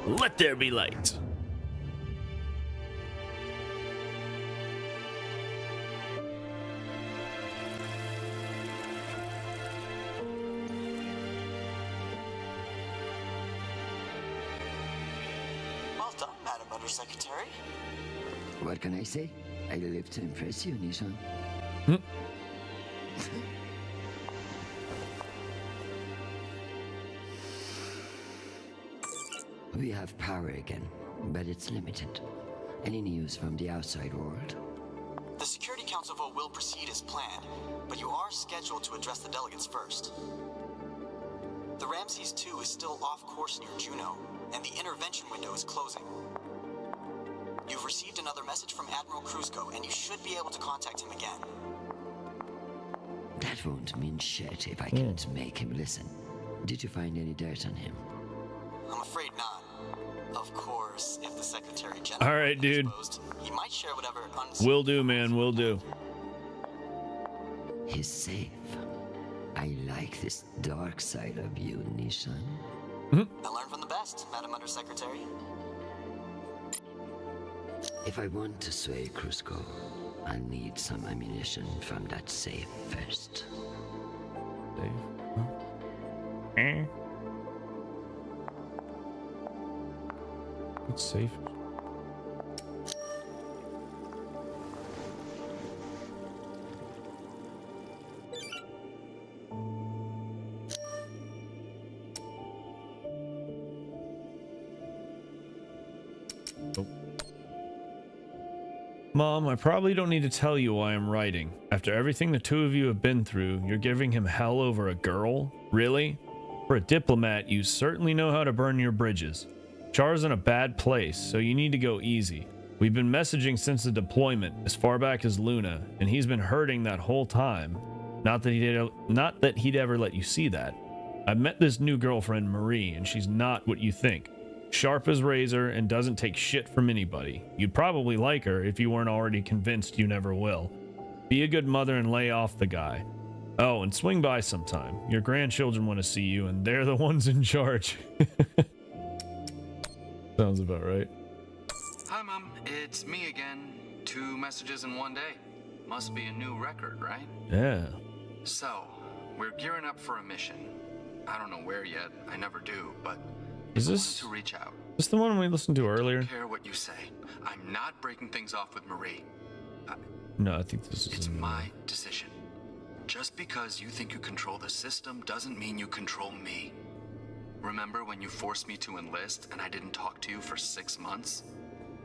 Let there be light. Well done, Madam Undersecretary. What can I say? I live to impress you, Nishan. We have power again, but it's limited. Any news from the outside world? The Security Council vote will proceed as planned, but you are scheduled to address the delegates first. The Ramses 2 is still off course near Juno, and the intervention window is closing. You've received another message from Admiral Kruzko, and you should be able to contact him again. That won't mean shit if I can't make him listen. Did you find any dirt on him? I'm afraid not. Of course, if the Secretary General All right, dude. exposed, he might share whatever Will do, man. Will do. He's safe. I like this dark side of you, Nishan. I learned from the best, Madam Undersecretary. If I want to sway Kruzko, I'll need some ammunition from that safe first. Safe? It's safe. Mom, I probably don't need to tell you why I'm writing. After everything the two of you have been through, you're giving him hell over a girl? Really? For a diplomat, you certainly know how to burn your bridges. Char's in a bad place, so you need to go easy. We've been messaging since the deployment, as far back as Luna, and he's been hurting that whole time. Not that he'd ever let you see that. I've met this new girlfriend, Marie, and she's not what you think. Sharp as razor and doesn't take shit from anybody. You'd probably like her if you weren't already convinced you never will. Be a good mother and lay off the guy. Oh, and swing by sometime. Your grandchildren want to see you, and they're the ones in charge. Sounds about right. Hi, Mom. It's me again. 2 messages in one day. Must be a new record, right? Yeah. So, we're gearing up for a mission. I don't know where yet. I never do, but Is this to reach out. Is this the one we listened to earlier? I don't care what you say. I'm not breaking things off with Marie. No, I think this is It's my decision. Just because you think you control the system doesn't mean you control me. Remember when you forced me to enlist and I didn't talk to you for 6 months?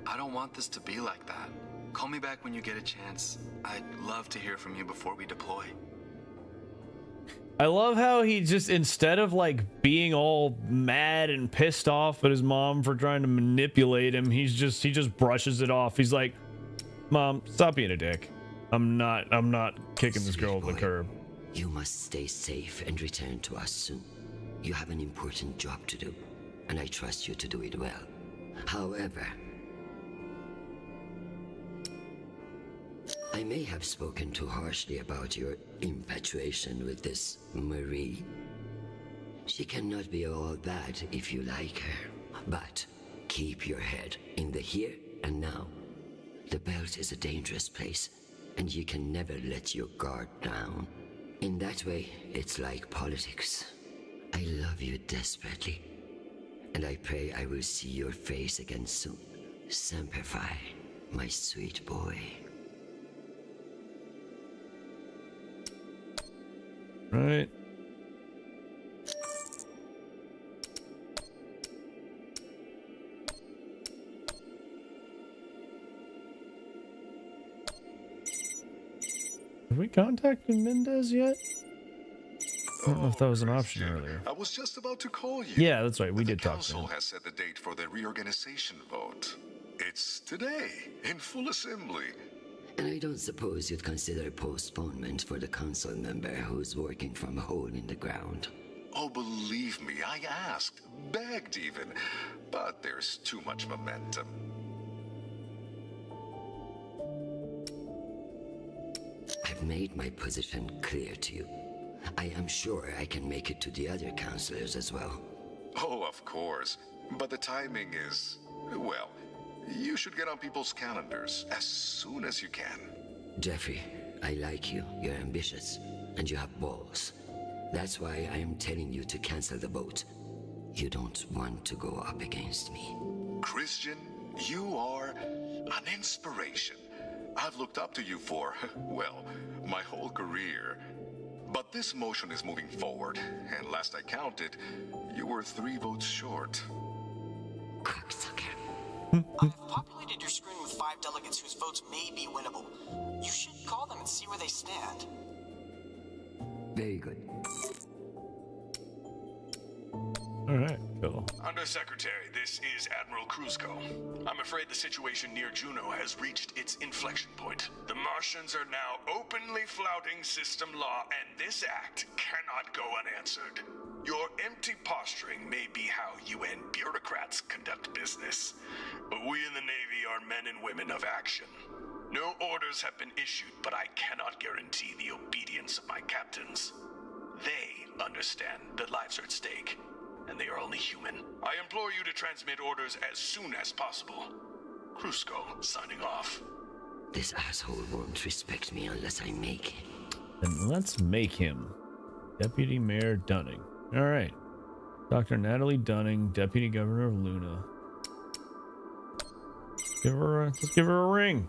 I don't want this to be like that. Call me back when you get a chance. I'd love to hear from you before we deploy. I love how he just, instead of like being all mad and pissed off at his mom for trying to manipulate him, he just brushes it off. He's like, Mom, stop being a dick. I'm not kicking this girl to the curb. You must stay safe and return to us soon. You have an important job to do, and I trust you to do it well. However, I may have spoken too harshly about your infatuation with this Marie. She cannot be all bad if you like her, but keep your head in the here and now. The belt is a dangerous place, and you can never let your guard down. In that way, it's like politics. I love you desperately, and I pray I will see your face again soon. Semper Fi, my sweet boy. Right. Have we contacted Mendez yet? I don't know if that was an option earlier. I was just about to call you. Yeah, that's right. We did talk to him. The council has set the date for the reorganization vote. It's today, in full assembly. And I don't suppose you'd consider postponement for the council member who's working from a hole in the ground. Oh, believe me, I asked, begged even, but there's too much momentum. I've made my position clear to you. I am sure I can make it to the other councilors as well. Oh, of course, but the timing is, well, you should get on people's calendars as soon as you can. Jeffrey, I like you. You're ambitious, and you have balls. That's why I am telling you to cancel the vote. You don't want to go up against me. Chrisjen, you are an inspiration. I've looked up to you for, well, my whole career. But this motion is moving forward, and last I counted, you were 3 votes short. I've populated your screen with 5 delegates whose votes may be winnable. You should call them and see where they stand. Very good. All right, cool. Undersecretary, this is Admiral Kruzko. I'm afraid the situation near Juno has reached its inflection point. The Martians are now openly flouting system law, and this act cannot go unanswered. Your empty posturing may be how UN bureaucrats conduct business, but we in the Navy are men and women of action. No orders have been issued, but I cannot guarantee the obedience of my captains. They understand that lives are at stake, and they are only human. I implore you to transmit orders as soon as possible. Kruzko, signing off. This asshole won't respect me unless I make him. Then let's make him. Deputy Mayor Dunning. All right. Dr. Natalie Dunning, Deputy Governor of Luna. Let's give her a ring.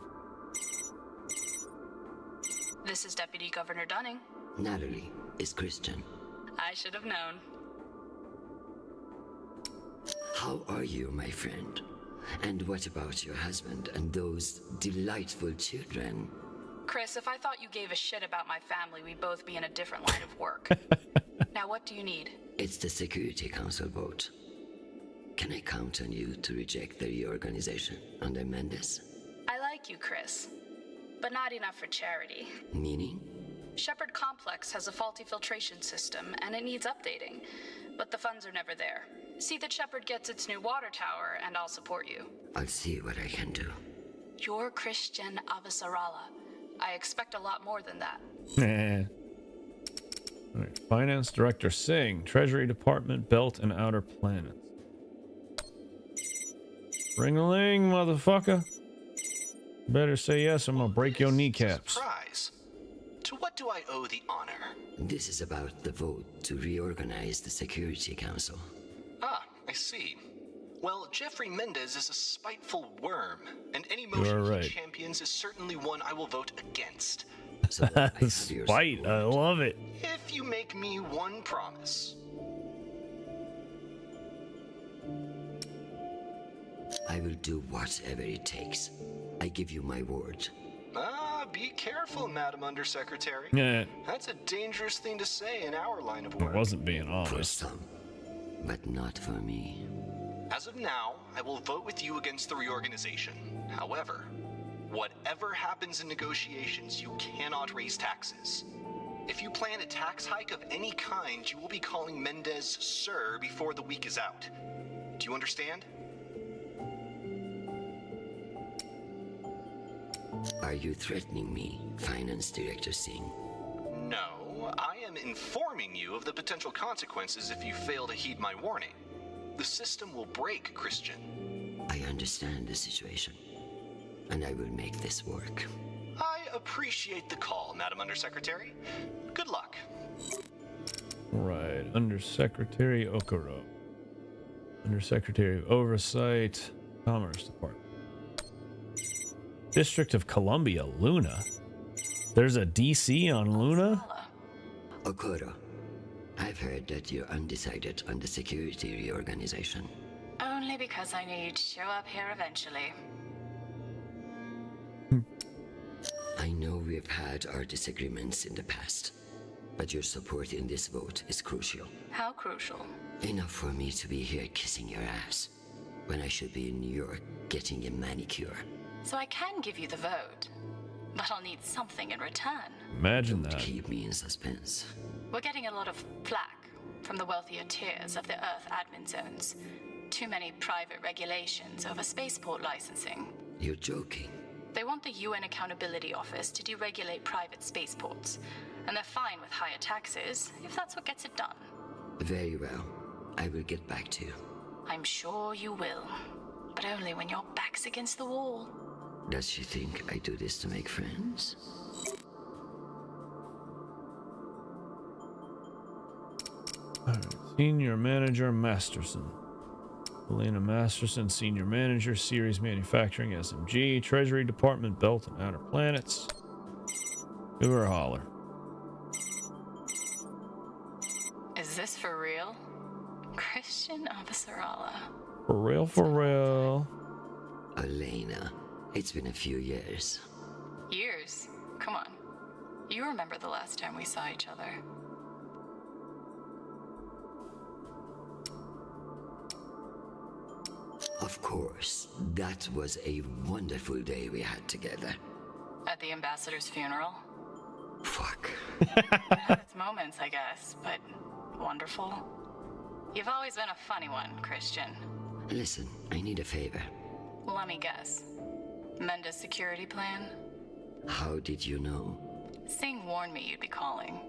This is Deputy Governor Dunning. Natalie is Chrisjen. I should have known. How are you, my friend? And what about your husband and those delightful children? Chris, if I thought you gave a shit about my family, we'd both be in a different line of work. Now, what do you need? It's the Security Council vote. Can I count on you to reject the reorganization under Mendes? I like you, Chris, but not enough for charity. Meaning? Shepard Complex has a faulty filtration system, and it needs updating, but the funds are never there. See that Shepard gets its new water tower, and I'll support you. I'll see what I can do. You're Chrisjen Avasarala. I expect a lot more than that. All right. Finance Director Singh, Treasury Department, Belt and Outer Planets. Ring-a-ling, motherfucker. Better say yes, I'm gonna break your kneecaps. Surprise. To what do I owe the honor? This is about the vote to reorganize the Security Council. Ah, I see. Well, Jeffrey Mendez is a spiteful worm, and any motion he champions is certainly one I will vote against. So Spite, I love it. If you make me one promise. I will do whatever it takes. I give you my word. Ah, be careful, Madam Undersecretary. Yeah. That's a dangerous thing to say in our line of work. I wasn't being For honest. some, but not for me. As of now, I will vote with you against the reorganization. However, whatever happens in negotiations, you cannot raise taxes. If you plan a tax hike of any kind, you will be calling Mendez Sir before the week is out. Do you understand? Are you threatening me, Finance Director Singh? No, I am informing you of the potential consequences if you fail to heed my warning. The system will break, Chrisjen. I understand the situation, and I will make this work. I appreciate the call, Madam Undersecretary. Good luck. Right, Undersecretary Okoro. Undersecretary of Oversight, Commerce Department. District of Columbia, Luna. There's a DC on Luna? Okoro, I've heard that you're undecided on the security reorganization. Only because I knew you'd show up here eventually. I know we've had our disagreements in the past, but your support in this vote is crucial. How crucial? Enough for me to be here kissing your ass, when I should be in New York getting a manicure. So I can give you the vote, but I'll need something in return. Imagine Don't that. keep me in suspense. We're getting a lot of flack from the wealthier tiers of the Earth admin zones. Too many private regulations over spaceport licensing. You're joking. They want the UN Accountability Office to deregulate private spaceports, and they're fine with higher taxes if that's what gets it done. Very well. I will get back to you. I'm sure you will, but only when your back's against the wall. Does she think I do this to make friends? Alright, Senior Manager Masterson. Elena Masterson, Senior Manager, Series Manufacturing, SMG, Treasury Department, Belt and Outer Planets. Give her a holler. Is this for real? Chrisjen Avasarala. For real, for real. Elena, it's been a few years. Years? Come on. You remember the last time we saw each other. Of course, that was a wonderful day we had together. At the ambassador's funeral? Fuck. It had its moments, I guess, but wonderful. You've always been a funny one, Chrisjen. Listen, I need a favor. Let me guess. Mendes security plan? How did you know? Singh warned me you'd be calling.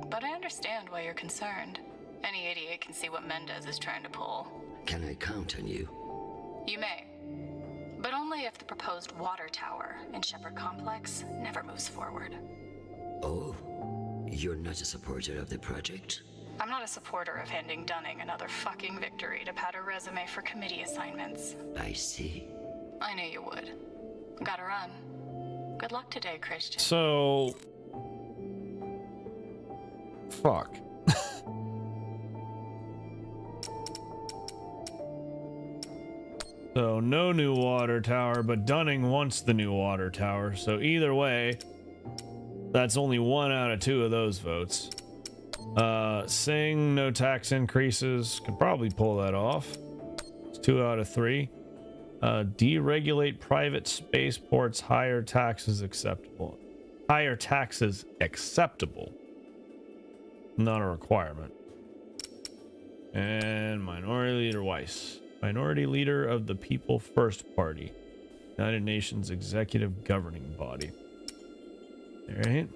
But I understand why you're concerned. Any idiot can see what Mendes is trying to pull. Can I count on you? You may. But only if the proposed water tower in Shepard Complex never moves forward. Oh, you're not a supporter of the project? I'm not a supporter of handing Dunning another fucking victory to pad her resume for committee assignments. I see. I knew you would. Gotta run. Good luck today, Chrisjen. So... Fuck. So no new water tower, but Dunning wants the new water tower. So either way, that's only 1 out of 2 of those votes. Sing, no tax increases. Could probably pull that off. It's 2 out of 3. Deregulate private spaceports. Higher taxes acceptable. Higher taxes acceptable. Not a requirement. And Minority Leader Weiss. Minority Leader of the People First Party. United Nations Executive Governing Body. Alright.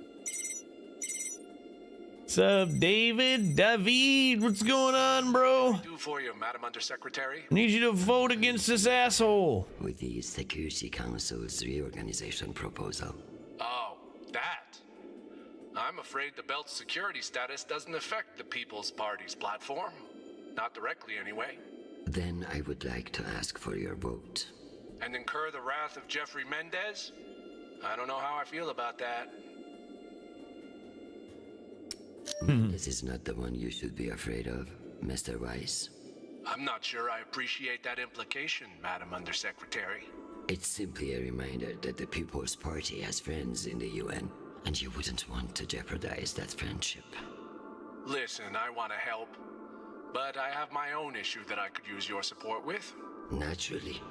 What's up, David? David, what's going on, bro? Do for you, Madam Undersecretary. I need you to vote against this asshole. With the Security Council's reorganization proposal. Oh, that. I'm afraid the belt's security status doesn't affect the People's Party's platform. Not directly, anyway. Then I would like to ask for your vote. And incur the wrath of Jeffrey Mendez? I don't know how I feel about that. This is not the one you should be afraid of, Mr. Weiss. I'm not sure I appreciate that implication, Madam Undersecretary. It's simply a reminder that the People's Party has friends in the UN, and you wouldn't want to jeopardize that friendship. Listen, I want to help, but I have my own issue that I could use your support with. Naturally.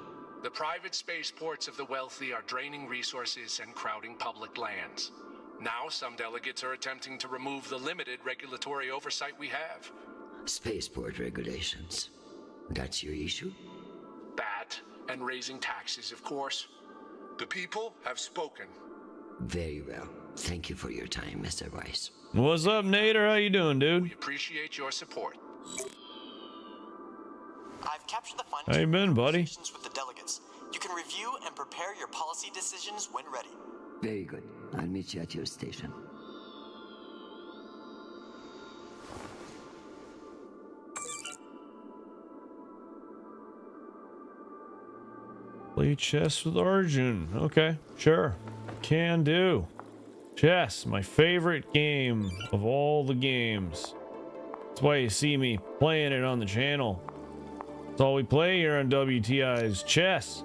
The private spaceports of the wealthy are draining resources and crowding public lands. Now some delegates are attempting to remove the limited regulatory oversight we have. Spaceport regulations. That's your issue? That, and raising taxes, of course. The people have spoken. Very well. Thank you for your time, Mr. Weiss. What's up, Nader? How you doing, dude? We appreciate your support. I've captured the fund. How you been, buddy? With the delegates. You can review and prepare your policy decisions when ready. Very good. I'll meet you at your station. Play chess with Arjun. Okay, sure. Can do. Chess, my favorite game of all the games. That's why you see me playing it on the channel. That's all we play here on WTI is chess.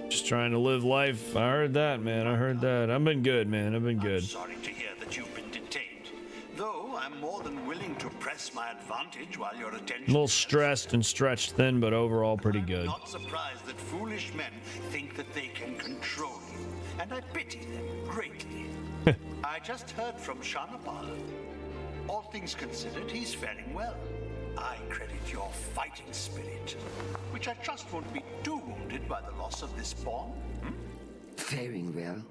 Just trying to live life. I heard that, man. I heard that. I've been good, man. I've been good. I'm sorry to hear that you've been detained. Though I'm more than willing to press my advantage while your attention... A little stressed and stretched thin, but overall pretty good. I'm not surprised that foolish men think that they can control you. And I pity them greatly. I just heard from Shanapal. All things considered, he's faring well. I credit your fighting spirit, which I trust won't be too wounded by the loss of this pawn. Faring well?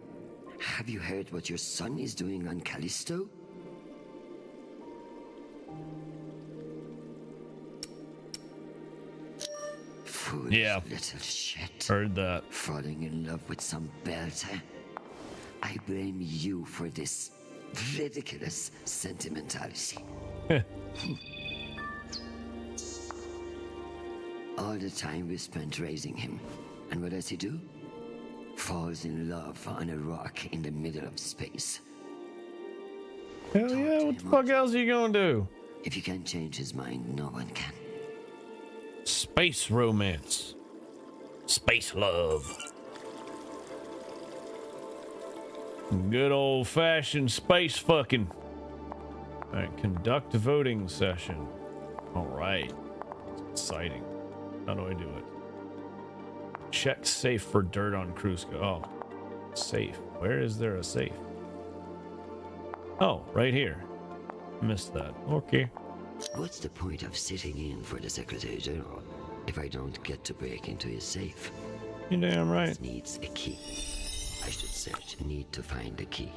Have you heard what your son is doing on Callisto? Foolish little shit. Heard that. Falling in love with some belter. I blame you for this ridiculous sentimentality. All the time we spent raising him. And what does he do? Falls in love on a rock in the middle of space. Hell yeah, what the fuck else are you gonna do? If you can't change his mind, no one can. Space romance. Space love. Good old-fashioned space fucking. Alright, conduct voting session. Alright. It's exciting. How do I do it? Check safe for dirt on Cruisco. Oh. Safe. Where is there a safe? Oh, right here. Missed that. Okay. What's the point of sitting in for the Secretary General if I don't get to break into his safe? You're damn right. Needs a key. I should search. Need to find the key.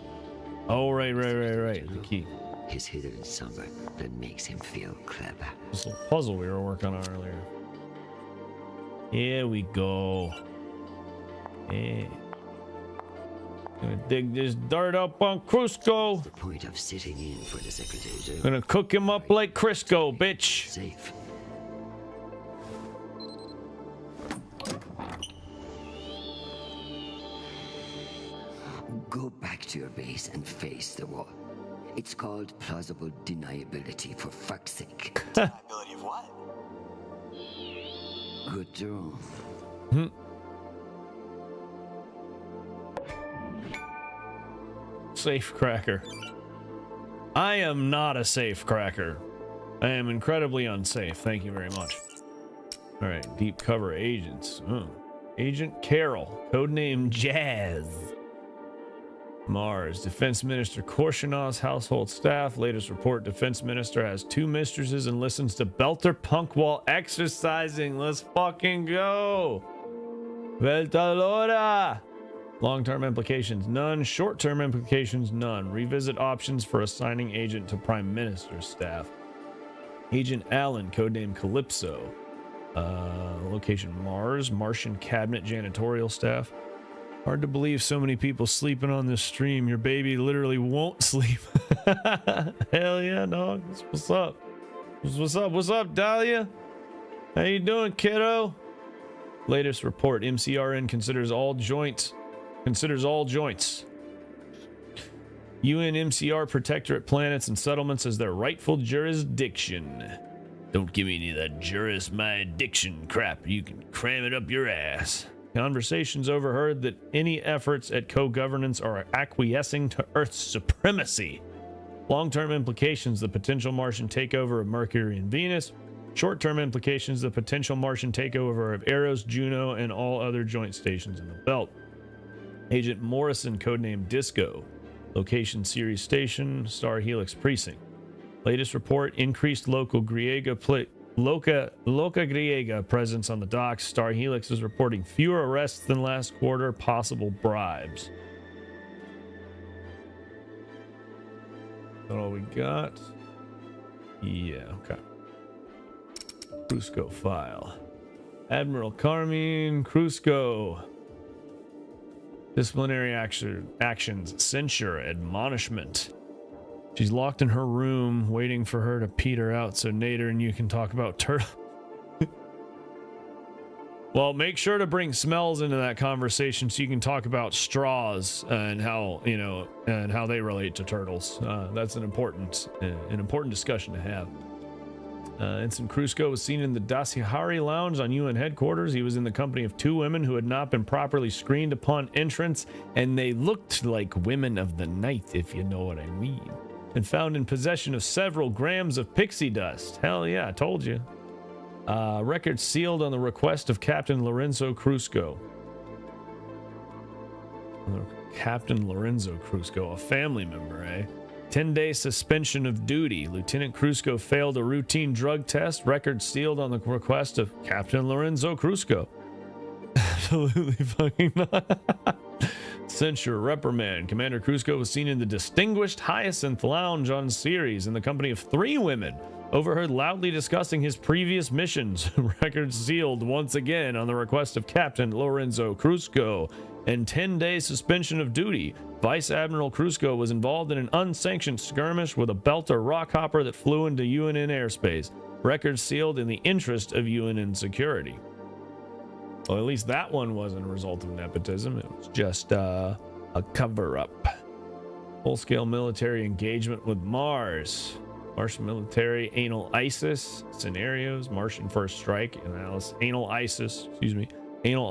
Oh, right. The key. He's hidden somewhere that makes him feel clever. This little puzzle we were working on earlier. Here we go. Yeah. Gonna dig this dirt up on Cruisco. The point of sitting in for the Secretary General. Gonna cook him up like Crisco, bitch. Safe. Go back to your base and face the wall. It's called plausible deniability, for fuck's sake. Deniability of what? Good draw. Safe cracker. I am not a safe cracker. I am incredibly unsafe. Thank you very much. All right, deep cover agents. Agent Carol, codename Jazz. Mars, Defense Minister Korshinov's household staff. Latest report, Defense Minister has 2 mistresses and listens to Belter punk while exercising. Let's fucking go. Beltalora. Long-term implications, none. Short-term implications, none. Revisit options for assigning agent to Prime Minister's staff. Agent Allen, codename Calypso. Location Mars, Martian cabinet janitorial staff. Hard to believe so many people sleeping on this stream. Your baby literally won't sleep. Hell yeah, dog. What's up? What's up? What's up, Dahlia? How you doing, kiddo? Latest report, MCRN considers all joints. UNMCR protectorate planets and settlements as their rightful jurisdiction. Don't give me any of that juris my addiction crap. You can cram it up your ass. Conversations overheard that any efforts at co-governance are acquiescing to Earth's supremacy. Long-term implications, the potential Martian takeover of Mercury and Venus. Short-term implications, the potential Martian takeover of Eros, Juno, and all other joint stations in the belt. Agent Morrison, codename Disco. Location Ceres Station, Star Helix Precinct. Latest report, increased local Griega Loca Griega presence on the docks. Star Helix is reporting fewer arrests than last quarter, possible bribes. That all we got? Yeah, okay. Crusko file. Admiral Carmine Crusko. Disciplinary actions, censure, admonishment. She's locked in her room, waiting for her to peter out so Nader and you can talk about turtle. Well, make sure to bring smells into that conversation so you can talk about straws and how, you know, and how they relate to turtles. That's an important discussion to have. Ensign Crusko was seen in the Dasihari Lounge on UN headquarters. He was in the company of 2 women who had not been properly screened upon entrance, and they looked like women of the night, if you know what I mean. And found in possession of several grams of pixie dust. Hell yeah, I told you. Record sealed on the request of Captain Lorenzo Crusko. Captain Lorenzo Crusko, a family member, eh? 10-day suspension of duty. Lieutenant Crusko failed a routine drug test. Record sealed on the request of Captain Lorenzo Crusko. Absolutely fucking not. Censure, reprimand. Commander Crusko was seen in the distinguished Hyacinth Lounge on Ceres in the company of 3 women. Overheard loudly discussing his previous missions. Record sealed once again on the request of Captain Lorenzo Crusko. And 10-day suspension of duty. Vice Admiral Crusko was involved in an unsanctioned skirmish with a Belter rockhopper that flew into UNN airspace. Record sealed in the interest of UNN security. Well, at least that one wasn't a result of nepotism. It was just a cover-up. Full-scale military engagement with Mars. Martian military anal ISIS scenarios. Martian first strike analysis. Anal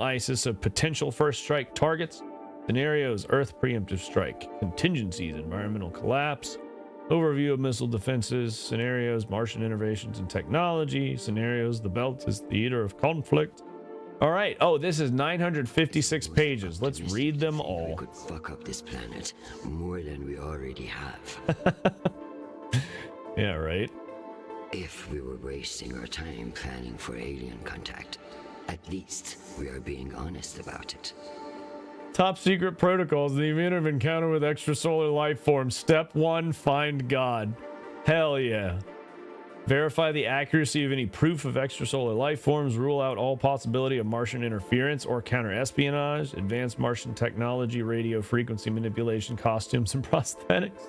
ISIS of potential first strike targets. Scenarios, Earth preemptive strike. Contingencies, environmental collapse. Overview of missile defenses. Scenarios, Martian innovations and technology. Scenarios, the belt is theater of conflict. All right. Oh, this is 956 pages. Let's read them all. We could fuck up this planet more than we already have. Yeah, right. If we were wasting our time planning for alien contact, at least we are being honest about it. Top secret protocols in the event of encounter with extrasolar life forms. Step 1, find God. Hell yeah. Verify the accuracy of any proof of extrasolar life forms. Rule out all possibility of Martian interference or counter-espionage. Advanced Martian technology, radio frequency manipulation, costumes, and prosthetics.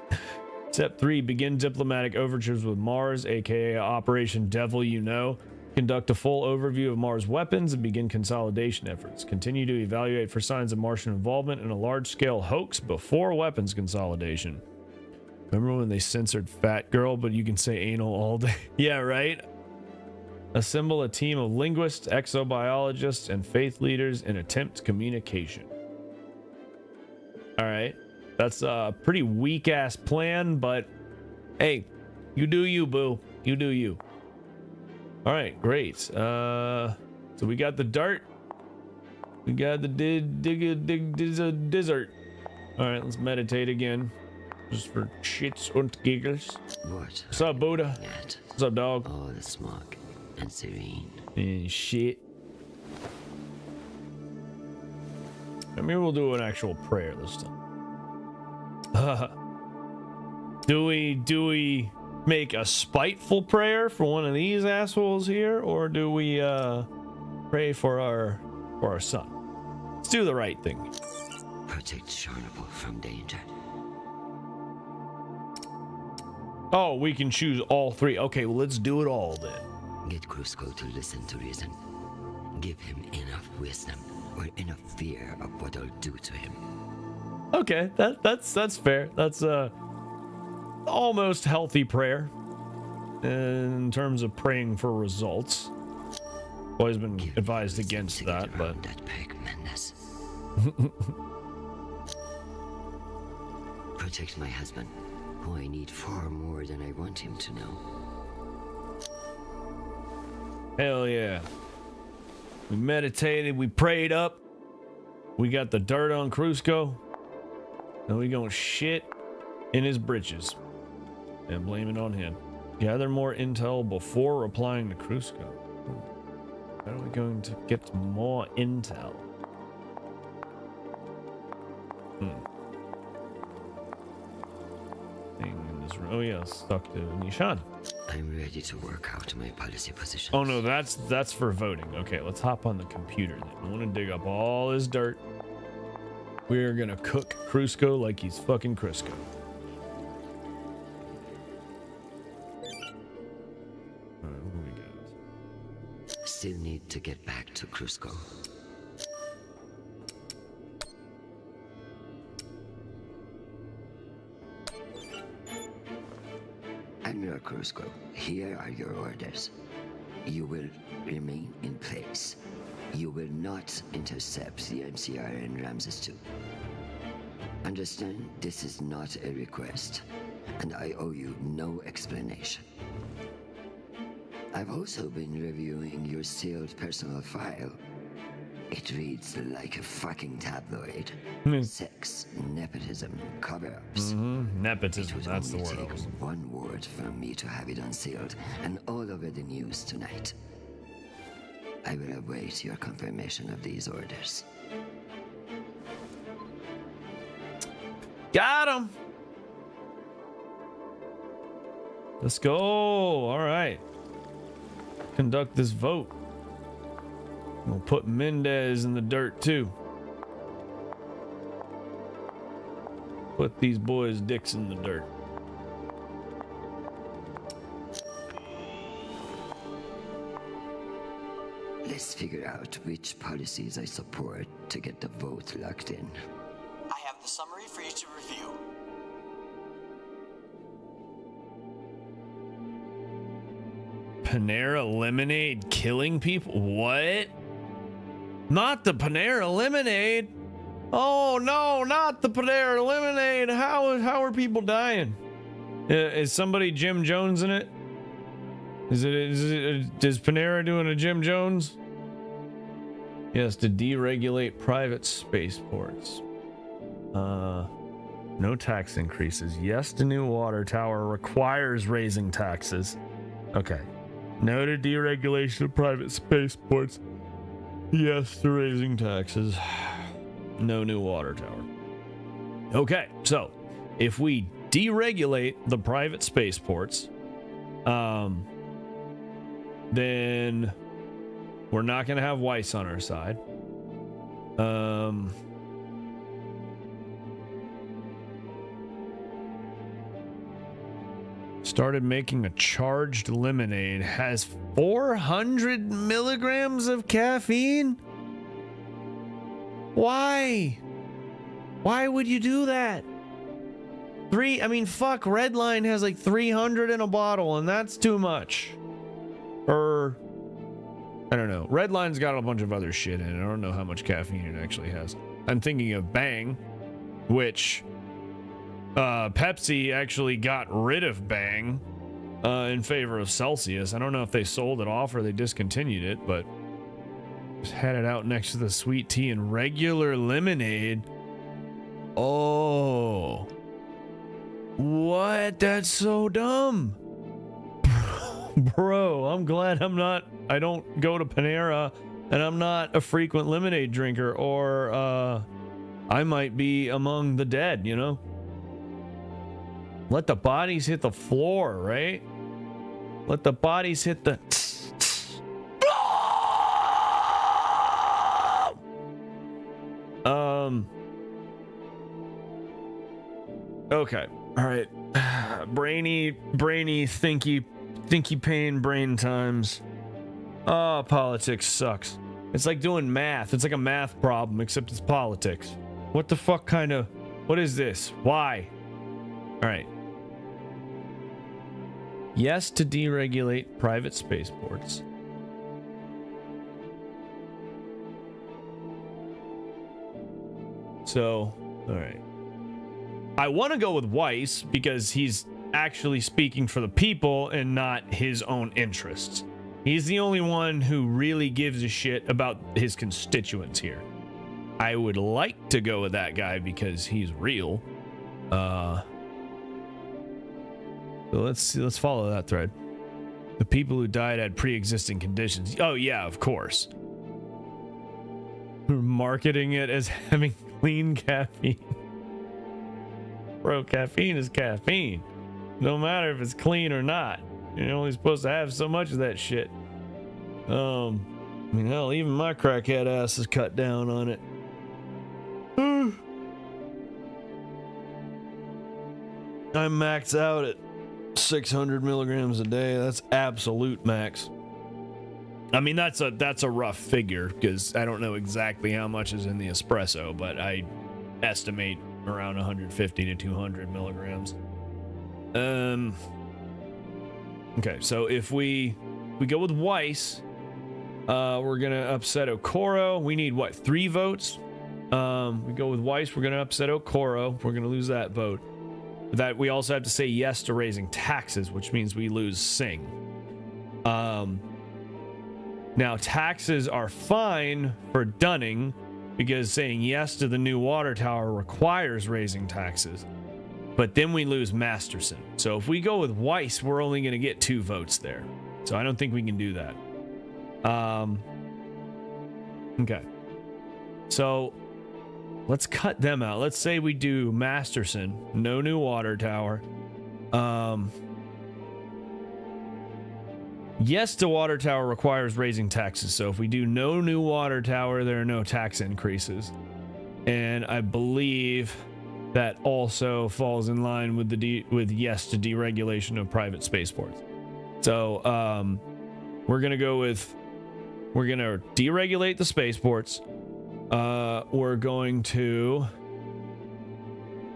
Step 3, begin diplomatic overtures with Mars, aka Operation Devil You Know. Conduct a full overview of Mars weapons and begin consolidation efforts. Continue to evaluate for signs of Martian involvement in a large-scale hoax before weapons consolidation. Remember when they censored fat girl, but you can say anal all day? Yeah, right? Assemble a team of linguists, exobiologists, and faith leaders and attempt communication. All right. That's a pretty weak ass plan, but hey, you do you, boo. You do you. All right, great. So we got the dart. We got the dessert. All right, let's meditate again. Just for shits und giggles. What's up, Buddha? What's up, dog? All the smog and serene. And shit. Maybe we'll do an actual prayer this time. Do we make a spiteful prayer for one of these assholes here, or do we pray for our son? Let's do the right thing. Protect Shohreh from danger. Oh, we can choose all three. Okay, well, let's do it all then. Get Crusko to listen to reason. Give him enough wisdom or enough fear of what I'll do to him. Okay, that's fair. That's a almost healthy prayer in terms of praying for results. Always been advised against that, but protect my husband, who I need far more than I want him to know. Hell yeah. We meditated, we prayed up. We got the dirt on Crusko. Now we gonna shit in his britches and blame it on him. Gather more intel before replying to Crusko. How are we going to get more intel? Oh yeah, stuck to Nishan. I'm ready to work out my policy position. Oh no, that's for voting. Okay, let's hop on the computer then. I want to dig up all this dirt. We're gonna cook Crusko like he's fucking Crisco. Alright, what do we got? Still need to get back to Crusko. Admiral Crusko, here are your orders. You will remain in place. You will not intercept the MCR in Ramses 2. Understand, this is not a request, and I owe you no explanation. I've also been reviewing your sealed personal file. It reads like a fucking tabloid. Sex, nepotism, cover-ups. Nepotism, that's the word. It would only take one word from me to have it unsealed and all over the news tonight. I will await your confirmation of these orders. Got him. Let's go. All right. Conduct this vote. We'll put Mendez in the dirt too. Put these boys' dicks in the dirt. Let's figure out which policies I support to get the vote locked in. I have the summary for you to review. Panera Lemonade killing people? What? Not the Panera Lemonade. Oh no, not the Panera Lemonade. How are people dying? Is somebody Jim Jones in it? Is Panera doing a Jim Jones? Yes, to deregulate private spaceports. No tax increases. Yes to new water tower requires raising taxes. Okay. No to deregulation of private spaceports. Yes to raising taxes. No new water tower. Okay, so if we deregulate the private spaceports, then we're not going to have Weiss on our side. Started making a charged lemonade. Has 400 milligrams of caffeine? Why? Why would you do that? Fuck, Redline has like 300 in a bottle, and that's too much. Or I don't know. Red Line's got a bunch of other shit in it. I don't know how much caffeine it actually has. I'm thinking of Bang, which Pepsi actually got rid of Bang in favor of Celsius. I don't know if they sold it off or they discontinued it, but just had it out next to the sweet tea and regular lemonade. Oh, what? That's so dumb. Bro, I'm glad I don't go to Panera and I'm not a frequent lemonade drinker, or I might be among the dead, you know? Let the bodies hit the floor, right? Let the bodies hit the... Okay. All right. Brainy, thinky pain brain times. Oh, politics sucks. It's like doing math. It's like a math problem, except it's politics. What the fuck kind of... What is this? Why? All right. Yes to deregulate private spaceports. So, all right. I want to go with Weiss because he's actually speaking for the people and not his own interests. He's the only one who really gives a shit about his constituents here. I would like to go with that guy because he's real. So let's follow that thread. The people who died had pre-existing conditions. Oh yeah, of course. We're marketing it as having clean caffeine. Bro, caffeine is caffeine. No matter if it's clean or not. You're only supposed to have so much of that shit. I mean, hell, even my crackhead ass is cut down on it. I'm maxed out at 600 milligrams a day. That's absolute max. I mean, that's a rough figure because I don't know exactly how much is in the espresso, but I estimate around 150 to 200 milligrams. Okay, so if we go with Weiss, we're gonna upset Okoro. We need what, 3 votes? We go with Weiss, we're gonna upset Okoro. We're gonna lose that vote. That we also have to say yes to raising taxes, which means we lose Singh. Now taxes are fine for Dunning because saying yes to the new water tower requires raising taxes. But then we lose Masterson. So if we go with Weiss, we're only going to get 2 votes there. So I don't think we can do that. Okay. So let's cut them out. Let's say we do Masterson, no new water tower. Yes to water tower requires raising taxes. So if we do no new water tower, there are no tax increases. And I believe that also falls in line with with yes to deregulation of private spaceports. So we're gonna deregulate the spaceports.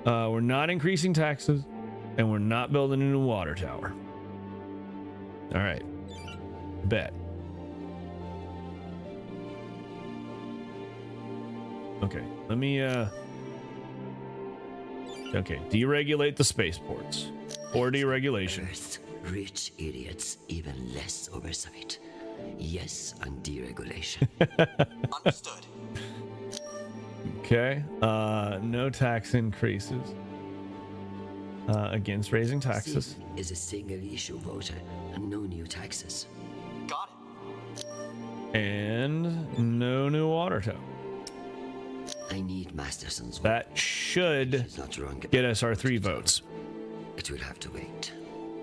We're not increasing taxes, and we're not building a new water tower. All right, bet. Okay, let me okay, deregulate the spaceports. Or deregulation. Earth, rich idiots, even less oversight. Yes on deregulation. Understood. Okay, no tax increases. Against raising taxes. Is a single issue voter and no new taxes. Got it. And no new water tower. I need Masterson's vote. That should get us our 3 votes. It will have to wait.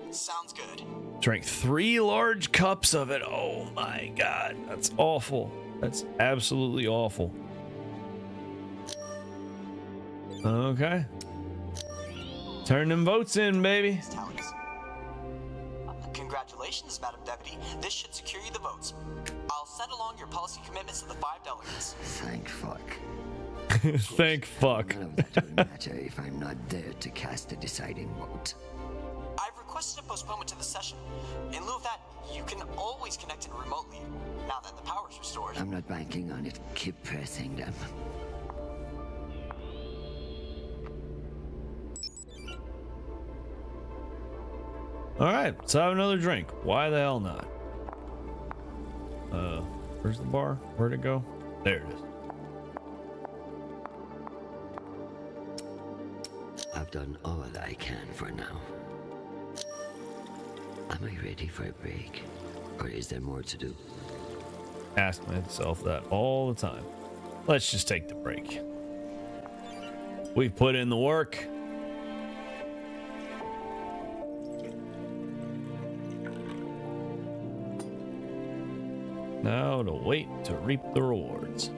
Sounds good. Drank 3 large cups of it. Oh my god, that's awful. That's absolutely awful. Okay. Turn them votes in, baby. Congratulations, Madam Deputy. This should secure you the votes. I'll send along your policy commitments to the 5 delegates. Thank fuck. Thank fuck. None of that will matter if I'm not there to cast a deciding vote. I've requested a postponement to the session. In lieu of that, you can always connect in remotely, now that the power's restored. I'm not banking on it. Keep pressing them. Alright, let's have another drink. Why the hell not? Where's the bar? Where'd it go? There it is. I've done all I can for now. Am I ready for a break? Or is there more to do? Ask myself that all the time. Let's just take the break. We've put in the work. Now to wait to reap the rewards.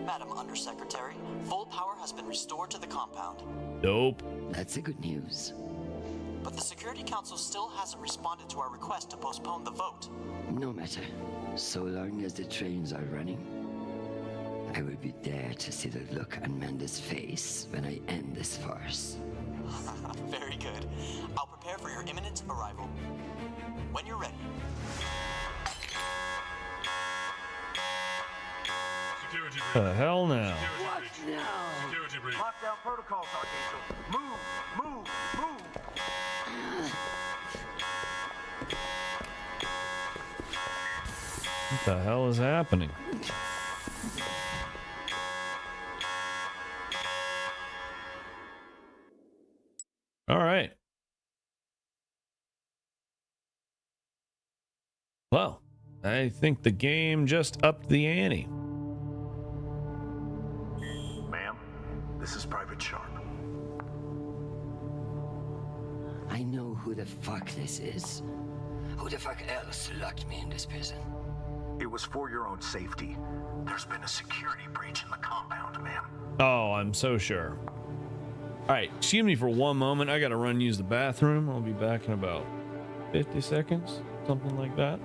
Madam Undersecretary, full power has been restored to the compound. Dope. That's the good news. But the Security Council still hasn't responded to our request to postpone the vote. No matter. So long as the trains are running, I will be there to see the look on Amanda's face when I end this farce. Very good. I'll prepare for your imminent arrival. When you're ready. Security breach. The hell now? What now? Security breach. Lockdown protocols, Archangel. Move! What the hell is happening? All right. Well, I think the game just upped the ante. Ma'am, this is Private Sharp. I know who the fuck this is. Who the fuck else locked me in this prison? It was for your own safety. There's been a security breach in the compound, ma'am. Oh, I'm so sure. All right, excuse me for one moment. I gotta run use the bathroom. I'll be back in about 50 seconds, something like that.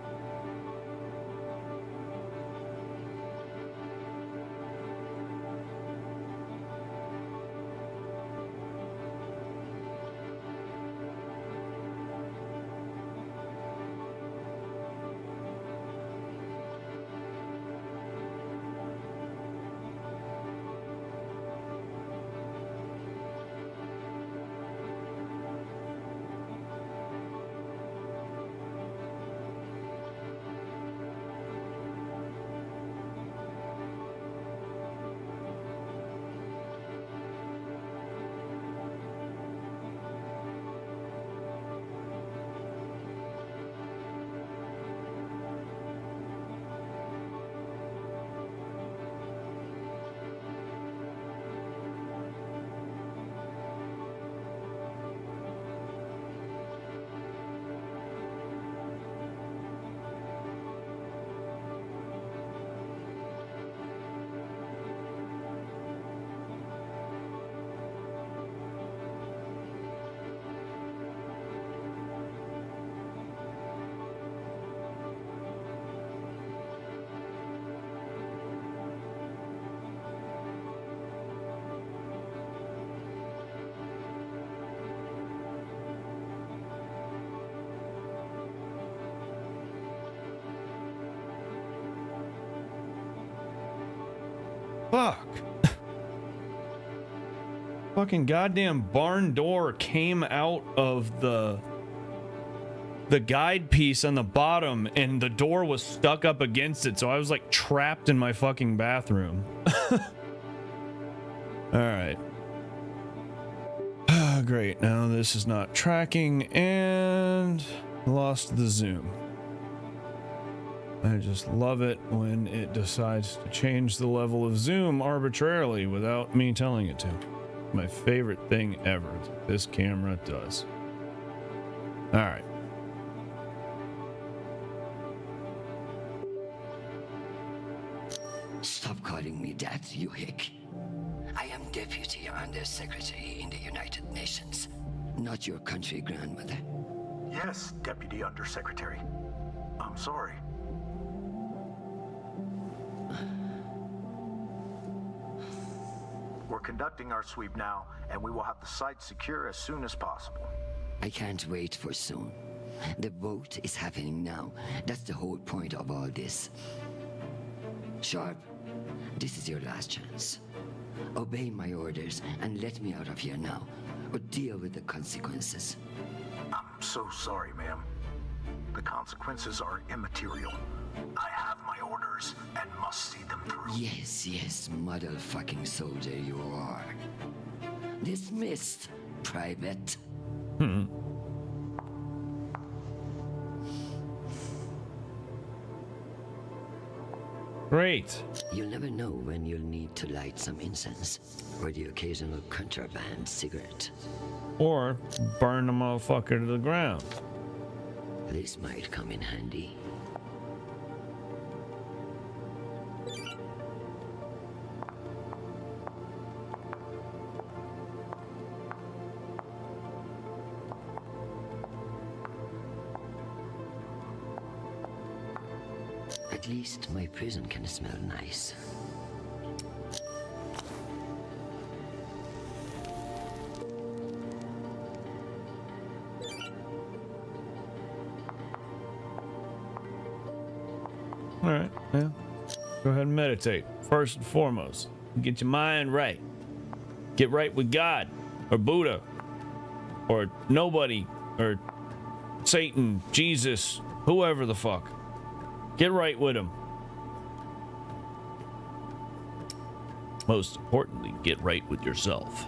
Fuck. Fucking goddamn barn door came out of the guide piece on the bottom and the door was stuck up against it, so I was like trapped in my fucking bathroom. All right. Great. Now this is not tracking and lost the zoom. I just love it when it decides to change the level of zoom arbitrarily without me telling it to. My favorite thing ever that this camera does. All right. Stop calling me that, you hick. I am Deputy Undersecretary in the United Nations, not your country grandmother. Yes, Deputy Undersecretary. I'm sorry. We're conducting our sweep now, and we will have the site secure as soon as possible. I can't wait for soon. The vote is happening now. That's the whole point of all this. Sharp, this is your last chance. Obey my orders and let me out of here now, or deal with the consequences. I'm so sorry, ma'am. The consequences are immaterial. I have my orders and must see them through. Yes, motherfucking soldier you are. Dismissed, Private. Great. You'll never know when you'll need to light some incense, or the occasional contraband cigarette. Or burn the motherfucker to the ground. This might come in handy. At least my prison can smell nice. All right, yeah. Go ahead and meditate. First and foremost, get your mind right. Get right with God, or Buddha, or nobody, or Satan, Jesus, whoever the fuck. Get right with him. Most importantly, get right with yourself.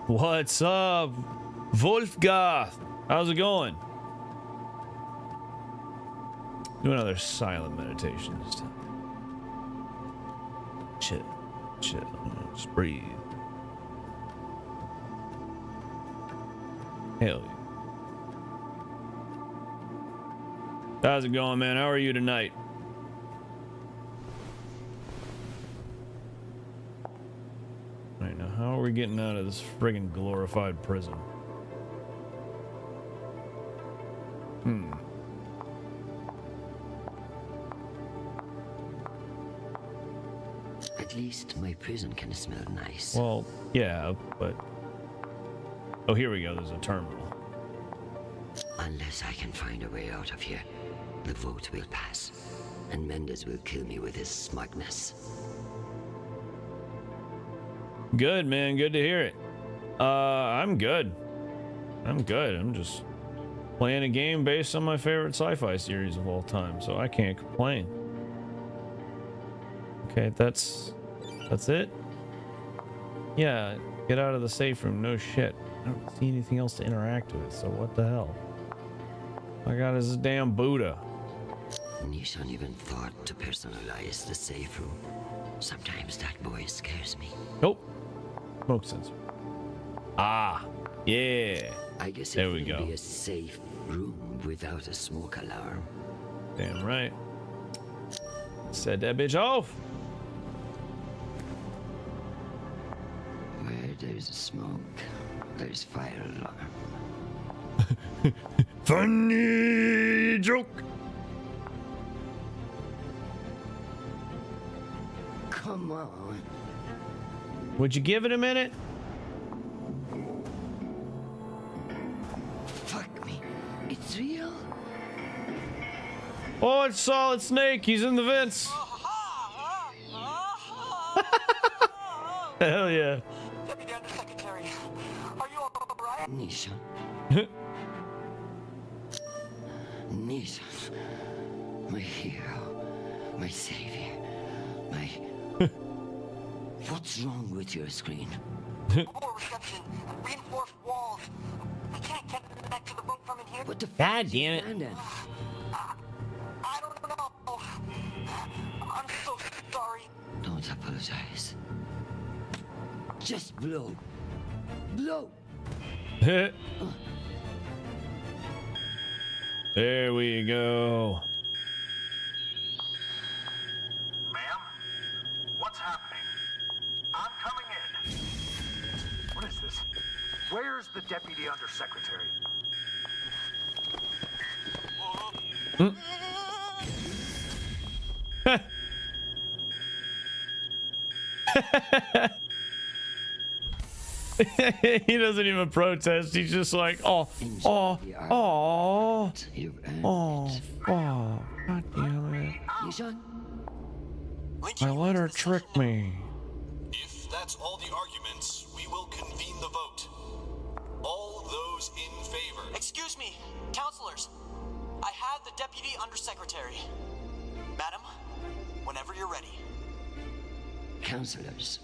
What's up, Wolfgath? How's it going? Do another silent meditation this time. Shit. Just breathe. Hell yeah. How's it going, man? How are you tonight? Right now, how are we getting out of this friggin' glorified prison? At least my prison can smell nice. Well, yeah, but... Oh, here we go. There's a terminal. Unless I can find a way out of here, the vote will pass, and Mendes will kill me with his smugness. Good, man. Good to hear it. I'm good. I'm just playing a game based on my favorite sci-fi series of all time, so I can't complain. Okay, that's it? Yeah, get out of the safe room. No shit. I don't see anything else to interact with, so what the hell? All I got is this damn Buddha. Nishan even thought to personalize the safe room. Sometimes that boy scares me. Nope. Smoke sensor. Ah, yeah. I guess there it we will go. Be a safe room without a smoke alarm. Damn right. Set that bitch off. Where there's smoke, there's fire alarm. Funny joke. Come on. Would you give it a minute? Fuck me. It's real? Oh, it's Solid Snake. He's in the vents. Hell yeah. Deputy Undersecretary, are you alright? Nisha. Nisha. My hero. My savior. My... What's wrong with your screen? Poor reception. Reinforced walls. I can't get back to the boat from in here. What the God damn it. I don't know. I'm so sorry. Don't apologize. Just blow. Blow. There we go. Ma'am? What's happening? I'm coming in. What is this? Where's the Deputy Undersecretary? He doesn't even protest. He's just like, oh, God damn it. I let her trick me. If that's all the arguments, we will convene the vote. All those in favor. Excuse me, counselors. I have the Deputy Undersecretary. Madam, whenever you're ready. Counselors,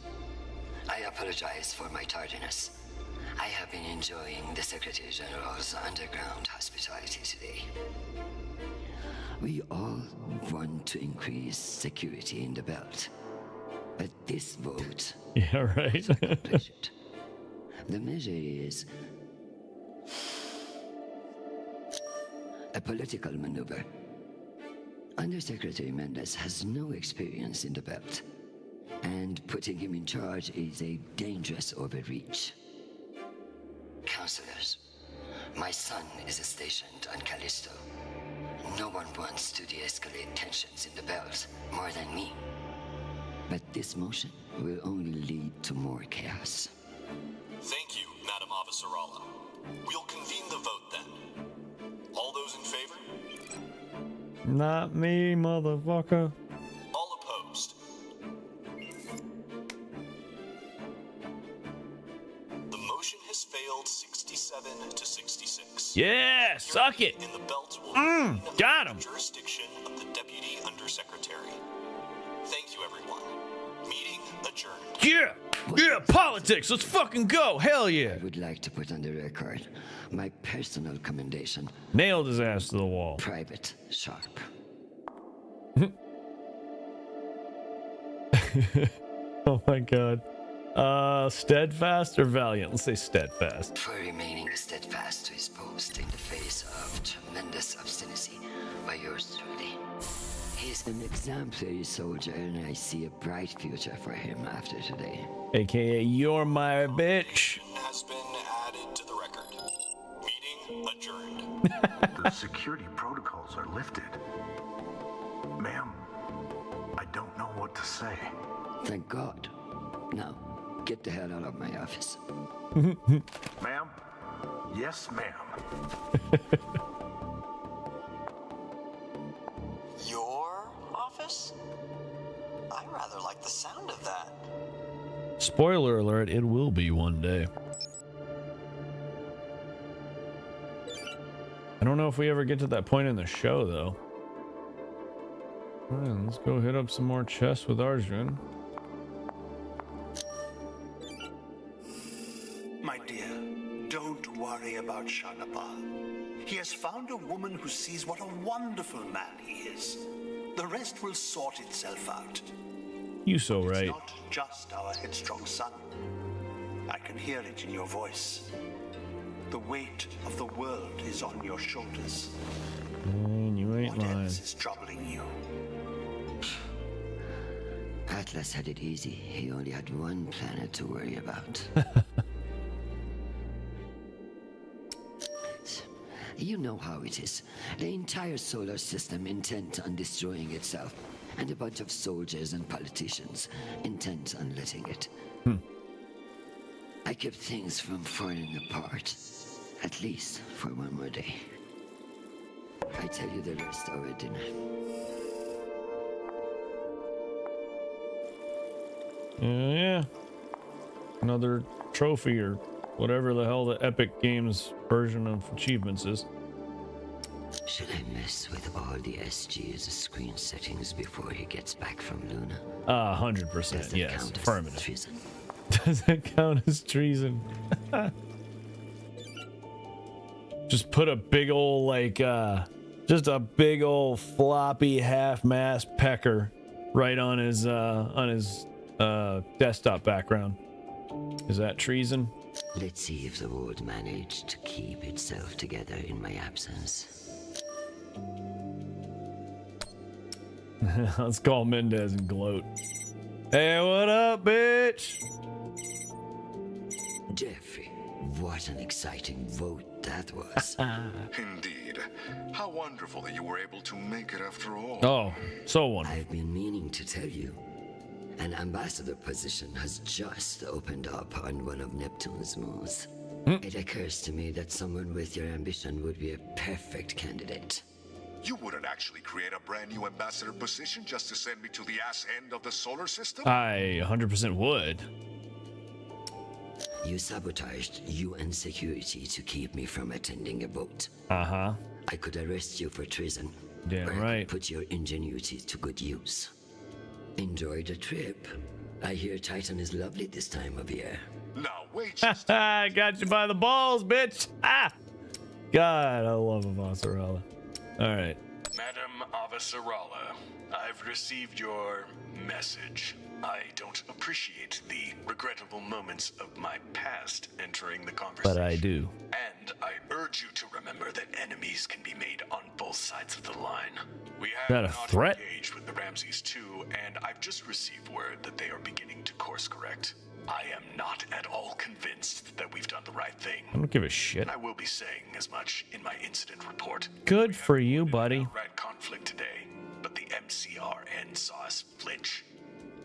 I apologize for my tardiness. I have been enjoying the Secretary General's underground hospitality today. We all want to increase security in the belt, but this vote... Yeah, right. The measure is a political maneuver. Undersecretary Mendes has no experience in the belt, and putting him in charge is a dangerous overreach. Counselors, my son is stationed on Callisto. No one wants to de-escalate tensions in the belt more than me. But this motion will only lead to more chaos. Thank you, Madam Avasarala. We'll convene the vote then. All those in favor? Not me, motherfucker. All opposed? The motion has failed 67 to 66. Yeah, suck it. In the belt will got him. Jurisdiction of the Deputy Undersecretary. Thank you, everyone. Meeting adjourned. Yeah, yeah, politics. Let's fucking go. Hell yeah. I would like to put on the record my personal commendation. Nailed his ass to the wall. Private Sharp. Oh my god. Steadfast or valiant? Let's say steadfast. For remaining steadfast to his post in the face of tremendous obstinacy by yours truly. He's an exemplary soldier, and I see a bright future for him after today. AKA, you're my bitch. Has been added to the record. Meeting adjourned. The security protocols are lifted. Ma'am, I don't know what to say. Thank God. Now, get the hell out of my office. Ma'am? Yes, ma'am. Your office? I rather like the sound of that. Spoiler alert, it will be one day. I don't know if we ever get to that point in the show, though. All right, let's go hit up some more chests with Arjun. My dear, don't worry about Shanapa. He has found a woman who sees what a wonderful man he is. The rest will sort itself out. You so right. It's not just our headstrong son. I can hear it in your voice. The weight of the world is on your shoulders. And you ain't What lying. else is troubling you? Atlas had it easy. He only had one planet to worry about. You know how it is. The entire solar system intent on destroying itself, and a bunch of soldiers and politicians intent on letting it. I kept things from falling apart, at least for one more day. I tell you the rest over dinner. Yeah. Another trophy or whatever the hell the Epic Games version of achievements is. Should I mess with all the SG's screen settings before he gets back from Luna? 100%, yes. Count as Affirmative. treason? Does that count as treason? Just put a big old, like, just a big old floppy half-mast pecker right on his desktop background. Is that treason? Let's see if the world managed to keep itself together in my absence. Let's call Mendez and gloat. Hey, what up, bitch? Jeffrey, what an exciting vote that was. Indeed. How wonderful that you were able to make it after all. Oh, so wonderful. I've been meaning to tell you. An ambassador position has just opened up on one of Neptune's moons. It occurs to me that someone with your ambition would be a perfect candidate. You wouldn't actually create a brand new ambassador position just to send me to the ass end of the solar system? I 100% would. You sabotaged UN security to keep me from attending a vote. Uh-huh. I could arrest you for treason. Damn or I right. could put your ingenuity to good use. Enjoy the trip. I hear Titan is lovely this time of year. Now, wait. I got you by the balls, bitch. Ah! God, I love Avasarala. All right. Madam Avasarala, I've received your message. I don't appreciate the regrettable moments of my past entering the conversation. But I do. And I urge you to remember that enemies can be made on both sides of the line. We have that a not threat? engaged with the Ramses 2, and I've just received word that they are beginning to course correct. I am not at all convinced that we've done the right thing. I don't give a shit. And I will be saying as much in my incident report. Good for you, buddy. Outright conflict today, but the MCRN saw us flinch.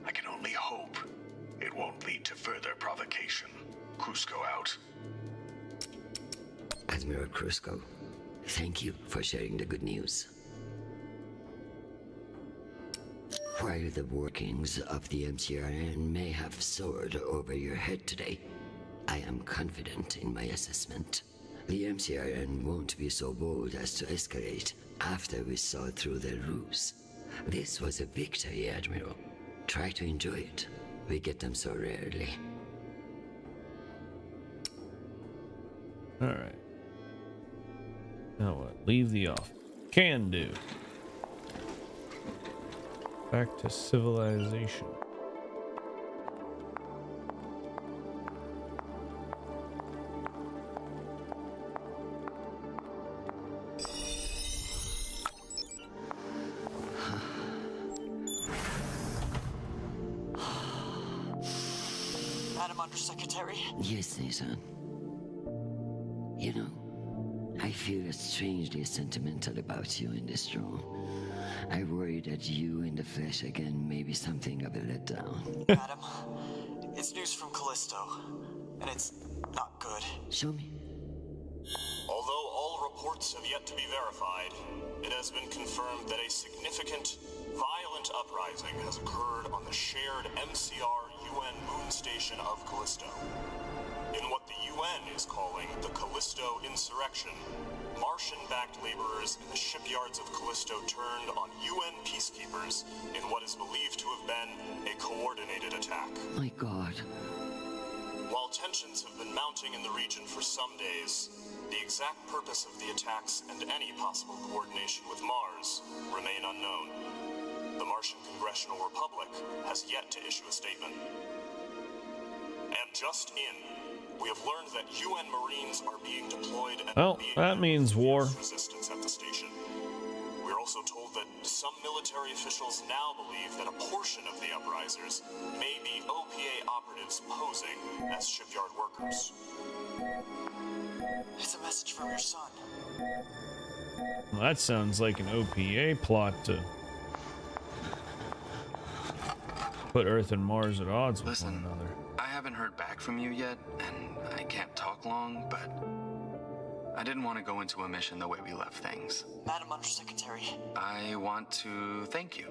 I can only hope it won't lead to further provocation. Cusco out. Admiral Cusco, thank you for sharing the good news. While the workings of the MCRN may have soared over your head today, I am confident in my assessment. The MCRN won't be so bold as to escalate after we saw through their ruse. This was a victory, Admiral. Try to enjoy it. We get them so rarely. All right. Now what? Leave the office. Can do. Back to civilization. Madam Undersecretary? Yes, Nathan. You know, I feel strangely sentimental about you in this room. I worry that you in the flesh again may be something of a letdown. Madam, it's news from Callisto, and it's not good. Show me. Although all reports have yet to be verified, it has been confirmed that a significant, violent uprising has occurred on the shared MCR-UN moon station of Callisto. In what the UN is calling the Callisto Insurrection, Martian-backed laborers in the shipyards of Callisto turned on UN peacekeepers in what is believed to have been a coordinated attack. My God. While tensions have been mounting in the region for some days, the exact purpose of the attacks and any possible coordination with Mars remain unknown. The Martian Congressional Republic has yet to issue a statement. And just in, we have learned that UN Marines are being deployed and Well, that means war. resistance at the station. We're also told that some military officials now believe that a portion of the uprisers may be OPA operatives posing as shipyard workers. It's a message from your son. Well, that sounds like an OPA plot to put Earth and Mars at odds with one another. I haven't heard back from you yet, and I can't talk long, but I didn't want to go into a mission the way we left things. Madam Undersecretary. I want to thank you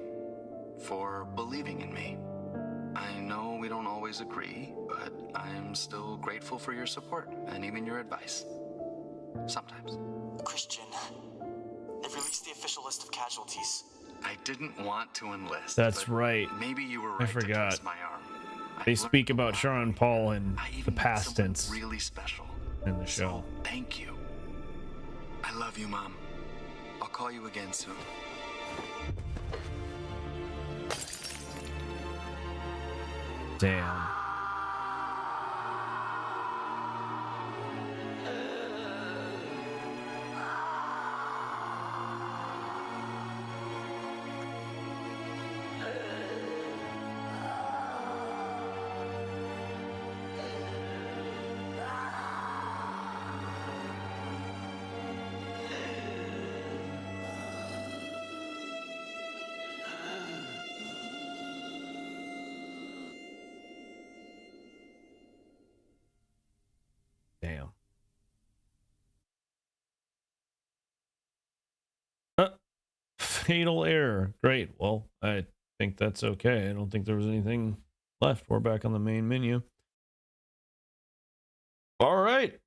for believing in me. I know we don't always agree, but I'm still grateful for your support and even your advice. Sometimes. Chrisjen, they've released the official list of casualties. I didn't want to enlist. That's but right. Maybe you were right I forgot. to twist my arm. They speak about Shohreh and Paul in the past tense really special in the show. Thank you. I love you, Mom. I'll call you again soon. Damn. Damn. Fatal error. Great. Well, I think that's okay. I don't think there was anything left. We're back on the main menu. All right.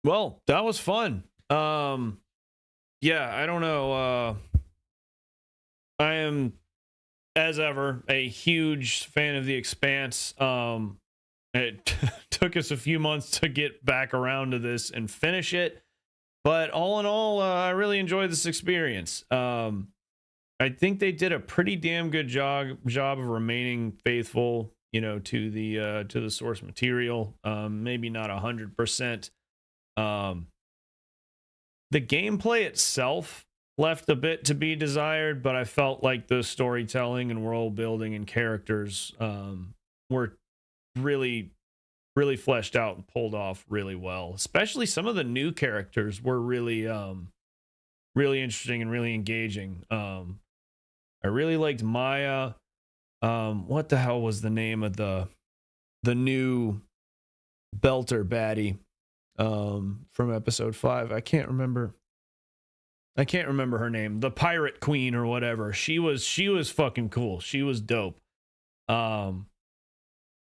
Well, that was fun. Yeah, I don't know. I am, as ever, a huge fan of The Expanse. It took us a few months to get back around to this and finish it. But all in all, I really enjoyed this experience. I think they did a pretty damn good job of remaining faithful, you know, to the source material. Maybe not 100%. The gameplay itself left a bit to be desired, but I felt like the storytelling and world building and characters were really fleshed out and pulled off really well. Especially some of the new characters were really interesting and really engaging. I really liked Maya. What the hell was the name of the new Belter baddie from episode 5? I can't remember her name. The Pirate Queen or whatever. She was fucking cool. She was dope.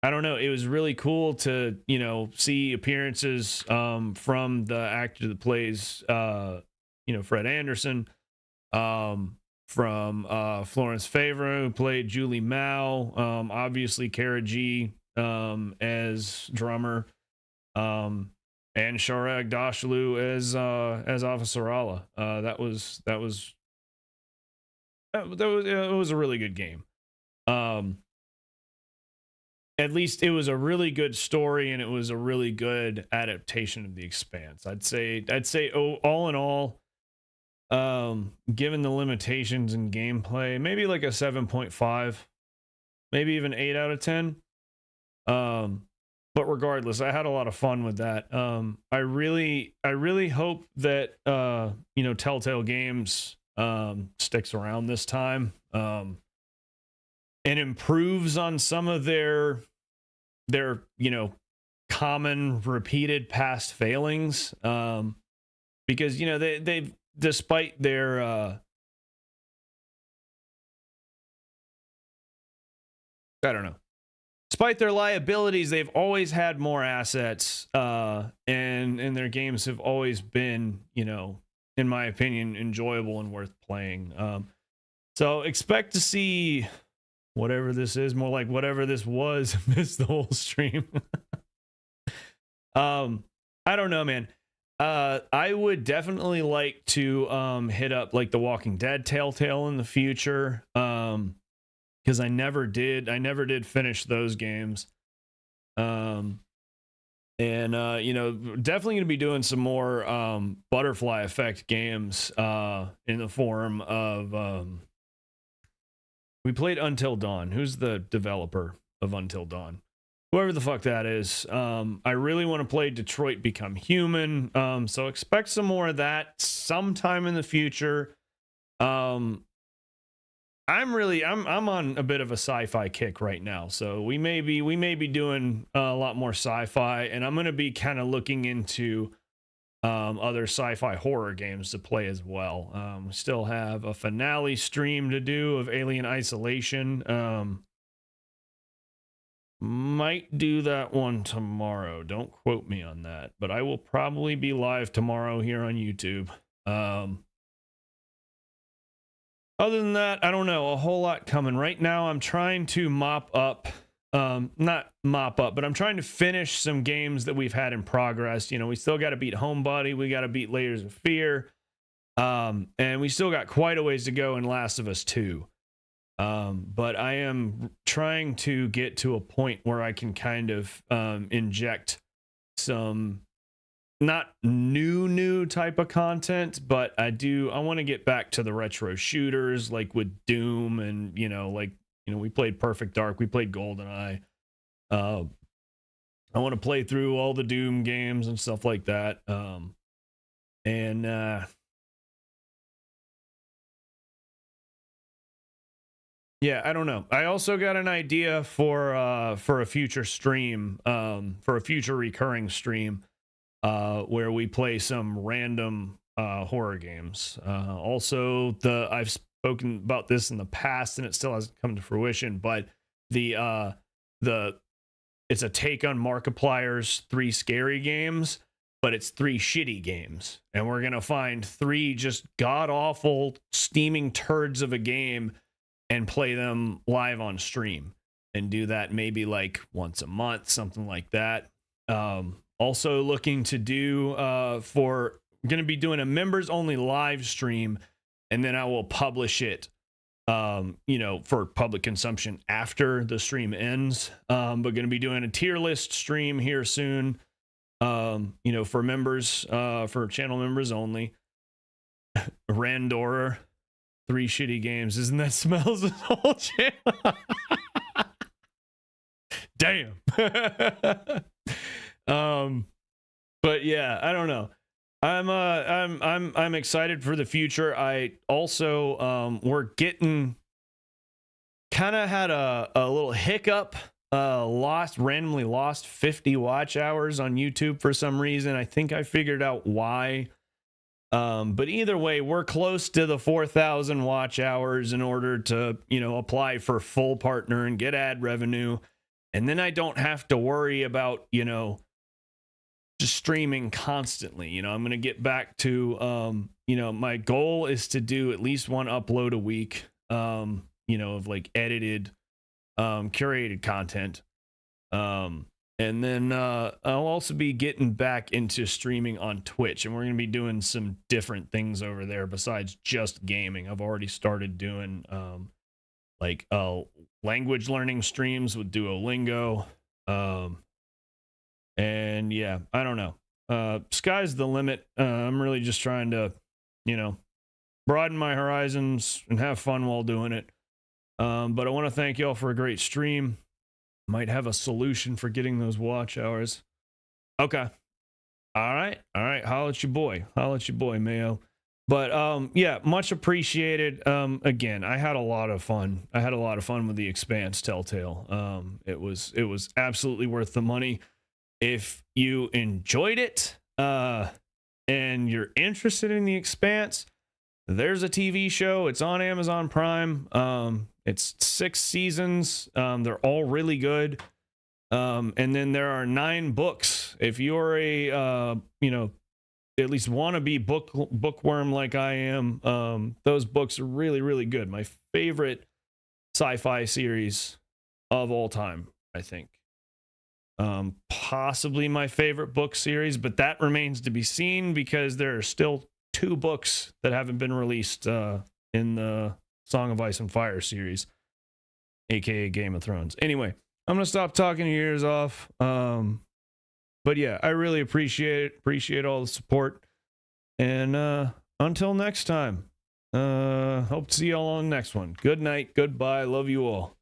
I don't know. It was really cool to, you know, see appearances from the actor that plays, you know, Fred Anderson, from Florence Favre, who played Julie Mao, obviously Kara G as drummer, and Shohreh Aghdashloo as Avasarala. It was a really good game. At least it was a really good story, and it was a really good adaptation of The Expanse. I'd say all in all, given the limitations in gameplay, maybe like a 7.5, maybe even 8 out of 10. But regardless, I had a lot of fun with that. I really hope that you know, Telltale Games sticks around this time. And improves on some of their you know, common repeated past failings, because, you know, they've despite their I don't know, despite their liabilities, they've always had more assets, and their games have always been, you know, in my opinion, enjoyable and worth playing. So expect to see whatever this is, more like whatever this was. Missed the whole stream. I don't know, man. I would definitely like to hit up like the Walking Dead Telltale in the future, because I never did finish those games. And you know, definitely gonna be doing some more Butterfly Effect games in the form of we played Until Dawn. Who's the developer of Until Dawn? Whoever the fuck that is. I really want to play Detroit Become Human. So expect some more of that sometime in the future. I'm on a bit of a sci-fi kick right now. So we may be doing a lot more sci-fi, and I'm going to be kind of looking into other sci-fi horror games to play as well. We still have a finale stream to do of Alien Isolation. Might do that one tomorrow. Don't quote me on that, but I will probably be live tomorrow here on YouTube. Other than that, I don't know, a whole lot coming. Right now, I'm trying to not mop up, but I'm trying to finish some games that we've had in progress. You know, we still got to beat Homebody, we got to beat Layers of Fear, and we still got quite a ways to go in Last of Us 2. But I am trying to get to a point where I can kind of inject some not new type of content, but I want to get back to the retro shooters like with Doom, and you know, like, you know, we played Perfect Dark, we played GoldenEye. I want to play through all the Doom games and stuff like that. Yeah, I don't know. I also got an idea for a future stream, for a future recurring stream, where we play some random horror games. Also, I've spoken about this in the past, and it still hasn't come to fruition. But it's a take on Markiplier's 3 scary games, but it's 3 shitty games, and we're gonna find 3 just god awful steaming turds of a game and play them live on stream, and do that maybe like once a month, something like that. Also looking to do going to be doing a members only live stream, and then I will publish it, for public consumption after the stream ends. But going to be doing a tier list stream here soon, for members, for channel members only. Randorer, 3 shitty games. Isn't that smells the whole channel? Damn. But yeah, I don't know. I'm excited for the future. I also we're getting kind of had a little hiccup, randomly lost 50 watch hours on YouTube for some reason. I think I figured out why. But either way, we're close to the 4,000 watch hours in order to, apply for full partner and get ad revenue. And then I don't have to worry about, just streaming constantly. I'm going to get back to, my goal is to do at least 1 upload a week, of like edited, curated content. And then I'll also be getting back into streaming on Twitch, and we're going to be doing some different things over there besides just gaming. I've already started doing language learning streams with Duolingo. And yeah, I don't know. Sky's the limit. I'm really just trying to, broaden my horizons and have fun while doing it. But I want to thank y'all for a great stream. Might have a solution for getting those watch hours. Okay. All right. Holla at your boy, Mayo. But yeah, much appreciated. Again, I had a lot of fun. With the Expanse Telltale. It was absolutely worth the money. If you enjoyed it, and you're interested in the Expanse, there's a TV show. It's on Amazon Prime. It's 6 seasons. They're all really good. And then there are 9 books. If you're a, at least wannabe bookworm like I am, those books are really, really good. My favorite sci-fi series of all time, I think. Possibly my favorite book series, but that remains to be seen because there are still 2 books that haven't been released in the Song of Ice and Fire series, aka Game of Thrones. Anyway, I'm gonna stop talking your ears off. But yeah, I really appreciate all the support. And until next time, hope to see y'all on the next one. Good night, goodbye, love you all.